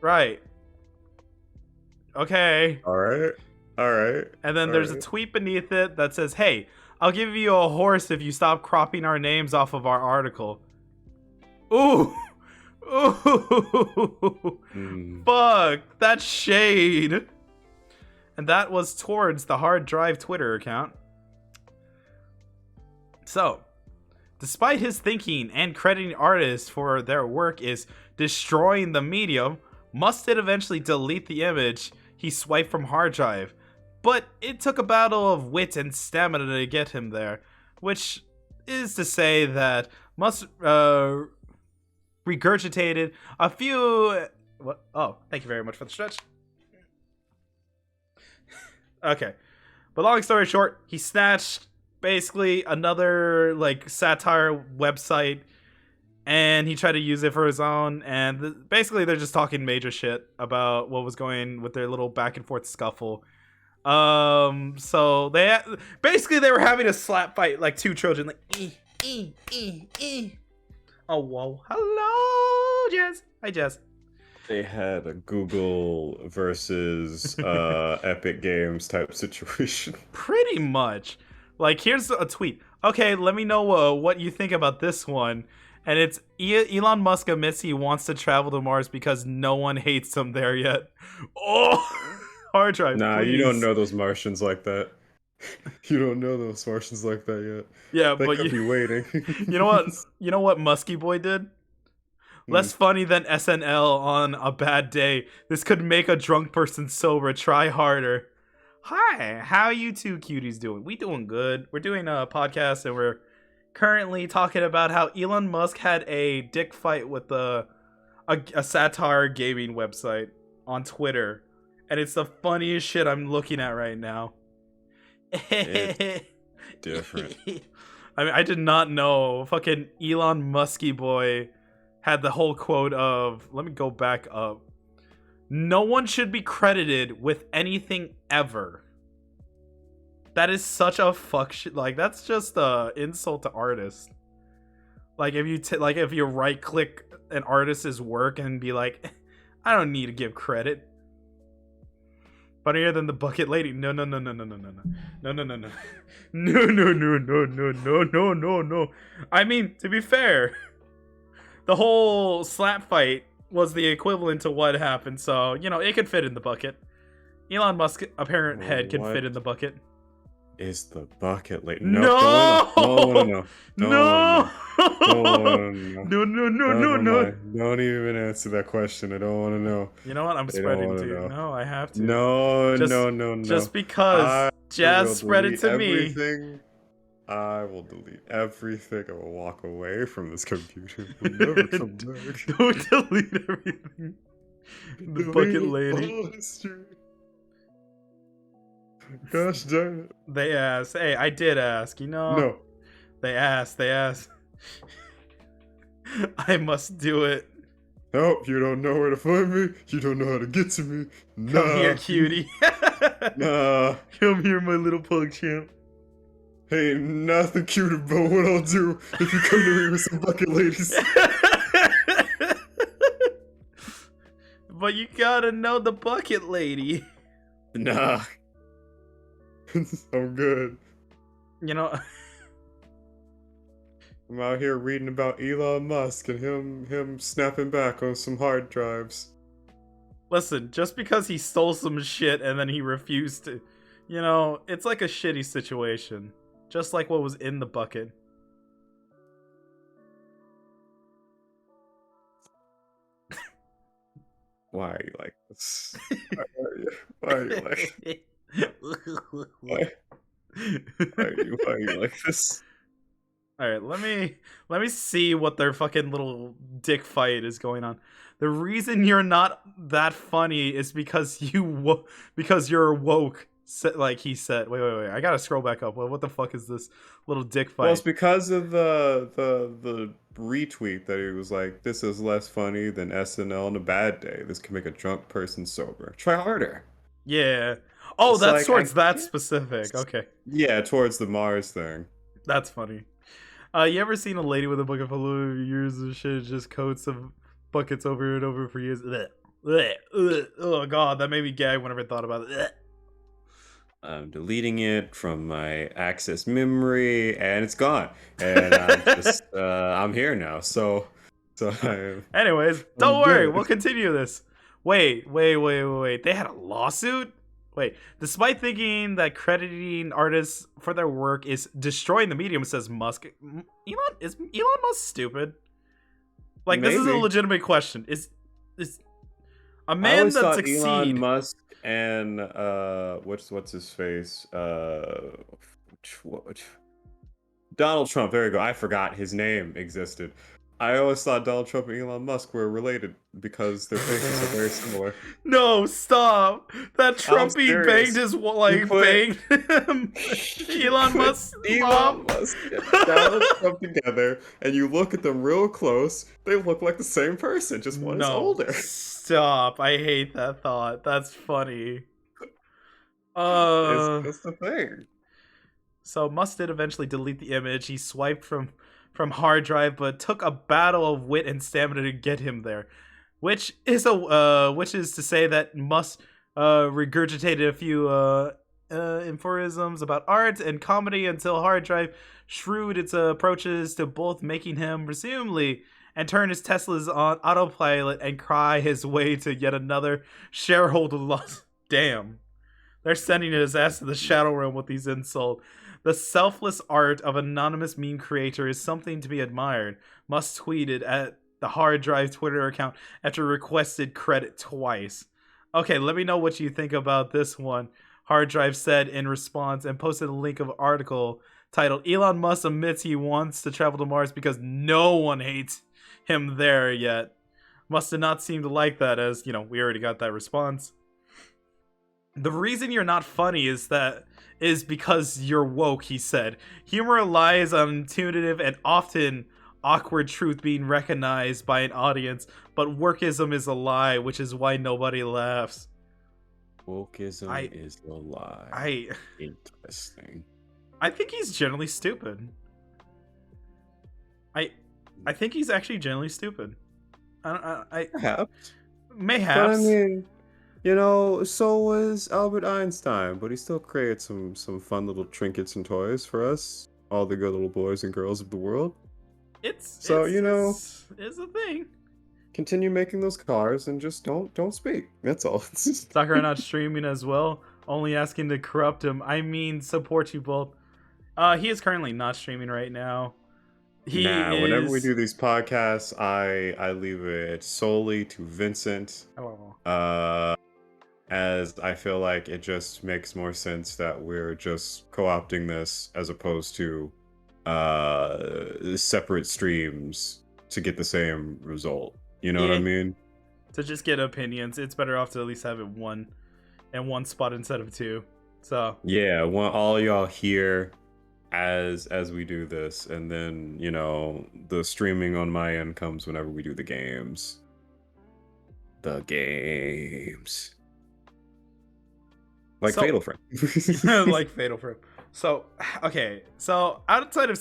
Speaker 1: Right. Okay.
Speaker 2: All right.
Speaker 1: And then there's a tweet beneath it that says, "Hey, I'll give you a horse if you stop cropping our names off of our article." Ooh. Ooh. Fuck. That's shade. And that was towards the Hard Drive Twitter account. So, despite his thinking and crediting artists for their work is destroying the medium, Musk did eventually delete the image he swiped from hard drive. But it took a battle of wit and stamina to get him there, which is to say that Musk regurgitated a few... What? Oh, thank you very much for the stretch. Okay. But long story short, he snatched basically another like satire website and he tried to use it for his own, and basically they're just talking major shit about what was going with their little back and forth scuffle. So they were having a slap fight like two children, like Oh whoa. Hello, Jess. Hi, Jess.
Speaker 2: They had a Google versus Epic Games type situation.
Speaker 1: Pretty much. Like, here's a tweet. Okay, let me know what you think about this one. And it's Elon Musk admits he wants to travel to Mars because no one hates him there yet. Oh, hard drive.
Speaker 2: Nah,
Speaker 1: please.
Speaker 2: you don't know those Martians like that. You don't know those Martians like that yet.
Speaker 1: Yeah,
Speaker 2: they
Speaker 1: but
Speaker 2: could be waiting.
Speaker 1: You know what? You know what Muskie Boy did? Less funny than SNL on a bad day. This could make a drunk person sober. Try harder. Hi, how you two cuties doing? We doing good. We're doing a podcast and we're currently talking about how Elon Musk had a dick fight with a satire gaming website on Twitter. And it's the funniest shit I'm looking at right now.
Speaker 2: It's different.
Speaker 1: I mean, I did not know fucking Elon Muskie Boy had the whole quote of, let me go back up. No one should be credited with anything ever. That is such a fuck shit. Like, that's just a insult to artists. Like, if you if you right click an artist's work and be like, I don't need to give credit. Funnier than the bucket lady. No. I mean, to be fair, the whole slap fight was the equivalent to what happened, so, you know, it could fit in the bucket. Elon Musk's apparent head can fit in the bucket.
Speaker 2: Is the bucket late?
Speaker 1: No!
Speaker 2: No!
Speaker 1: No!
Speaker 2: No! Don't even answer that question. I don't want to know.
Speaker 1: You know what? I'm spreading to you. No, I have to.
Speaker 2: No.
Speaker 1: Just because Jazz spread it to me.
Speaker 2: I will delete everything. I will walk away from this computer. We'll never come back.
Speaker 1: Don't delete everything. The bucket lady.
Speaker 2: Gosh darn it.
Speaker 1: They asked. Hey, I did ask, you know?
Speaker 2: No.
Speaker 1: They asked. I must do it.
Speaker 2: Nope, you don't know where to find me. You don't know how to get to me. Nah.
Speaker 1: Come here, cutie.
Speaker 2: Nah.
Speaker 1: Come here, my little pug champ.
Speaker 2: Hey, nothing cute about what I'll do if you come to me with some bucket ladies.
Speaker 1: But you gotta know the bucket lady.
Speaker 2: Nah. I'm good.
Speaker 1: You know,
Speaker 2: I'm out here reading about Elon Musk and him snapping back on some hard drives.
Speaker 1: listen, just because he stole some shit and then he refused to, you know, it's like a shitty situation. Just like what was in the bucket.
Speaker 2: Why are you like this? Why are you like Why are you like this?
Speaker 1: All right, let me see what their fucking little dick fight is going on. The reason you're not that funny is because because you're woke. Like he said. Wait. I gotta scroll back up. What the fuck is this little dick fight?
Speaker 2: Well, it's because of the retweet that he was like, "This is less funny than SNL on a bad day. This can make a drunk person sober. Try harder."
Speaker 1: Yeah. Oh,
Speaker 2: It's
Speaker 1: that's
Speaker 2: like,
Speaker 1: towards that specific. Okay,
Speaker 2: Yeah, towards the Mars thing.
Speaker 1: that's funny. You ever seen a lady with a bucket full of years of shit, just coats of buckets over and over for years? Oh god, that made me gag whenever I thought about it.
Speaker 2: I'm deleting it from my access memory, and it's gone. And I'm just, I'm here now. So
Speaker 1: Anyways, don't worry,
Speaker 2: good.
Speaker 1: we'll continue this. Wait. They had a lawsuit? Wait, despite thinking that crediting artists for their work is destroying the medium, says Musk. Is Elon Musk stupid? Like, this is a
Speaker 2: Maybe.
Speaker 1: legitimate question. Is a
Speaker 2: I
Speaker 1: man
Speaker 2: always
Speaker 1: that
Speaker 2: thought
Speaker 1: succeed?
Speaker 2: Elon Musk and what's his face? Donald Trump. There you go. I forgot his name existed. I always thought Donald Trump and Elon Musk were related because their faces are very similar.
Speaker 1: No, stop! That Trumpy
Speaker 2: serious.
Speaker 1: banged his banged him. Elon Musk.
Speaker 2: Elon Musk and Donald Trump together, and you look at them real close, they look like the same person, just one is older.
Speaker 1: Stop! I hate that thought. That's funny.
Speaker 2: It's the thing.
Speaker 1: So Musk did eventually delete the image. He swiped from hard drive, but took a battle of wit and stamina to get him there, which is to say that Musk regurgitated a few aphorisms about art and comedy until hard drive shrewd its approaches to both, making him presumably and turn his Teslas on autopilot and cry his way to yet another shareholder loss. Damn, they're sending his ass to the shadow realm with these insults. The selfless art of anonymous meme creator is something to be admired. Musk tweeted at the hard drive Twitter account after requested credit twice. Okay, let me know what you think about this one. Hard drive said in response and posted a link of an article titled "Elon Musk admits he wants to travel to Mars because no one hates him there yet." Musk did not seem to like that, as, you know, we already got that response. The reason you're not funny is because you're woke, he said. Humor relies on intuitive and often awkward truth being recognized by an audience, but wokeism is a lie, which is why nobody laughs.
Speaker 2: Wokeism is a lie. Interesting.
Speaker 1: I think he's generally stupid. I think he's actually generally stupid.
Speaker 2: Perhaps.
Speaker 1: Mayhaps.
Speaker 2: But I mean, you know, so was Albert Einstein, but he still created some fun little trinkets and toys for us, all the good little boys and girls of the world.
Speaker 1: It's a thing.
Speaker 2: Continue making those cars and just don't speak. That's all.
Speaker 1: Sakura not streaming as well. Only asking to corrupt him. I mean, support you both. He is currently not streaming right now.
Speaker 2: Whenever we do these podcasts, I leave it solely to Vincent. As I feel like it just makes more sense that we're just co-opting this as opposed to separate streams to get the same result. You know what I mean?
Speaker 1: To just get opinions, it's better off to at least have it in one spot instead of two. So
Speaker 2: yeah, I want all y'all here as we do this, and then, you know, the streaming on my end comes whenever we do the games. Like Fatal Frame.
Speaker 1: Like Fatal Frame. So, okay. So, outside of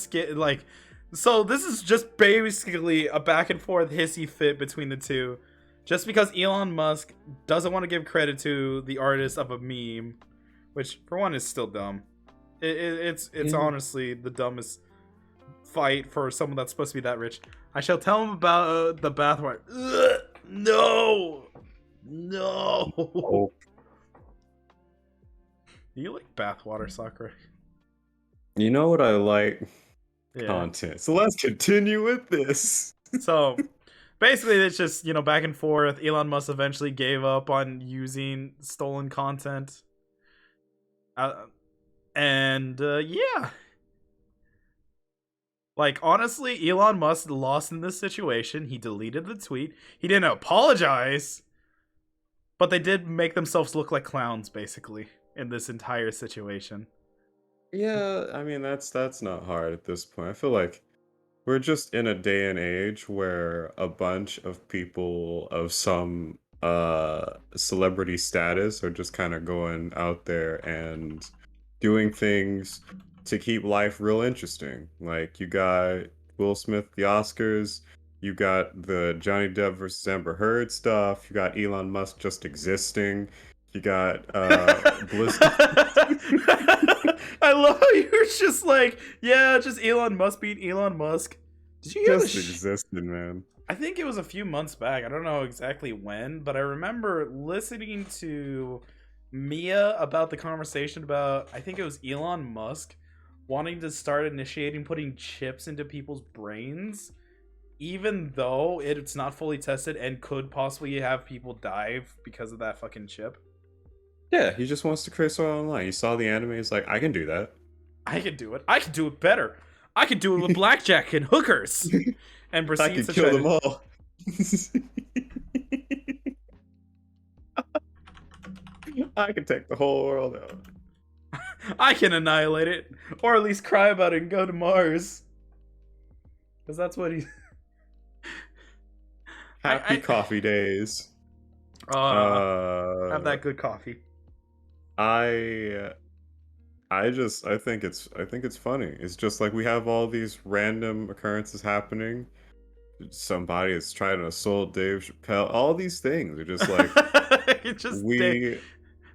Speaker 1: so this is just basically a back and forth hissy fit between the two. Just because Elon Musk doesn't want to give credit to the artist of a meme, which for one is still dumb. It's honestly the dumbest fight for someone that's supposed to be that rich. I shall tell him about the bathwater. No.
Speaker 2: Oh.
Speaker 1: Do you like bathwater, Sakura?
Speaker 2: You know what I like?
Speaker 1: Yeah.
Speaker 2: Content. So let's continue with this.
Speaker 1: So basically it's just, you know, back and forth. Elon Musk eventually gave up on using stolen content. Yeah. Like, honestly, Elon Musk lost in this situation. He deleted the tweet. He didn't apologize. But they did make themselves look like clowns, basically, in this entire situation.
Speaker 2: Yeah, I mean that's not hard at this point. I feel like we're just in a day and age where a bunch of people of some celebrity status are just kind of going out there and doing things to keep life real interesting. Like you got Will Smith at the Oscars, you got the Johnny Depp versus Amber Heard stuff, you got Elon Musk just existing, you got Bliss.
Speaker 1: I love how you're just like, yeah, just Elon Musk being Elon Musk. Did you hear
Speaker 2: Just
Speaker 1: this?
Speaker 2: existing, man.
Speaker 1: I think it was a few months back. I don't know exactly when, but I remember listening to Mia about the conversation about, I think it was Elon Musk wanting to start initiating putting chips into people's brains, even though it's not fully tested and could possibly have people die because of that fucking chip.
Speaker 2: Yeah, he just wants to create soil online. He saw the anime, he's like, I can do that.
Speaker 1: I can do it. I can do it better. I can do it with blackjack and hookers. And
Speaker 2: I
Speaker 1: proceeds
Speaker 2: can
Speaker 1: to
Speaker 2: kill
Speaker 1: try
Speaker 2: them
Speaker 1: to...
Speaker 2: all. I can take the whole world out.
Speaker 1: I can annihilate it, or at least cry about it and go to Mars. Because that's what he...
Speaker 2: Happy coffee days.
Speaker 1: Have that good coffee.
Speaker 2: I think it's funny. It's just like we have all these random occurrences happening. Somebody is trying to assault Dave Chappelle. All these things are just like
Speaker 1: It just
Speaker 2: we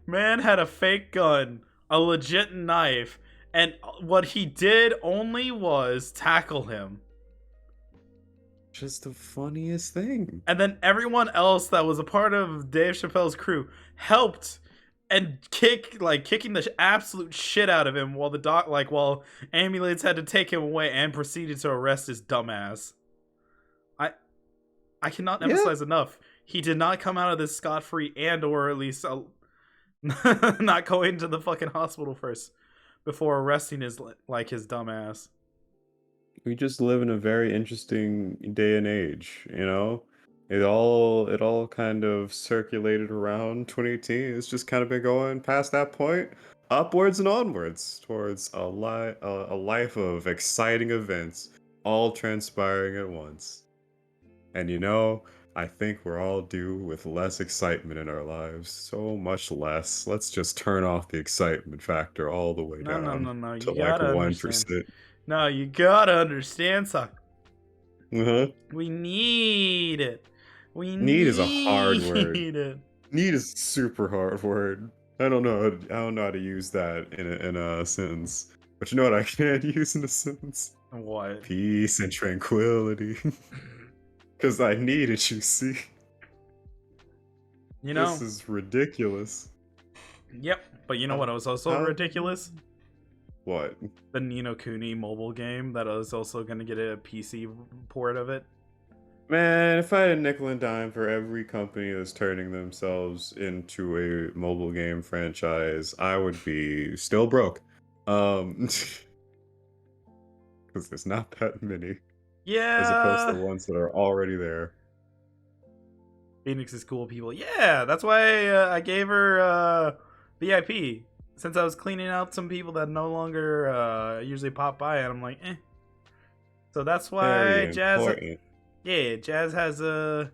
Speaker 1: man had a fake gun, a legit knife, and what he did only was tackle him.
Speaker 2: just the funniest thing.
Speaker 1: And then everyone else that was a part of Dave Chappelle's crew helped and kicking the absolute shit out of him while while ambulance had to take him away and proceeded to arrest his dumbass. I cannot emphasize enough. He did not come out of this scot-free, and or at least not going to the fucking hospital first before arresting his dumbass.
Speaker 2: We just live in a very interesting day and age, you know? It all kind of circulated around 2018. It's just kind of been going past that point, upwards and onwards towards a life of exciting events, all transpiring at once. And you know, I think we're all due with less excitement in our lives. So much less. Let's just turn off the excitement factor all the way down
Speaker 1: No.
Speaker 2: to
Speaker 1: You
Speaker 2: like
Speaker 1: gotta
Speaker 2: 1%.
Speaker 1: understand. No, you gotta understand, son.
Speaker 2: Uh-huh.
Speaker 1: We need it.
Speaker 2: Need is a hard word.
Speaker 1: It.
Speaker 2: Need is a super hard word. I don't know how to use that in a sentence. But you know what I can use in a sentence?
Speaker 1: What?
Speaker 2: Peace and tranquility. Because I need it, you see.
Speaker 1: You know?
Speaker 2: This is ridiculous.
Speaker 1: Yep. But you know what was also ridiculous?
Speaker 2: What?
Speaker 1: The Ni no Kuni mobile game that was also going to get a PC port of it.
Speaker 2: Man, if I had a nickel and dime for every company that's turning themselves into a mobile game franchise, I would be still broke. Because there's not that many.
Speaker 1: Yeah.
Speaker 2: As opposed to the ones that are already there.
Speaker 1: Phoenix is cool people. Yeah, that's why I gave her VIP. Since I was cleaning out some people that no longer usually pop by, and I'm like, eh. So that's why
Speaker 2: Very
Speaker 1: Jazz...
Speaker 2: important.
Speaker 1: Yeah, Jazz has that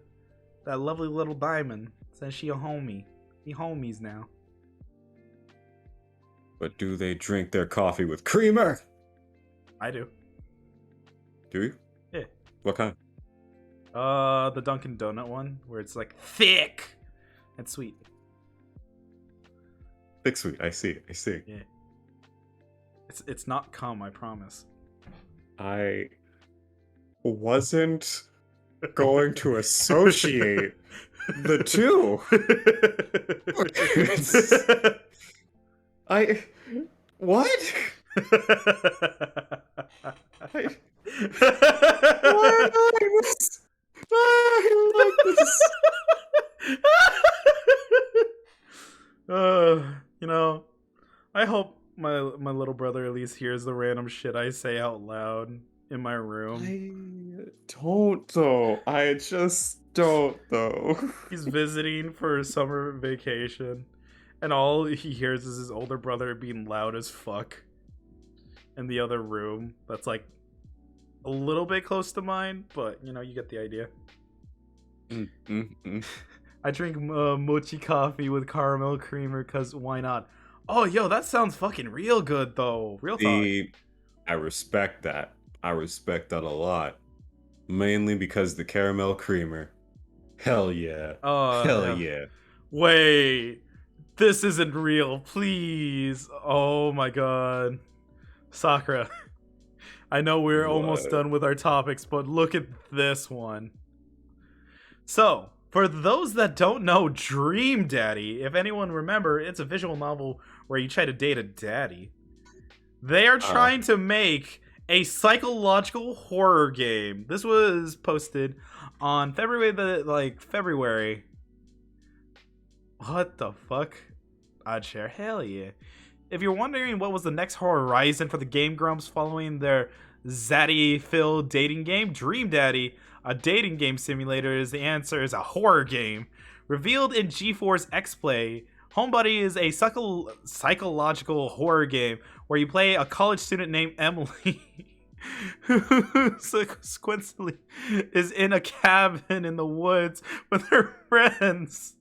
Speaker 1: lovely little diamond. Says she a homie. We homies now.
Speaker 2: But do they drink their coffee with creamer?
Speaker 1: I do.
Speaker 2: Do you?
Speaker 1: Yeah.
Speaker 2: What kind?
Speaker 1: The Dunkin' Donut one, where it's like thick and sweet.
Speaker 2: Thick sweet. I see.
Speaker 1: Yeah. It's not cum, I promise.
Speaker 2: I wasn't going to associate the two. What? Why like this?
Speaker 1: You know, I hope please hears the random shit I say out loud in my room.
Speaker 2: I don't though. I just don't though.
Speaker 1: He's visiting for a summer vacation, and all he hears is his older brother being loud as fuck in the other room. That's like a little bit close to mine, but you know, you get the idea. I drink mochi coffee with caramel creamer because why not? Oh, yo, that sounds fucking real good though. Real talk.
Speaker 2: See, I respect that. I respect that a lot. Mainly because the caramel creamer. Hell yeah. Hell yeah.
Speaker 1: Wait, this isn't real. Please. Oh my god. Sakura. I know we're almost
Speaker 2: What?
Speaker 1: done with our topics, but look at this one. So, for those that don't know Dream Daddy, if anyone remember, it's a visual novel where you try to date a daddy. They are trying to make a psychological horror game. This was posted on February. What the fuck? I'd share. Hell yeah. If you're wondering what was the next horizon for the Game Grumps following their zaddy-filled dating game, Dream Daddy, a dating game simulator, is the answer is a horror game. Revealed in GeForce X-Play, Homebuddy is a psychological horror game where you play a college student named Emily who sequentially is in a cabin in the woods with her friends.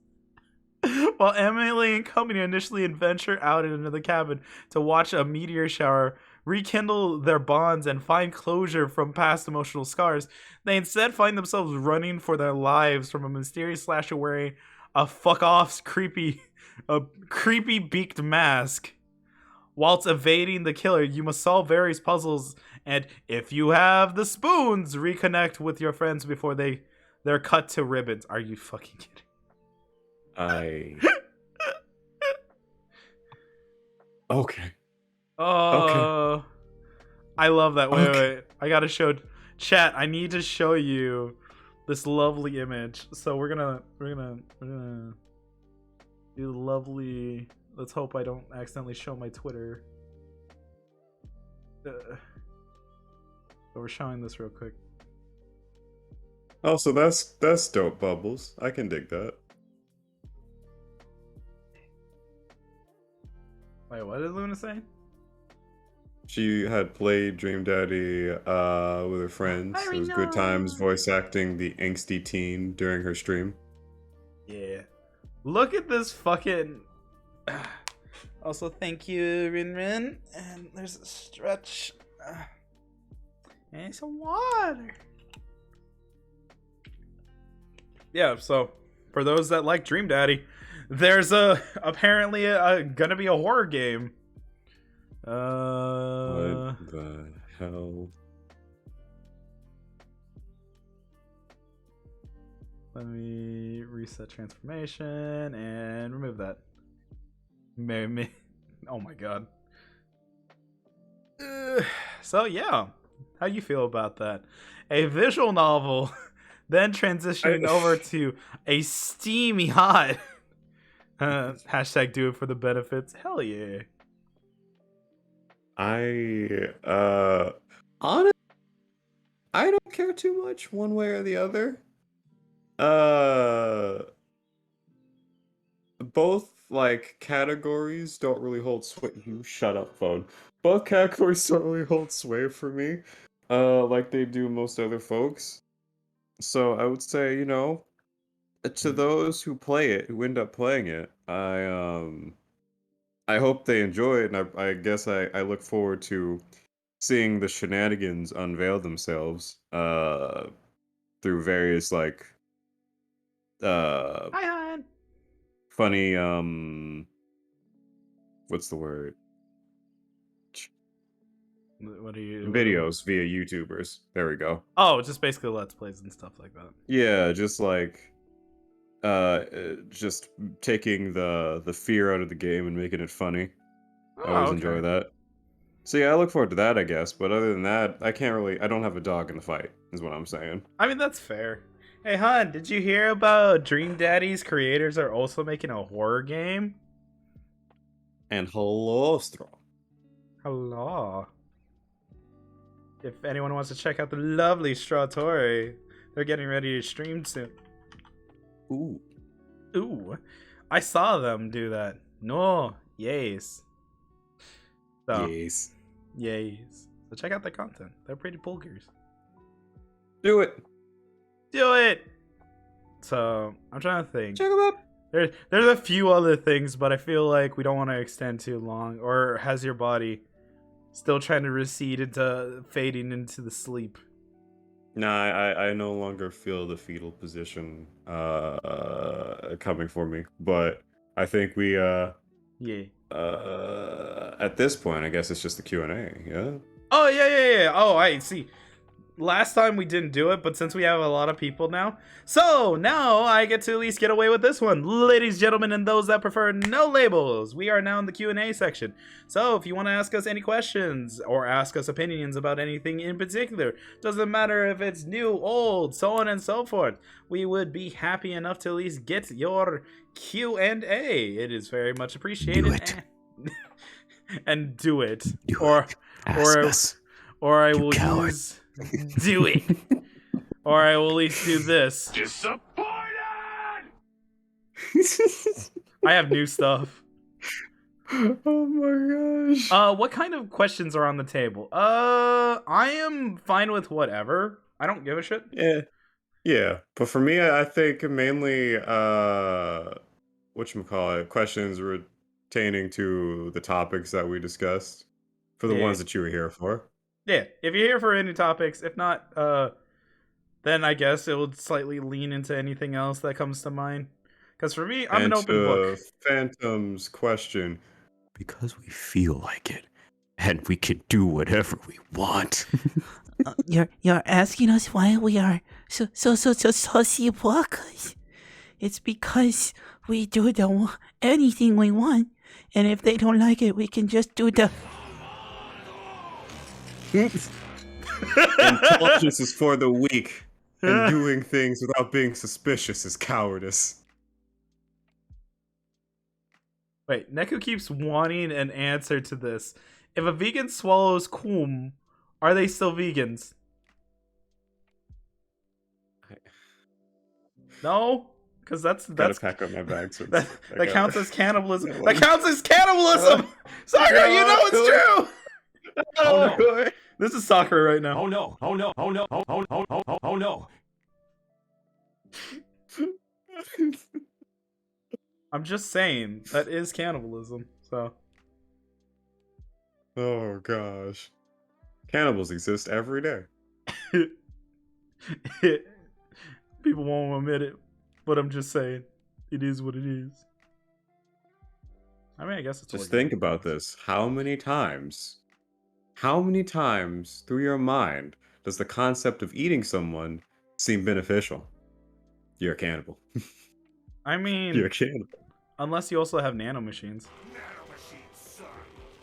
Speaker 1: While Emily and company initially venture out into the cabin to watch a meteor shower, rekindle their bonds, and find closure from past emotional scars, they instead find themselves running for their lives from a mysterious slasher wearing a fuck-off's creepy beaked mask. Whilst evading the killer, you must solve various puzzles, and if you have the spoons, reconnect with your friends before they're cut to ribbons. Are you fucking kidding?
Speaker 2: Okay.
Speaker 1: Oh, I love that. Wait. I gotta show chat. I need to show you this lovely image. So we're gonna do lovely. Let's hope I don't accidentally show my Twitter. So we're showing this real quick.
Speaker 2: Oh, so that's dope, Bubbles. I can dig that.
Speaker 1: Wait, what did Luna say?
Speaker 2: She had played Dream Daddy with her friends. It was good times voice acting the angsty teen during her stream.
Speaker 1: Yeah. Look at this fucking... Also, thank you, Rin. And there's a stretch. And some water. Yeah, so for those that like Dream Daddy, there's apparently gonna be a horror game.
Speaker 2: What the hell?
Speaker 1: Let me reset transformation and remove that. Oh my god. So yeah, how you feel about that? A visual novel, then transitioning over to a steamy hot. Hashtag do it for the benefits. Hell yeah.
Speaker 2: Honestly, I don't care too much one way or the other. Both like categories don't really hold sway. You shut up, phone. Both categories don't really hold sway for me, like they do most other folks. So I would say, you know, to those who play it, who end up playing it, I hope they enjoy it, and I guess I look forward to seeing the shenanigans unveil themselves through various like
Speaker 1: Hi, hon.
Speaker 2: funny what's the word?
Speaker 1: What are you?
Speaker 2: Videos via YouTubers. There we go.
Speaker 1: Oh, just basically Let's Plays and stuff like that.
Speaker 2: Yeah, just like just taking the fear out of the game and making it funny. I always enjoy that. So yeah, I look forward to that, I guess. But other than that, I don't have a dog in the fight, is what I'm saying.
Speaker 1: I mean, that's fair. Hey, hon, did you hear about Dream Daddy's creators are also making a horror game?
Speaker 2: And hello, Straw.
Speaker 1: Hello. If anyone wants to check out the lovely Strawtory, they're getting ready to stream soon.
Speaker 2: Ooh.
Speaker 1: Ooh. I saw them do that. No. Yes. So,
Speaker 2: Yes.
Speaker 1: yes. So check out their content. They're pretty pulkers.
Speaker 2: Do it.
Speaker 1: Do it! So, I'm trying to think.
Speaker 2: Check them out.
Speaker 1: There's a few other things, but I feel like we don't want to extend too long. Or has your body still trying to recede into fading into the sleep?
Speaker 2: Nah, I no longer feel the fetal position coming for me. But I think we
Speaker 1: Yeah.
Speaker 2: at this point, I guess it's just the Q&A, yeah?
Speaker 1: Oh, yeah. Oh, I see. Last time we didn't do it, but since we have a lot of people now, so now I get to at least get away with this one. Ladies, gentlemen, and those that prefer no labels, we are now in the Q&A section. So if you want to ask us any questions or ask us opinions about anything in particular, doesn't matter if it's new, old, so on and so forth, we would be happy enough to at least get your Q&A. It is very much appreciated.
Speaker 4: Do it.
Speaker 1: And do it.
Speaker 4: Do
Speaker 1: or
Speaker 4: it. Ask us.
Speaker 1: or I
Speaker 4: You
Speaker 1: will
Speaker 4: coward.
Speaker 1: use do it. Or I will at least do this.
Speaker 5: Disappointed!
Speaker 1: I have new stuff.
Speaker 2: Oh my gosh.
Speaker 1: What kind of questions are on the table? I am fine with whatever. I don't give a shit.
Speaker 2: Yeah. But for me, I think mainly whatchamacallit, questions pertaining to the topics that we discussed. For the
Speaker 1: Yeah.
Speaker 2: ones that you were here for.
Speaker 1: Yeah, if you're here for any topics, if not, then I guess it would slightly lean into anything else that comes to mind. Because for me, I'm an
Speaker 2: And
Speaker 1: open
Speaker 2: to
Speaker 1: book.
Speaker 2: Phantom's question,
Speaker 4: Because we feel like it. And we can do whatever we want.
Speaker 6: You're asking us why we are so saucy walkers. It's because we do anything we want, and if they don't like it, we can just do the.
Speaker 2: intelligence is for the weak, and doing things without being suspicious is cowardice.
Speaker 1: Wait, Neku keeps wanting an answer to this. If a vegan swallows kum, are they still vegans? No? Because that's
Speaker 2: Gotta pack up my bags. So
Speaker 1: that
Speaker 2: I
Speaker 1: counts
Speaker 2: gotta-
Speaker 1: as cannibalism. That counts as cannibalism! Sakura, you know it's true!
Speaker 2: Oh,
Speaker 1: This is Sakura right now.
Speaker 5: Oh no, oh no, oh no, oh no.
Speaker 1: I'm just saying, that is cannibalism, so.
Speaker 2: oh gosh. Cannibals exist every day.
Speaker 1: People won't admit it, but I'm just saying, it is what it is. I mean, I guess it's
Speaker 2: Just
Speaker 1: organic.
Speaker 2: think about this. How many times through your mind does the concept of eating someone seem beneficial? You're a cannibal.
Speaker 1: I mean,
Speaker 2: You're a cannibal.
Speaker 1: unless you also have nanomachines.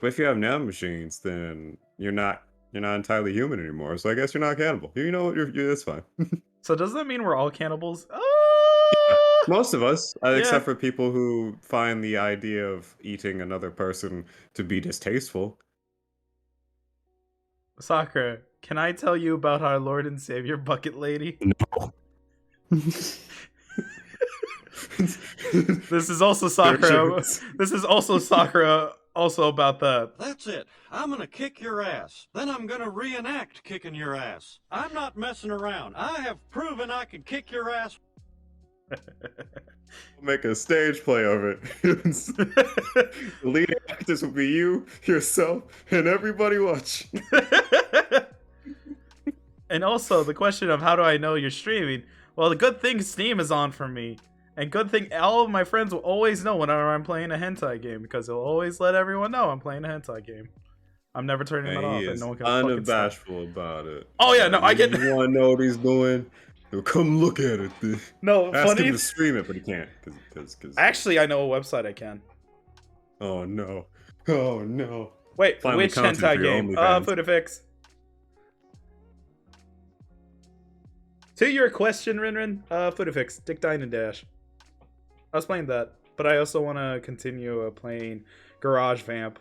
Speaker 2: But if you have nanomachines, then you're not entirely human anymore. So I guess you're not a cannibal. You know what? That's fine.
Speaker 1: So does that mean we're all cannibals?
Speaker 2: Most of us,
Speaker 1: Yeah.
Speaker 2: except for people who find the idea of eating another person to be distasteful.
Speaker 1: Sakura, can I tell you about our Lord and Savior Bucket Lady?
Speaker 4: No.
Speaker 1: This is also Sakura. This is also Sakura. Also about that.
Speaker 7: That's it. I'm gonna kick your ass. Then I'm gonna reenact kicking your ass. I'm not messing around. I have proven I can kick your ass.
Speaker 2: Make a stage play of it. The lead actors will be you, yourself, and everybody watch.
Speaker 1: And also the question of how do I know you're streaming? Well, the good thing Steam is on for me. And good thing all of my friends will always know whenever I'm playing a hentai game, because it'll always let everyone know I'm playing a hentai game. I'm never turning that off,
Speaker 2: He
Speaker 1: and
Speaker 2: is
Speaker 1: no one can fucking stop.
Speaker 2: unabashful about it.
Speaker 1: Oh yeah, no, I get.
Speaker 2: You want to know what he's doing? He'll come look at it.
Speaker 1: No,
Speaker 2: Ask
Speaker 1: funny.
Speaker 2: him to stream it, but he can't. Cause...
Speaker 1: Actually, I know a website I can.
Speaker 2: Oh no. Oh no.
Speaker 1: Wait,
Speaker 2: Finally
Speaker 1: which
Speaker 2: content
Speaker 1: hentai
Speaker 2: for your
Speaker 1: game?
Speaker 2: OnlyFans.
Speaker 1: Food Fix. To your question, Rinrin, Food Fix, Dick Dine and Dash. I was playing that, but I also want to continue playing Garage Vamp.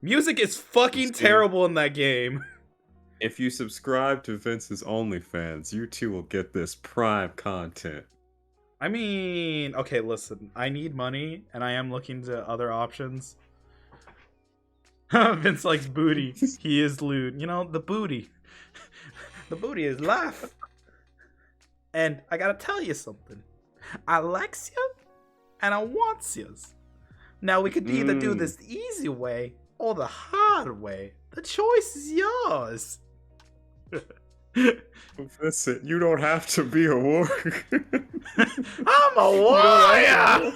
Speaker 1: Music is fucking
Speaker 2: See?
Speaker 1: terrible in that game.
Speaker 2: If you subscribe to Vince's OnlyFans, you too will get this prime content.
Speaker 1: I mean, okay, listen. I need money, and I am looking to other options. Vince likes booty. He is lewd. You know, the booty. The booty is life. And I gotta tell you something. I likes you, and I wants yous. Now we could either do this the easy way or the hard way. The choice is yours.
Speaker 2: Vincent, you don't have to be a warrior.
Speaker 1: I'm a warrior!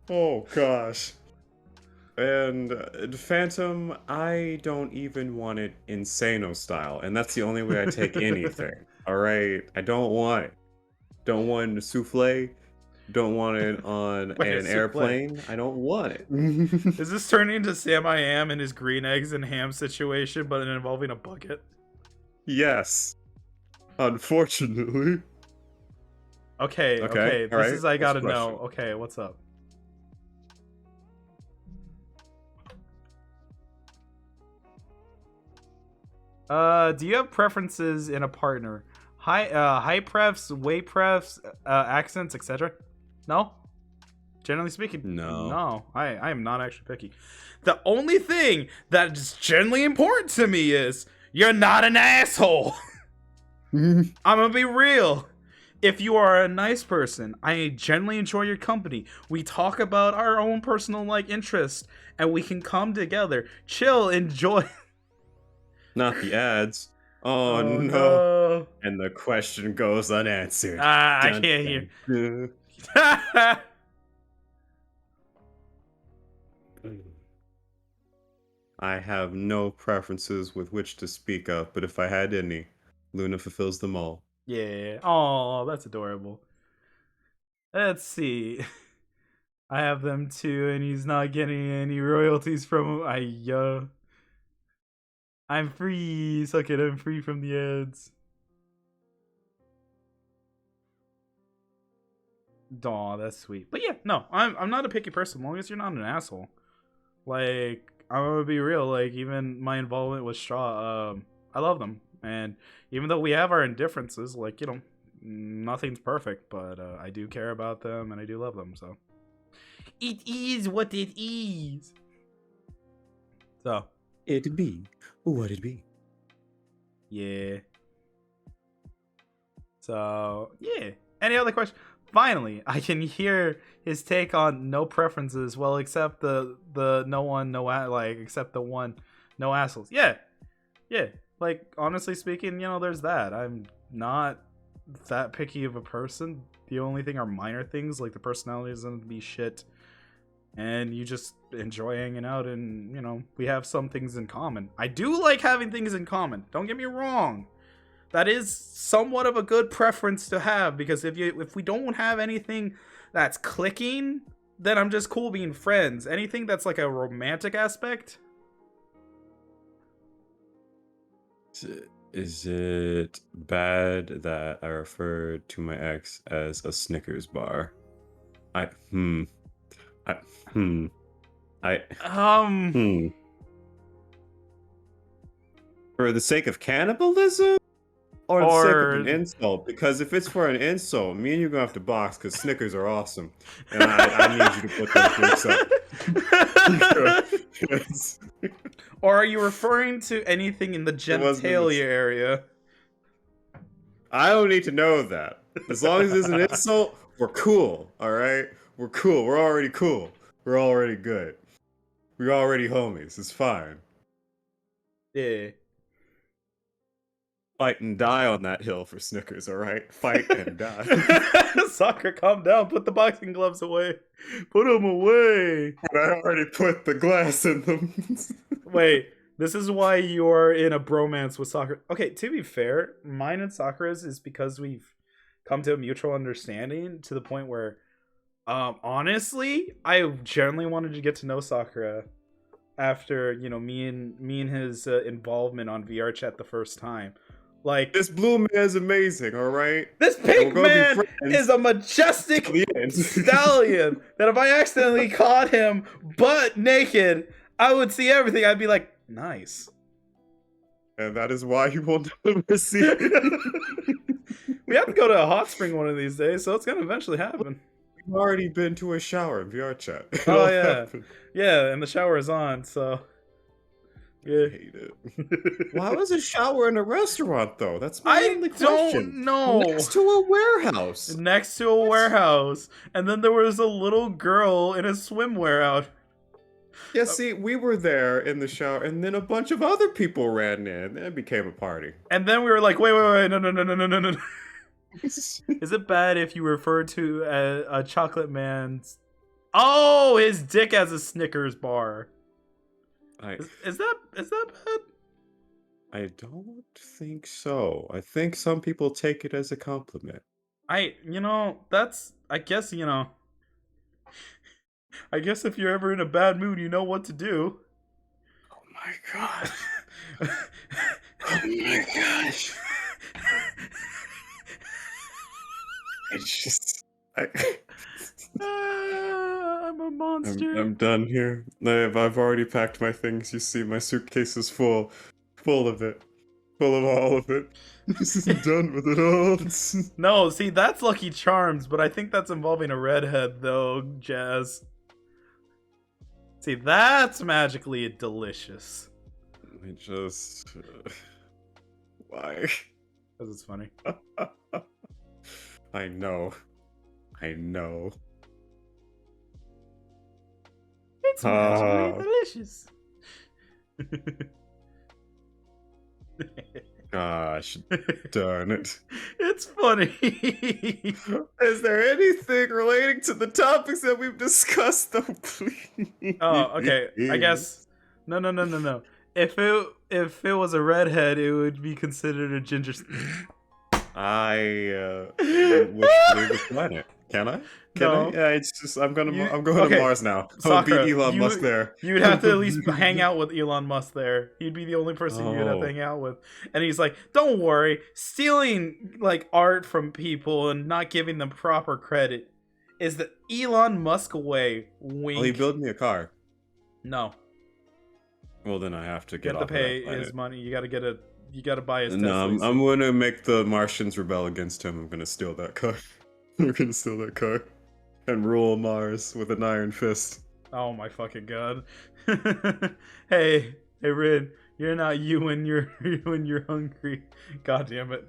Speaker 2: Oh gosh. And Phantom, I don't even want it Insano style, and that's the only way I take anything. Alright? I don't want it. Don't want it in a souffle. Don't want it on
Speaker 1: Wait,
Speaker 2: an
Speaker 1: souffle.
Speaker 2: airplane. I don't want it.
Speaker 1: Is this turning into Sam I Am and his green eggs and ham situation, but involving a bucket?
Speaker 2: Yes. Unfortunately.
Speaker 1: Okay.
Speaker 2: Okay,
Speaker 1: This
Speaker 2: alright,
Speaker 1: is I
Speaker 2: what's
Speaker 1: gotta
Speaker 2: the
Speaker 1: know.
Speaker 2: question?
Speaker 1: Okay, what's up? Do you have preferences in a partner? Height prefs, weight prefs, accents, etc.? No? Generally speaking,
Speaker 2: No.
Speaker 1: No, I am not actually picky. The only thing that is generally important to me is you're not an asshole. I'm gonna be real. If you are a nice person, I generally enjoy your company. We talk about our own personal interests, and we can come together, chill, enjoy.
Speaker 2: Not the ads. Oh, no.
Speaker 1: no.
Speaker 2: And the question goes unanswered.
Speaker 1: I
Speaker 2: Dun,
Speaker 1: can't hear.
Speaker 2: dun, dun. I have no preferences with which to speak of, but if I had any, Luna fulfills them all.
Speaker 1: Yeah. Oh, that's adorable. Let's see. I have them too, and he's not getting any royalties from him. I'm free. Suck it. I'm free from the ads. Aw, that's sweet. But yeah, no, I'm not a picky person. As long as you're not an asshole. Like, I'm gonna be real. Like, even my involvement with Straw, I love them. And even though we have our indifferences, like, you know, nothing's perfect, but I do care about them and I do love them. So it is what it is. So
Speaker 2: It be what it be.
Speaker 1: yeah. So yeah. Any other questions? Finally, I can hear his take on no preferences. Well, except the no one, except the one, no assholes. Yeah. Like, honestly speaking, you know, there's that. I'm not that picky of a person. The only thing are minor things, like the personality doesn't be shit, and you just enjoy hanging out, and, you know, we have some things in common. I do like having things in common. Don't get me wrong. That is somewhat of a good preference to have, because if we don't have anything that's clicking, then I'm just cool being friends. Anything that's like a romantic aspect.
Speaker 2: Is it bad that I referred to my ex as a Snickers bar? For the sake of cannibalism? Or the sake of an insult? Because if it's for an insult, me and you gonna have to box because Snickers are awesome. And I need you to put those drinks up.
Speaker 1: Or are you referring to anything in the genitalia area?
Speaker 2: I don't need to know that. As long as it's an insult, we're cool, alright? We're cool. We're already cool. We're already good. We're already homies. It's fine.
Speaker 1: Yeah.
Speaker 2: Fight and die on that hill for Snickers, alright? Fight and die.
Speaker 1: Sakura, calm down. Put the boxing gloves away. Put them away.
Speaker 2: But I already put the glass in them.
Speaker 1: Wait, this is why you're in a bromance with Sakura. Okay, to be fair, mine and Sakura's is because we've come to a mutual understanding to the point where, honestly, I generally wanted to get to know Sakura after, you know, me and his involvement on VR chat the first time. Like,
Speaker 2: this blue man is amazing, alright?
Speaker 1: This pink man is a majestic stallion that if I accidentally caught him butt naked, I would see everything. I'd be like, nice.
Speaker 2: And that is why you will never see it.
Speaker 1: We have to go to a hot spring one of these days, so it's gonna eventually happen.
Speaker 2: We've already been to a shower in VR chat.
Speaker 1: Oh yeah, yeah, and the shower is on, so
Speaker 2: I
Speaker 1: yeah.
Speaker 2: hate it. Why was a shower in a restaurant though? That's my
Speaker 1: I
Speaker 2: only
Speaker 1: don't
Speaker 2: question.
Speaker 1: know.
Speaker 2: Next to a warehouse.
Speaker 1: Next to a warehouse, and then there was a little girl in a swimwear out.
Speaker 2: Yeah, see, we were there in the shower, and then a bunch of other people ran in, and it became a party.
Speaker 1: And then we were like, wait, no. Is it bad if you refer to a chocolate man's... Oh, his dick as a Snickers bar. Is that bad?
Speaker 2: I don't think so. I think some people take it as a compliment.
Speaker 1: I guess, I guess if you're ever in a bad mood, you know what to do.
Speaker 2: Oh my god. Oh my gosh.
Speaker 1: I'm a monster.
Speaker 2: I'm done here. I've already packed my things. You see, my suitcase is full of it. Full of all of it. I'm done with it all.
Speaker 1: No, see, that's Lucky Charms, but I think that's involving a redhead, though, Jazz. See, that's magically delicious.
Speaker 2: I just... why?
Speaker 1: Because it's funny.
Speaker 2: I know.
Speaker 1: It's magically delicious.
Speaker 2: Gosh darn it.
Speaker 1: It's funny.
Speaker 2: Is there anything relating to the topics that we've discussed, though, please?
Speaker 1: Oh, okay. I guess... No. If it was a redhead, it would be considered a ginger...
Speaker 2: I wish to leave the planet. Can I?
Speaker 1: No.
Speaker 2: Yeah, it's just I'm going to Mars now.
Speaker 1: Sakura,
Speaker 2: I'll beat Elon Musk there.
Speaker 1: You'd have to at least hang out with Elon Musk there. He'd be the only person you'd have to hang out with. And he's like, don't worry, stealing like art from people and not giving them proper credit is the Elon Musk way. Wink.
Speaker 2: Well, he built me a car.
Speaker 1: No.
Speaker 2: Well, then I have to get
Speaker 1: You
Speaker 2: off
Speaker 1: have to pay
Speaker 2: of that planet.
Speaker 1: his money. You gotta buy his
Speaker 2: No,
Speaker 1: Tesla.
Speaker 2: I'm going to make the Martians rebel against him. I'm going to steal that car. I'm going to steal that car. And rule Mars with an iron fist.
Speaker 1: Oh my fucking god. Hey, Rin, you're not you when you're hungry. God damn it.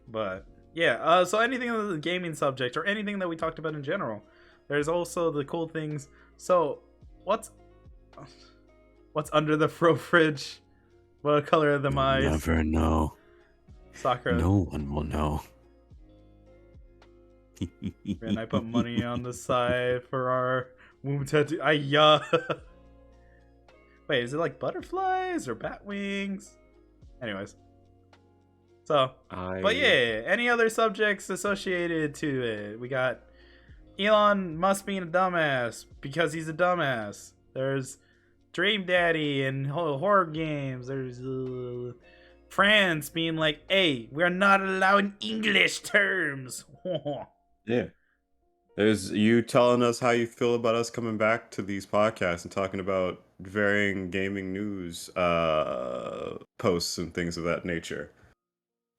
Speaker 1: But yeah, so anything on the gaming subject or anything that we talked about in general. There's also the cool things. So, what's under the fro fridge? What color are them eyes?
Speaker 4: Never know.
Speaker 1: Sakura.
Speaker 4: No one will know.
Speaker 1: And I put money on the side for our womb tattoo. Wait, is it like butterflies or bat wings? Anyways. So, but yeah, any other subjects associated to it? We got Elon Musk being a dumbass because he's a dumbass. There's Dream Daddy and horror games. There's France being like, hey, we're not allowing English terms.
Speaker 2: Yeah. There's you telling us how you feel about us coming back to these podcasts and talking about varying gaming news posts and things of that nature.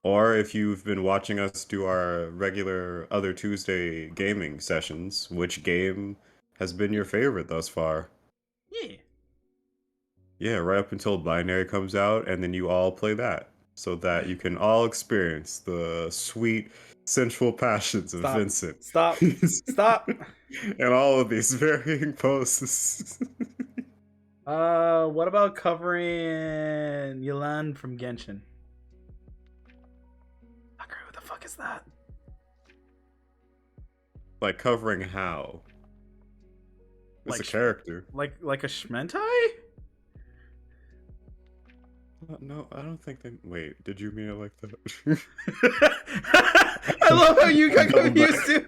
Speaker 2: Or if you've been watching us do our regular other Tuesday gaming sessions, which game has been your favorite thus far?
Speaker 1: Yeah.
Speaker 2: Yeah, right up until Binary comes out, and then you all play that. So that you can all experience the sweet, sensual passions of Vincent.
Speaker 1: Stop.
Speaker 2: And all of these varying posts.
Speaker 1: What about covering Yelan from Genshin? Fucker, who the fuck is that?
Speaker 2: Like covering how? It's
Speaker 1: Like
Speaker 2: a character.
Speaker 1: Like a Shmentai?
Speaker 2: No, I don't think they... Wait, did you mean it like that?
Speaker 1: I love how you got confused too.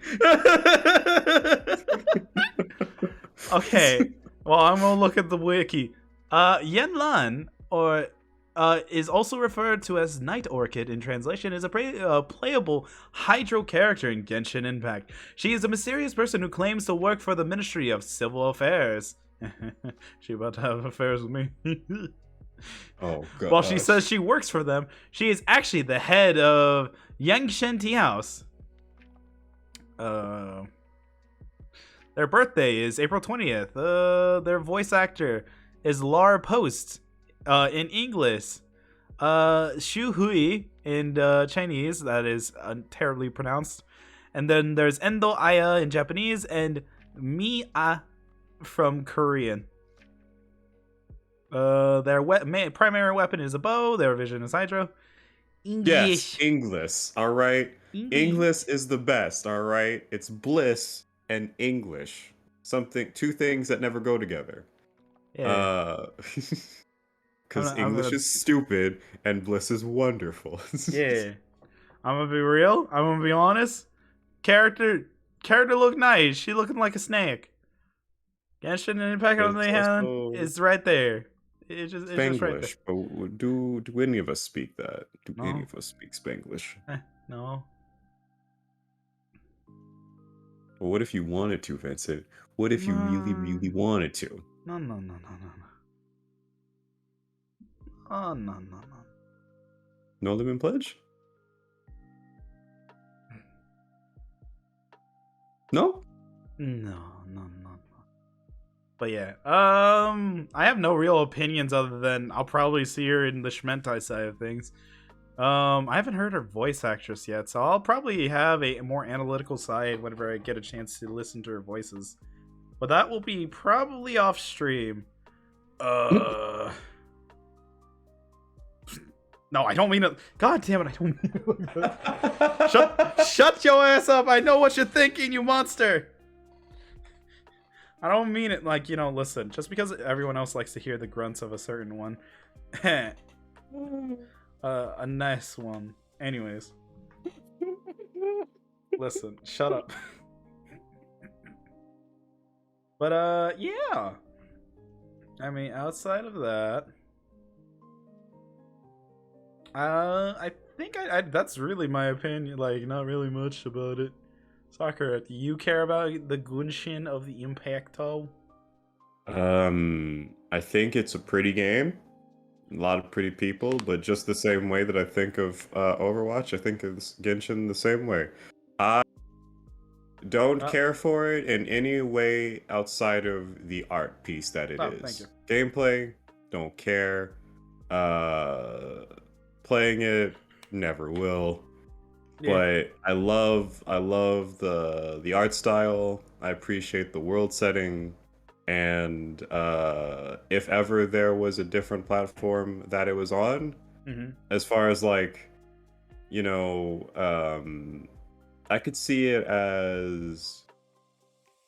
Speaker 1: Okay, well, I'm gonna look at the wiki. Yenlan, or is also referred to as Night Orchid in translation, is a playable Hydro character in Genshin Impact. She is a mysterious person who claims to work for the Ministry of Civil Affairs. She about to have affairs with me.
Speaker 2: Oh god.
Speaker 1: While she says she works for them, she is actually the head of Yangshen Tea House. Their birthday is April 20th. Their voice actor is Laura Post in English. Xu Hui in Chinese, that is terribly pronounced. And then there's Endo Aya in Japanese and Mi A from Korean. Their primary weapon is a bow. Their vision is hydro.
Speaker 2: Yes, English. All right. English is the best. All right. It's bliss and English. Two things that never go together.
Speaker 1: Yeah.
Speaker 2: Because English is stupid and bliss is wonderful.
Speaker 1: Yeah. I'm gonna be real. I'm gonna be honest. Character look nice. She looking like a snake. Genshin Impact on the hand is right there. It's just right there.
Speaker 2: Spanglish, but do any of us speak that? Do any of us speak Spanglish?
Speaker 1: No.
Speaker 2: Well, what if you wanted to, Vincent? What if you really, really wanted to?
Speaker 1: No. Oh, no.
Speaker 2: No Living Pledge? No?
Speaker 1: No. But yeah, I have no real opinions other than I'll probably see her in the Shmentai side of things. I haven't heard her voice actress yet, so I'll probably have a more analytical side whenever I get a chance to listen to her voices. But that will be probably off stream. No, I don't mean it. God damn it, I don't mean it like that. Shut your ass up. I know what you're thinking, you monster. I don't mean it like, listen, just because everyone else likes to hear the grunts of a certain one. A nice one. Anyways. Listen, shut up. But, yeah. I mean, outside of that, I think that's really my opinion. Like, not really much about it. Sakura, do you care about the Gunshin of the Impacto?
Speaker 2: I think it's a pretty game. A lot of pretty people, but just the same way that I think of Overwatch, I think of Genshin the same way. I don't care for it in any way outside of the art piece that it is.
Speaker 1: Thank you.
Speaker 2: Gameplay, don't care. Playing it, never will.
Speaker 1: Yeah.
Speaker 2: But I love the art style. I appreciate the world setting, and if ever there was a different platform that it was on, as far as like, I could see it as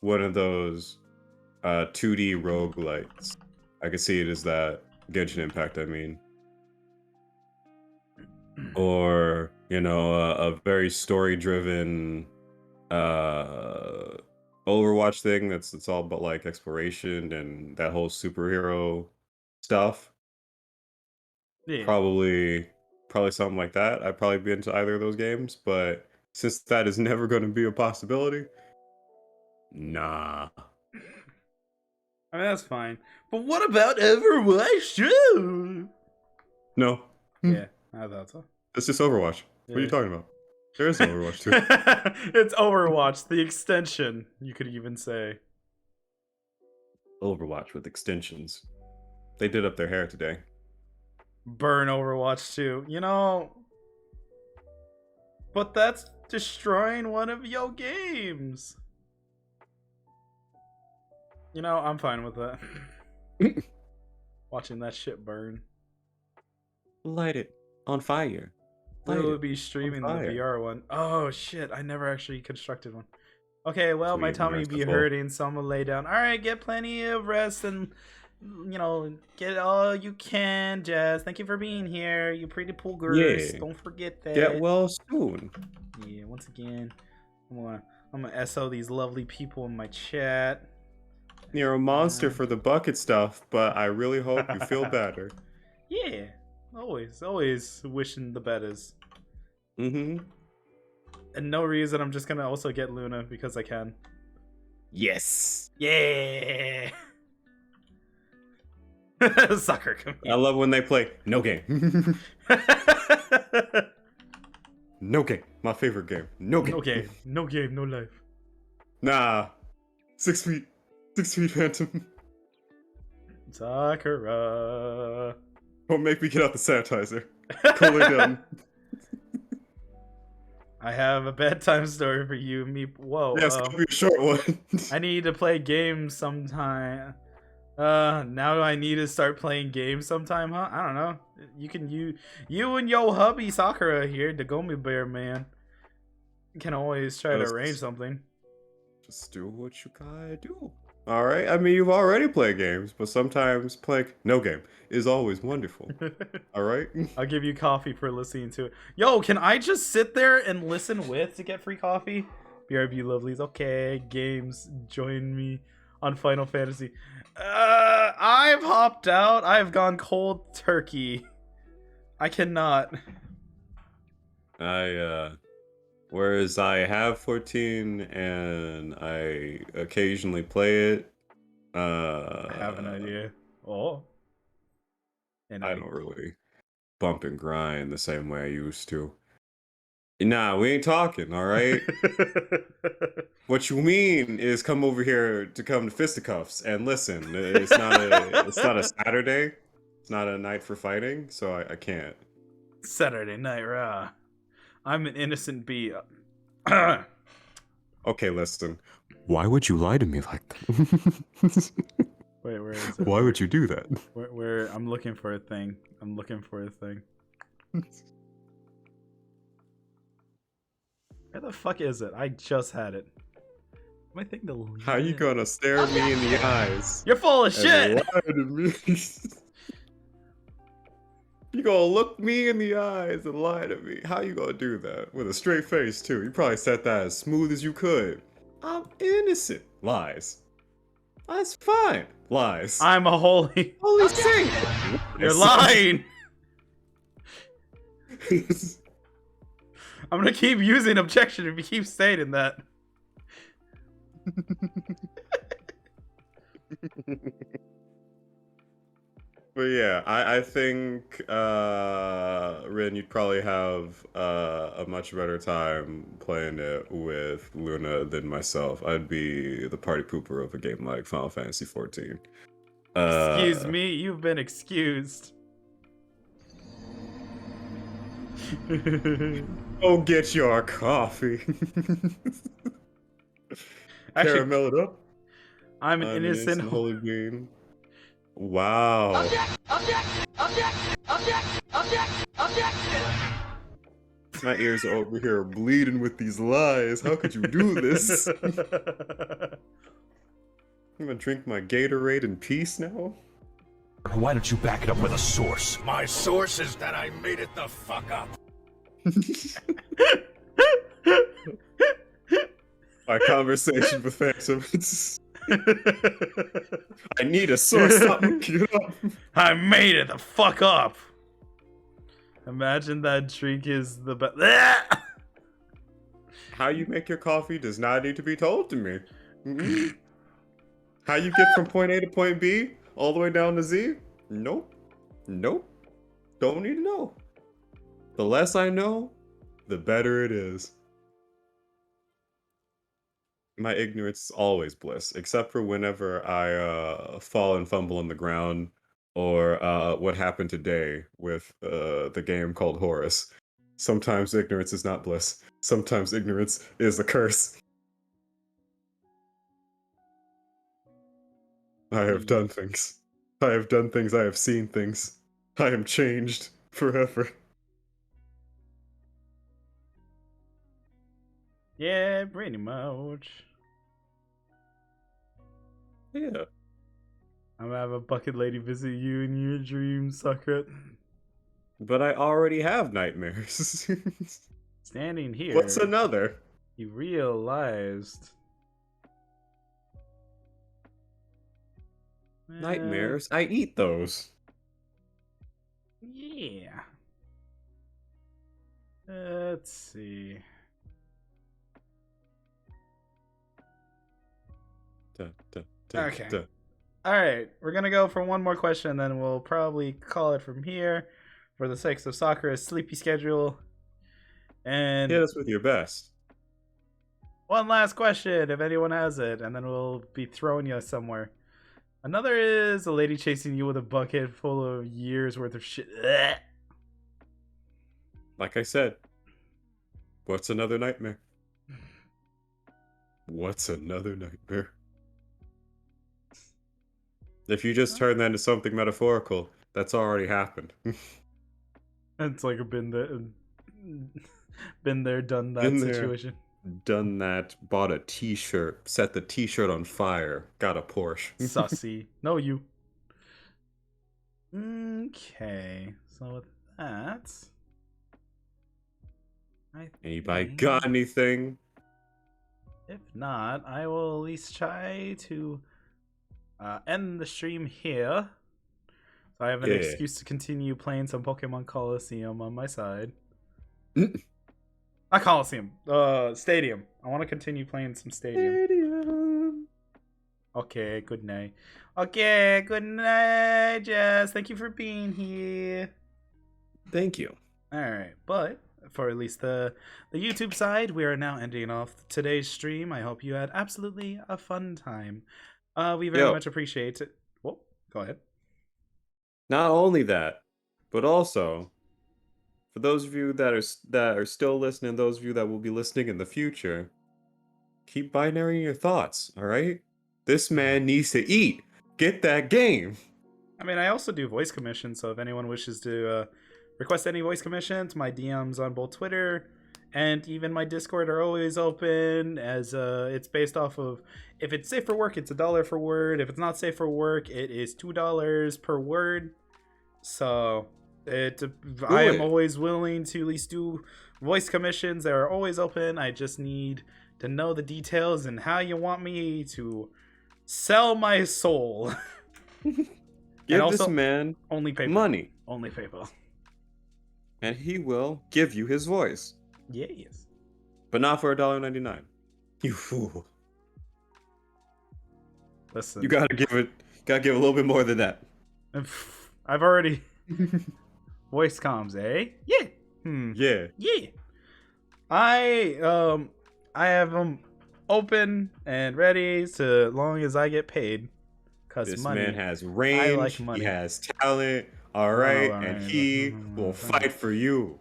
Speaker 2: one of those 2D roguelites. I could see it as that. Genshin Impact, I mean. Or, a very story-driven Overwatch thing that's all about like exploration and that whole superhero stuff.
Speaker 1: Yeah.
Speaker 2: Probably something like that. I'd probably be into either of those games, but since that is never going to be a possibility, nah.
Speaker 1: I mean, that's fine. But what about Overwatch 2?
Speaker 2: No.
Speaker 1: Yeah, I thought so.
Speaker 2: It's just Overwatch. What are you talking about? There is no Overwatch 2.
Speaker 1: It's Overwatch, the extension, you could even say.
Speaker 2: Overwatch with extensions. They did up their hair today.
Speaker 1: Burn Overwatch 2. But that's destroying one of your games. I'm fine with that. Watching that shit burn.
Speaker 2: Light it on fire.
Speaker 1: We would be streaming the VR one. Oh shit, I never actually constructed one. Okay, well, my tummy be hurting, so I'm gonna lay down. Alright, get plenty of rest and, get all you can, Jazz. Thank you for being here, you pretty pool girls.
Speaker 2: Yeah.
Speaker 1: Don't forget that.
Speaker 2: Get well soon.
Speaker 1: Yeah, once again, I'm gonna SO these lovely people in my chat.
Speaker 2: You're a monster for the bucket stuff, but I really hope you feel better.
Speaker 1: Yeah. Always wishing the betters.
Speaker 2: Mm-hmm.
Speaker 1: And no reason, I'm just gonna also get Luna because I can.
Speaker 2: Yes.
Speaker 1: Yeah. Soccer
Speaker 2: I
Speaker 1: comedian.
Speaker 2: love when they play no game. No game. My favorite game. No game.
Speaker 1: No game. No game, no life.
Speaker 2: Nah. 6 feet. 6 feet phantom.
Speaker 1: Sakura.
Speaker 2: Don't make me get out the sanitizer. Cool it down.
Speaker 1: I have a bedtime story for you, me. Whoa.
Speaker 2: Yeah, it's gonna be a short one.
Speaker 1: I need to play games sometime. Now I need to start playing games sometime, huh? I don't know. You and yo hubby Sakura here, the Gomi Bear man, can always try to arrange something.
Speaker 2: Just do what you gotta do. Alright? I mean, you've already played games, but sometimes playing no game is always wonderful. Alright?
Speaker 1: I'll give you coffee for listening to it. Yo, can I just sit there and listen with to get free coffee? BRB lovelies. Okay, games, join me on Final Fantasy. I've hopped out. I've gone cold turkey. I cannot.
Speaker 2: Whereas I have 14 and I occasionally play it,
Speaker 1: I have an idea. Oh. And
Speaker 2: I don't really bump and grind the same way I used to. Nah, we ain't talking, alright? What you mean is come over here to come to fisticuffs and listen. It's not a Saturday. It's not a night for fighting, so I can't.
Speaker 1: Saturday Night Raw. I'm an innocent bee.
Speaker 2: Okay, listen.
Speaker 4: Why would you lie to me like that?
Speaker 1: Wait, where is it?
Speaker 4: Why would you do that?
Speaker 1: Where? I'm looking for a thing. Where the fuck is it? I just had it. My thing to leave
Speaker 2: How you
Speaker 1: it.
Speaker 2: gonna stare me in the eyes?
Speaker 1: You're full of
Speaker 2: and
Speaker 1: shit!
Speaker 2: lie to me? You gonna look me in the eyes and lie to me? How you gonna do that? With a straight face, too. You probably said that as smooth as you could. I'm innocent. Lies. That's fine. Lies.
Speaker 1: I'm a holy.
Speaker 2: Holy shit!
Speaker 1: You're lying! I'm gonna keep using objection if you keep stating that.
Speaker 2: But yeah, I think, Rin, you'd probably have a much better time playing it with Luna than myself. I'd be the party pooper of a game like Final Fantasy XIV.
Speaker 1: Excuse me, you've been excused.
Speaker 2: Go get your coffee.
Speaker 1: Actually,
Speaker 2: Caramel it up.
Speaker 1: I'm an innocent.
Speaker 2: holy bean. Wow. My ears are over here bleeding with these lies. How could you do this? I'm gonna drink my Gatorade in peace now.
Speaker 5: Why don't you back it up with a source? My source is that I made it the fuck up.
Speaker 2: My conversation with Phantom. I need a source. Stop looking it up.
Speaker 1: I made it the fuck up. Imagine that drink is the best.
Speaker 2: How you make your coffee does not need to be told to me. Mm-mm. How you get from point A to point B all the way down to Z? Nope. Nope. Don't need to know. The less I know, the better it is. My ignorance is always bliss, except for whenever I fall and fumble on the ground, or what happened today with the game called Horus. Sometimes ignorance is not bliss. Sometimes ignorance is a curse. I have done things. I have done things. I have seen things. I am changed forever.
Speaker 1: Yeah, pretty much.
Speaker 2: Yeah.
Speaker 1: I'm gonna have a bucket lady visit you in your dreams, Sakura.
Speaker 2: But I already have nightmares.
Speaker 1: Standing here,
Speaker 2: What's another?
Speaker 1: he realized.
Speaker 2: Nightmares? I eat those.
Speaker 1: Yeah. Let's see.
Speaker 2: Da, da,
Speaker 1: Okay.
Speaker 2: da.
Speaker 1: All right, we're gonna go for one more question, and then we'll probably call it from here, for the sake of Sakura's sleepy schedule. And
Speaker 2: Hit us with your best.
Speaker 1: one last question, if anyone has it, and then we'll be throwing you somewhere. Another is a lady chasing you with a bucket full of years worth of shit. Ugh.
Speaker 2: Like I said, what's another nightmare? What's another nightmare? If you just turn that into something metaphorical, that's already happened.
Speaker 1: It's like a been there, done that
Speaker 2: Been there.
Speaker 1: situation.
Speaker 2: Done that, bought a t-shirt, set the t-shirt on fire, got a Porsche.
Speaker 1: Sussy. No, you. Okay, so with that, I
Speaker 2: Anybody
Speaker 1: think,
Speaker 2: got anything?
Speaker 1: if not, I will at least try to end the stream here. So I have an
Speaker 2: Yeah.
Speaker 1: excuse to continue playing some Pokemon Coliseum on my side.
Speaker 2: Mm.
Speaker 1: Not Coliseum, Stadium. I want to continue playing some Stadium. Okay, good night. Okay, good night, Jess. Thank you for being here.
Speaker 2: Thank you.
Speaker 1: Alright, but for at least the YouTube side, we are now ending off today's stream. I hope you had absolutely a fun time. We very
Speaker 2: Yo.
Speaker 1: much appreciate it. Whoa, go ahead.
Speaker 2: Not only that, but also, for those of you that are still listening, those of you that will be listening in the future, keep binarying your thoughts, alright? This man needs to eat. Get that game.
Speaker 1: I mean, I also do voice commissions, so if anyone wishes to request any voice commissions, my DMs on both Twitter and even my Discord are always open, as it's based off of, if it's safe for work, it's $1 for word. If it's not safe for work, it is $2 per word. So I am always willing to at least do voice commissions. They are always open. I just need to know the details and how you want me to sell my soul.
Speaker 2: Give
Speaker 1: also,
Speaker 2: this man
Speaker 1: only PayPal.
Speaker 2: money,
Speaker 1: Only PayPal.
Speaker 2: and he will give you his voice.
Speaker 1: Yes.
Speaker 2: But not for $1.99. You fool.
Speaker 1: Listen.
Speaker 2: You gotta give a little bit more than that.
Speaker 1: I've already voice comms, eh? Yeah.
Speaker 2: Yeah.
Speaker 1: Yeah. I have them open and ready so long as I get paid. Cause
Speaker 2: This
Speaker 1: money.
Speaker 2: man has range.
Speaker 1: I like money.
Speaker 2: He has talent. All right,
Speaker 1: all
Speaker 2: and
Speaker 1: right.
Speaker 2: he will fight for you.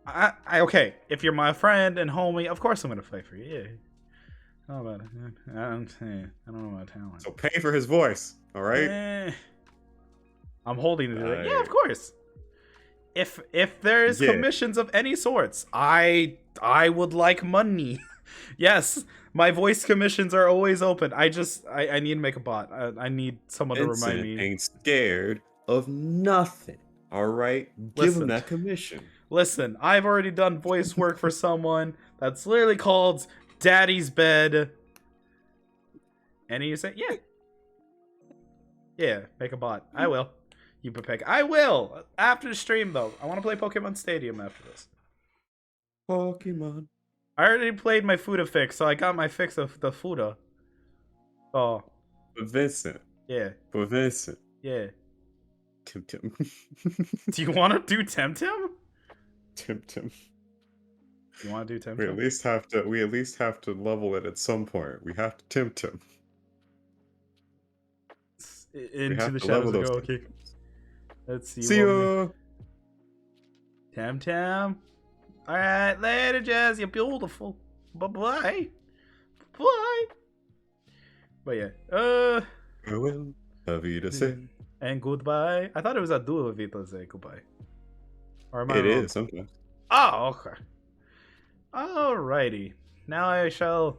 Speaker 1: I okay. If you're my friend and homie, of course I'm gonna fight for you. Yeah. How about it? I don't know about talent.
Speaker 2: So pay for his voice. All right.
Speaker 1: I'm holding it. Yeah, of course. If there's commissions of any sorts, I would like money. Yes, my voice commissions are always open. I need to make a bot. I need someone to remind me.
Speaker 2: Ain't scared of nothing. All right, give him that commission.
Speaker 1: Listen, I've already done voice work for someone that's literally called Daddy's Bed. And you say, yeah, make a bot. I will. You Pepeg. I will after the stream though. I want to play Pokemon Stadium after this.
Speaker 2: Pokemon.
Speaker 1: I already played my Fuda fix, so I got my fix of the Fuda. Oh.
Speaker 2: But Vincent.
Speaker 1: Yeah.
Speaker 2: But Vincent.
Speaker 1: Yeah.
Speaker 2: Tim.
Speaker 1: Do you want to do Temtem?
Speaker 2: Tim.
Speaker 1: You want to do Temtem?
Speaker 2: We at least have to level it at some point. We have to Tim.
Speaker 1: Into the shadows go. Okay. Let's see.
Speaker 2: See you.
Speaker 1: Temtem. All right, later, Jazz. You're beautiful. Bye. Bye. But yeah.
Speaker 2: Farewell. Avida say.
Speaker 1: And goodbye. I thought it was a duo Vita say goodbye. Or am I
Speaker 2: It
Speaker 1: wrong?
Speaker 2: is sometimes.
Speaker 1: Oh, okay. Alrighty. Now I shall.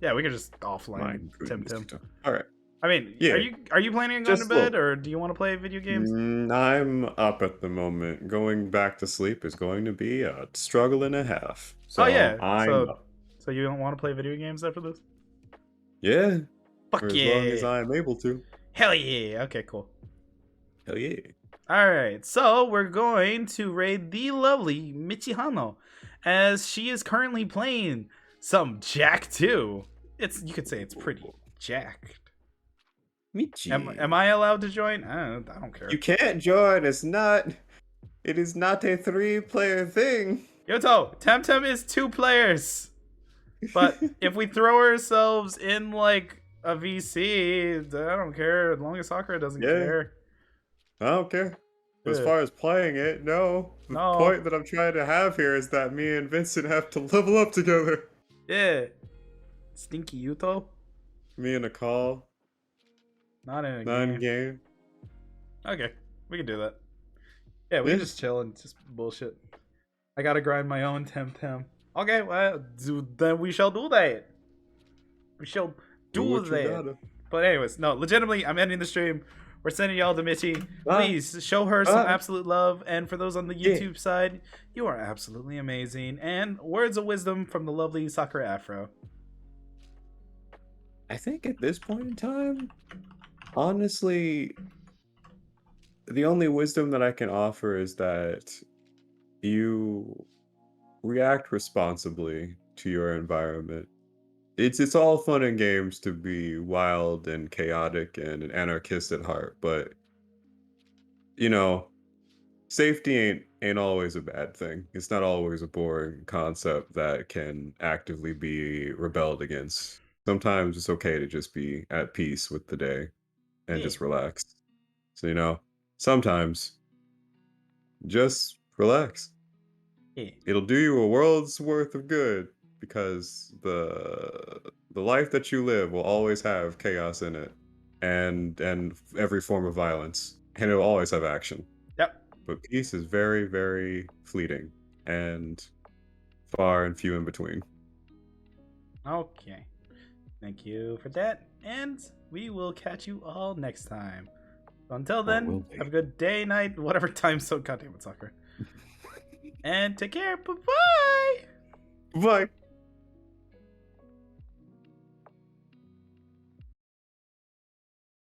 Speaker 1: Yeah, we can just offline Temtem.
Speaker 2: All right.
Speaker 1: I mean,
Speaker 2: Yeah.
Speaker 1: Are you planning on going to bed, or do you want to play video games?
Speaker 2: I'm up at the moment. Going back to sleep is going to be a struggle and a half. So
Speaker 1: oh yeah.
Speaker 2: I'm up.
Speaker 1: So you don't want to play video games after this?
Speaker 2: Yeah.
Speaker 1: Fuck
Speaker 2: for
Speaker 1: yeah.
Speaker 2: as long as I'm able to.
Speaker 1: Hell yeah. Okay, cool.
Speaker 2: Hell yeah.
Speaker 1: Alright, so we're going to raid the lovely Michihano, as she is currently playing some Jack 2. You could say it's pretty jacked.
Speaker 2: Michi.
Speaker 1: Am I allowed to join? I don't care.
Speaker 2: You can't join. It is not a 3-player thing.
Speaker 1: Yoto, Temtem is 2 players. But if we throw ourselves in like a VC, I don't care. As long as Sakura doesn't care.
Speaker 2: I don't care. As
Speaker 1: Yeah.
Speaker 2: far as playing it, no. The
Speaker 1: No.
Speaker 2: point that I'm trying to have here is that me and Vincent have to level up together.
Speaker 1: Yeah. Stinky Yuto?
Speaker 2: Me and Nicole.
Speaker 1: Not in a
Speaker 2: Not
Speaker 1: game.
Speaker 2: in game.
Speaker 1: Okay, we can do that. Yeah, we can just chill and just bullshit. I gotta grind my own Temtem. Okay, well, then we shall do that. We shall do
Speaker 2: what you
Speaker 1: that.
Speaker 2: gotta.
Speaker 1: But anyways, no, legitimately, I'm ending the stream. We're sending y'all to Mitty. Please show her some absolute love. And for those on the YouTube side, you are absolutely amazing. And words of wisdom from the lovely SakuraAfro.
Speaker 2: I think at this point in time, honestly, the only wisdom that I can offer is that you react responsibly to your environment. It's all fun and games to be wild and chaotic and an anarchist at heart, but you know, safety ain't always a bad thing. It's not always a boring concept that can actively be rebelled against. Sometimes it's okay to just be at peace with the day and just relax. So, sometimes just relax. It'll do you a world's worth of good because the life that you live will always have chaos in it and every form of violence, and it'll always have action.
Speaker 1: Yep.
Speaker 2: But peace is very, very fleeting and far and few in between.
Speaker 1: Okay. Thank you for that. And we will catch you all next time. Until then, have a good day, night, whatever time zone. Goddamn it, Sakura. And take care. Bye-bye.
Speaker 2: Bye.